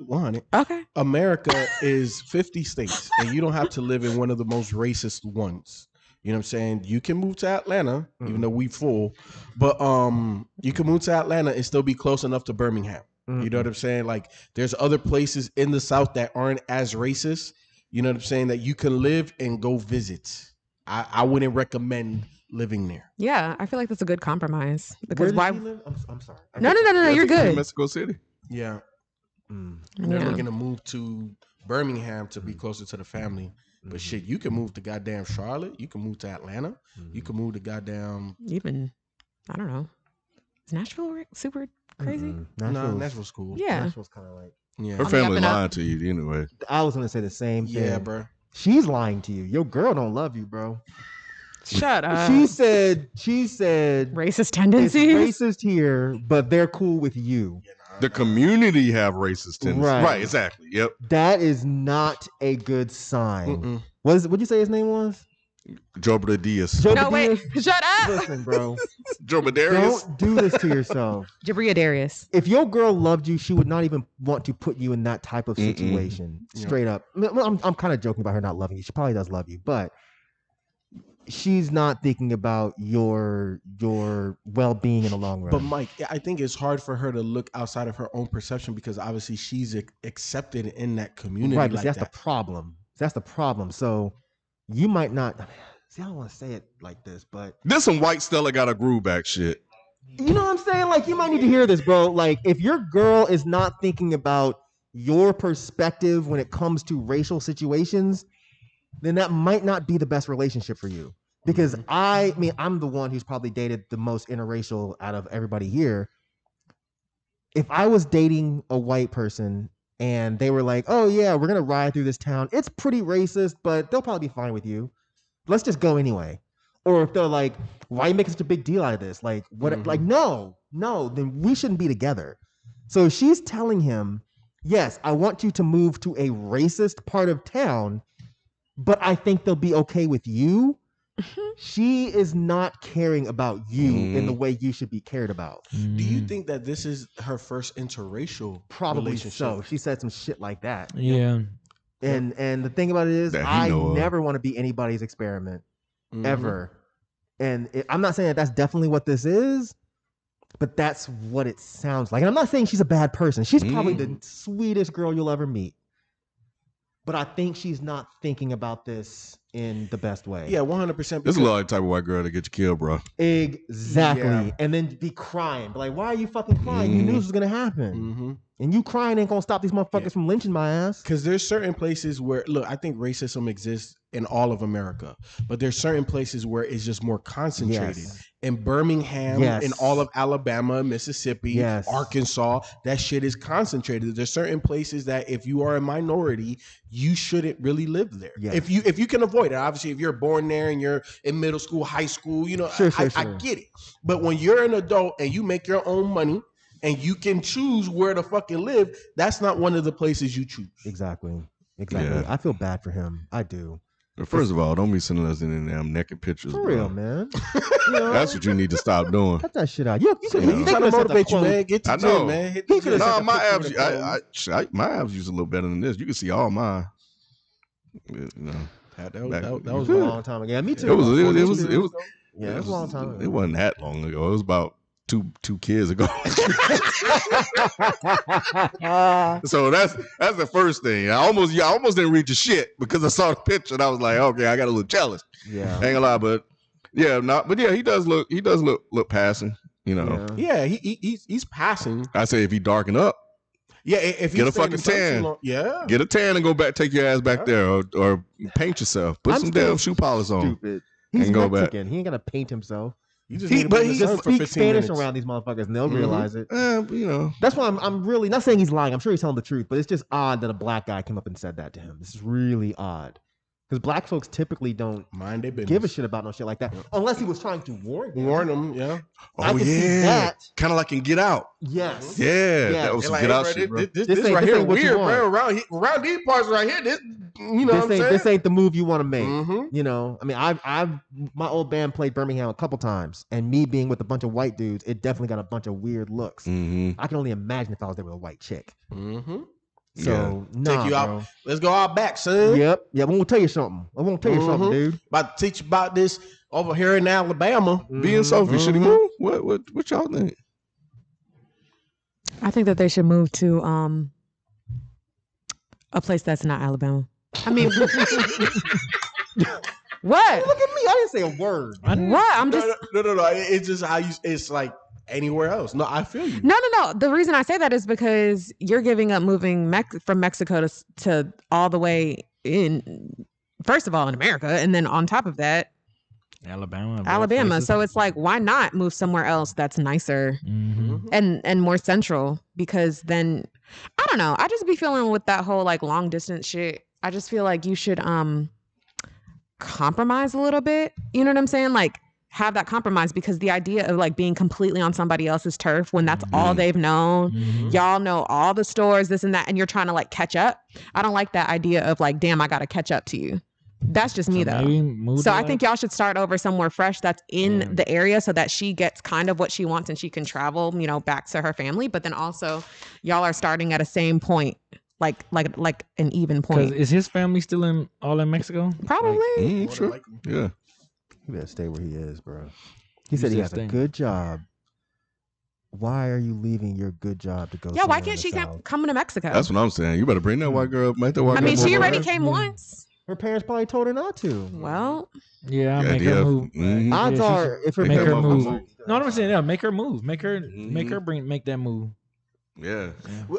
Okay. America is 50 states, and you don't have to live in one of the most racist ones. You know what I'm saying? You can move to Atlanta, even though we full, but you can move to Atlanta and still be close enough to Birmingham. You know what I'm saying? Like, there's other places in the South that aren't as racist. You know what I'm saying? That you can live and go visit. I wouldn't recommend living there. Yeah, I feel like that's a good compromise Where because does why? she live? I'm sorry. No, you're That's in good. Mexico City. Yeah. Mm. And they're Yeah. looking to move to Birmingham to be closer to the family. But shit, you can move to goddamn Charlotte. You can move to Atlanta. You can move to goddamn... Even, I don't know. Is Nashville super crazy? Nashville's cool. Yeah. Nashville's kind of like. Yeah. Her On the family up and up. lying to you anyway. I was gonna say the same thing. Yeah, bro. She's lying to you. Your girl don't love you, bro. Shut up. She said Racist it's tendencies. racist here, but they're cool with you. The community have racist tendencies. Right. Right, exactly. Yep. That is not a good sign. What'd you say his name was? Jobra Diaz. No, wait. Shut up. Listen, bro. Dromedarius. Don't do this to yourself. Jabria Darius. If your girl loved you, she would not even want to put you in that type of situation. Straight up. I'm kind of joking about her not loving you. She probably does love you, but she's not thinking about your well-being in the long run. But Mike, I think it's hard for her to look outside of her own perception because obviously she's accepted in that community. Right, but like that's that. the problem. That's the problem. So you might not. See, I don't want to say it like this, but This some white Stella got a groove back shit. you know what I'm saying? Like, you might need to hear this, bro. Like, if your girl is not thinking about your perspective when it comes to racial situations, then that might not be the best relationship for you. Because I mean, I'm the one who's probably dated the most interracial out of everybody here. If I was dating a white person and they were like, oh yeah, we're going to ride through this town. It's pretty racist, but they'll probably be fine with you. Let's just go anyway. Or if they're like, why are you making such a big deal out of this? Like, what? Like, no, then we shouldn't be together. So she's telling him, yes, I want you to move to a racist part of town, but I think they'll be okay with you. She is not caring about you in the way you should be cared about. Do you think that this is her first interracial Probably relationship? so. She said some shit like that. Yeah. And the thing about it is, That he I know of. never want to be anybody's experiment ever. And I'm not saying that that's definitely what this is, but that's what it sounds like. And I'm not saying she's a bad person. She's probably the sweetest girl you'll ever meet. But I think she's not thinking about this in the best way. Yeah, 100%. This is a lot of type of white girl to get you killed, bro. Exactly. Yeah. And then be crying. Be like, why are you fucking crying? You knew this was going to happen. And you crying ain't going to stop these motherfuckers from lynching my ass. Because there's certain places where, look, I think racism exists in all of America, but there's certain places where it's just more concentrated. Yes. In Birmingham, Yes. in all of Alabama, Mississippi, Yes. Arkansas, that shit is concentrated. There's certain places that if you are a minority, you shouldn't really live there. Yes. If you can avoid it. Obviously, if you're born there and you're in middle school, high school, you know, Sure. I get it. But when you're an adult and you make your own money and you can choose where to fucking live, that's not one of the places you choose. Exactly. Exactly. Yeah. I feel bad for him. I do. But first of all, don't be sending us any damn naked pictures. For bro. real, man. You know, That's what you need to stop doing. cut that shit out. You could You know. He's they trying to could've sent motivate the you, quote. man. Get to I the know. gym, man. Hit He the could've gym. No, sent my picture abs, of the clothes. my abs use a little better than this. You can see all mine. You know, That back- was A a long time ago. Yeah, me too. It was. Yeah, it was a long time ago. It wasn't that long ago. It was about two kids ago. So that's the first thing. I almost didn't read your shit because I saw the picture and I was like, okay, I got a little jealous. Yeah. Ain't gonna lie, but yeah, he does look passing. You know, Yeah, he's passing. I say if he darken up, Yeah, if Get he's a staying in the fucking sun too tan. long- Yeah, get a tan and go back, take your ass back there, or paint yourself. Put I'm some still damn shoe polish on. Stupid. He's And go back. Mexican. He ain't gonna paint himself. you just He, need to but be in he the sun just for speaks 15 Spanish minutes. around these motherfuckers, and they'll Mhm. realize it. You know, That's why I'm really not saying he's lying. I'm sure he's telling the truth, but it's just odd that a black guy came up and said that to him. This is really odd because black folks typically don't Mind their business. give a shit about no shit like that, unless he was trying to warn him. Warn them, yeah. I oh can see yeah, that. kind of like in Get Out. Yes. Yeah, Yeah. that was They're some like, Get hey, Out bro, shit, bro. this This right ain't here what you weird, want. bro. Around these parts right here, this, you know what I'm saying? This ain't the move you want to make. Mhm. You know, I mean, I've my old band played Birmingham a couple times, and me being with a bunch of white dudes, it definitely got a bunch of weird looks. Mm-hmm. I can only imagine if I was there with a white chick. Mm-hmm. So nah, Take you out. bro. Let's go out back, son. Yep. I won't tell you something. I won't tell you something, dude. About to teach you about this over here in Alabama. Being Sophie, should he move? What y'all think? I think that they should move to a place that's not Alabama. I mean, what? Look at me. I didn't say a word. What? I'm just No. It's just how you. It's like anywhere else. No, I feel you. no. The reason I say that is because you're giving up moving from Mexico to all the way in. First of all, in America, and then on top of that, Alabama. So it's like, why not move somewhere else that's nicer and more central? Because then, I don't know. I just be feeling with that whole like long distance shit. I just feel like you should compromise a little bit. You know what I'm saying? Like have that compromise, because the idea of like being completely on somebody else's turf when that's all they've known, y'all know all the stores, this and that, and you're trying to like catch up. I don't like that idea of like, damn, I got to catch up to you. That's just me though. So I think y'all should start over somewhere fresh that's in the area so that she gets kind of what she wants and she can travel, you know, back to her family. But then also y'all are starting at a same point, like an even point. Is his family still all in Mexico? Probably. Sure. Yeah. He better stay where he is, bro. He said he has a good job. Why are you leaving your good job to go? Yeah, why can't she come to Mexico? That's what I'm saying. You better bring that white girl. Make that white girl. I mean, she already move. came once. Her parents probably told her not to. Well, yeah, I'll make her move. Odds are, if her make her parents move. No, I'm saying, yeah, make her move. Make her make that move. Yeah.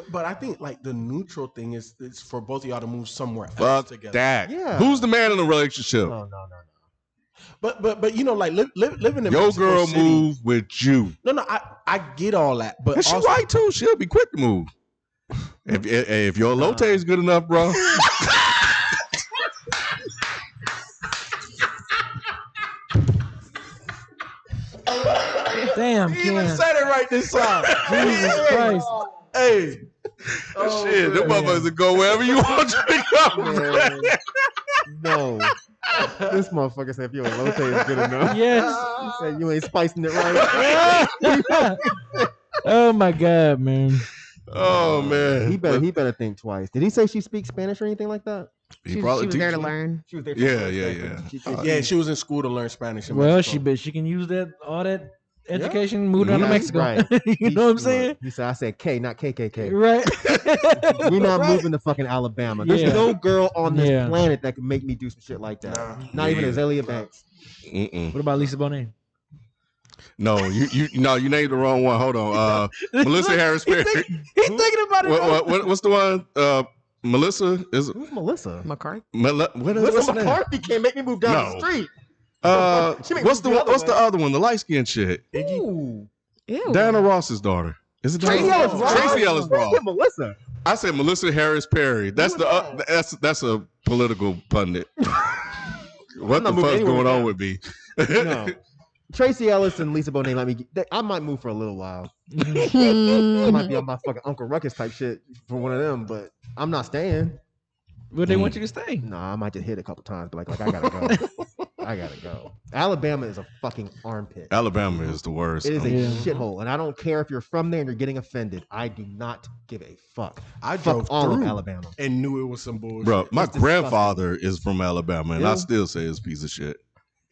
But I think like the neutral thing is it's for both of y'all to move somewhere else Fuck together. that. Yeah. Who's the man in the relationship? No. But you know, like living in Your Mexico girl City, move with you. No, I get all that, but And she right too. She'll be quick to move. If your elote is good enough, bro. Damn, he even said it right this time. Jesus Christ. Hey. Shit, them motherfuckers will go wherever you want to go. No. This motherfucker said if your elote is good enough. Yes. He said you ain't spicing it right. Oh my God, man. Oh man. He better think twice. Did he say she speaks Spanish or anything like that? she was there to learn. She was there. Yeah. She was in school to learn Spanish. Well, she can use all that education, move down to Mexico. Right. You know what I'm saying? He said, I said K, not KKK. Right. We're not moving to fucking Alabama. There's no girl on this planet that can make me do some shit like that. Not even Azalea Banks. What about Lisa Bonet? No, you named the wrong one. Hold on. Melissa Harris Perry. He's thinking about it. What's the one? Melissa is Who's Melissa? McCarthy. Melissa McCarthy can't make me move down the street. What's the other one? The light skinned chick. Ooh. Ew. Diana Ross's daughter. Is it Tracy Ellis Ross? Tracy Ellis Ross. Melissa. I said Melissa Harris Perry. That's that's a political pundit. What the fuck's going on with me? No. Tracy Ellis and Lisa Bonet I might move for a little while. I might be on my fucking Uncle Ruckus type shit for one of them, but I'm not staying. But they want you to stay. Nah, I might just hit a couple times, but like I gotta go. I gotta go. Alabama is a fucking armpit. Alabama is the worst. It is a shithole, and I don't care if you're from there and you're getting offended. I do not give a fuck. I drove all through of Alabama and knew it was some bullshit. Bro, my grandfather is from Alabama, and I still say it's a piece of shit.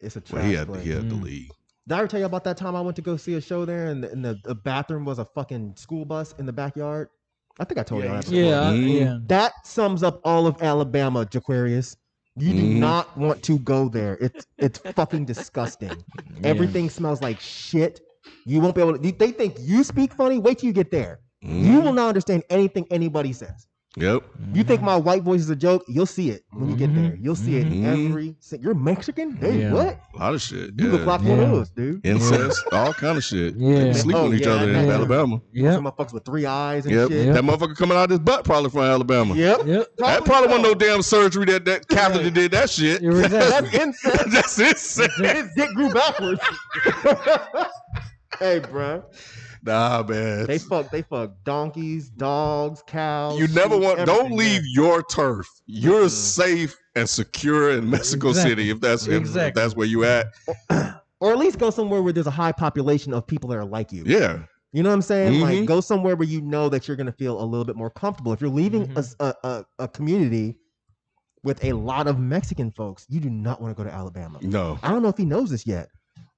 It's a trash Well, he had place. to leave. Did I ever tell you about that time I went to go see a show there and the bathroom was a fucking school bus in the backyard? I think I told you that. Yeah. That sums up all of Alabama, Jaquarius. You do not want to go there. It's fucking disgusting. Everything smells like shit. You won't be able to. They think you speak funny. Wait till you get there. You will not understand anything anybody says. Yep. You think my white voice is a joke? You'll see it when you get there. You'll see it every. You're Mexican? Hey, what? A lot of shit. You look like one of those, dude. Incest, all kind of shit. Yeah. They sleep with each other in Alabama. Some motherfuckers with 3 eyes and Yep. shit. That motherfucker coming out his butt probably from Alabama. Yep. That probably wasn't no damn surgery that Captain did that shit. That's incest. That's incest. His dick grew backwards. Hey, bro. Nah, man. They fuck donkeys, dogs, cows. You never want. Don't everything, leave man. your turf. You're safe and secure in Mexico City if that's where you at. Or at least go somewhere where there's a high population of people that are like you. Yeah. You know what I'm saying? Like go somewhere where you know that you're gonna feel a little bit more comfortable. If you're leaving a community with a lot of Mexican folks, you do not want to go to Alabama. No. I don't know if he knows this yet.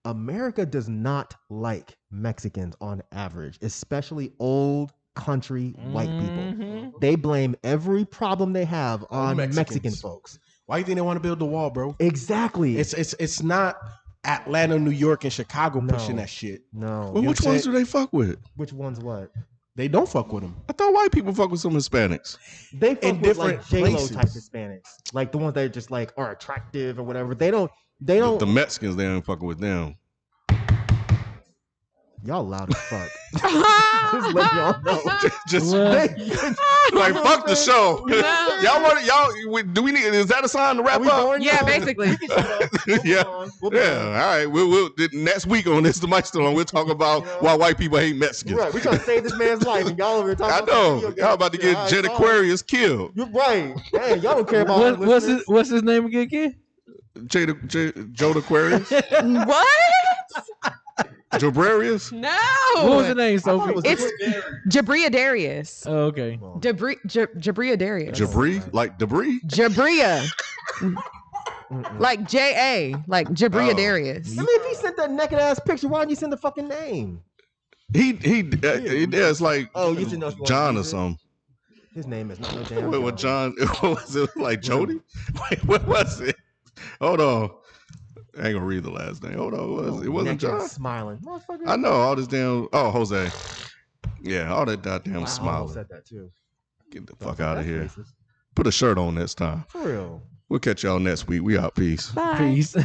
America does not like Mexicans on average, especially old country white people. they blame every problem they have on Mexicans. Mexican folks. Why do you think they want to build the wall, bro? Exactly. It's not Atlanta, New York, and Chicago pushing that shit. No. Well, which ones do they fuck with? Which ones what? They don't fuck with them. I thought white people fuck with some Hispanics. They fuck In with like different J-Lo places. type Hispanics. Like the ones that just like are attractive or whatever. They don't The Mexicans, they ain't fucking with them. Y'all loud as fuck. Just let y'all know. Just What? like fuck the show. Do we need? Is that a sign to wrap up? Yeah, basically. Yeah. All right. We'll next week on this, the mic still on. We'll talk about why white people hate Mexicans. Right, we're trying to save this man's life, and y'all over here talking I about know. video games Y'all about to and get shit. Jet All right, Aquarius killed. You're right. Dang, y'all don't care about What's his name again, kid? Joe Aquarius? What? Jabrarius? No. What was the name, Sophie? It's Jabria Darius. Oh, okay. Jabria Darius. Jabri? Like debris? Jabria. Like J-A. Like Jabria Darius. I mean, if he sent that naked ass picture, why didn't you send the fucking name? It's like You should know if you want to John or use it. something. His name is not no damn. What John? What was it like? Jody? Wait, what was it? Hold on. I ain't gonna read the last name. Hold on. It wasn't naked John. Smiling. Motherfucker. I know all this damn. Oh, Jose. Yeah, all that goddamn I almost smiling. said that too. Get the fuck out of here. Racist. Put a shirt on next time. For real. We'll catch y'all next week. We out. Peace. Bye. Peace.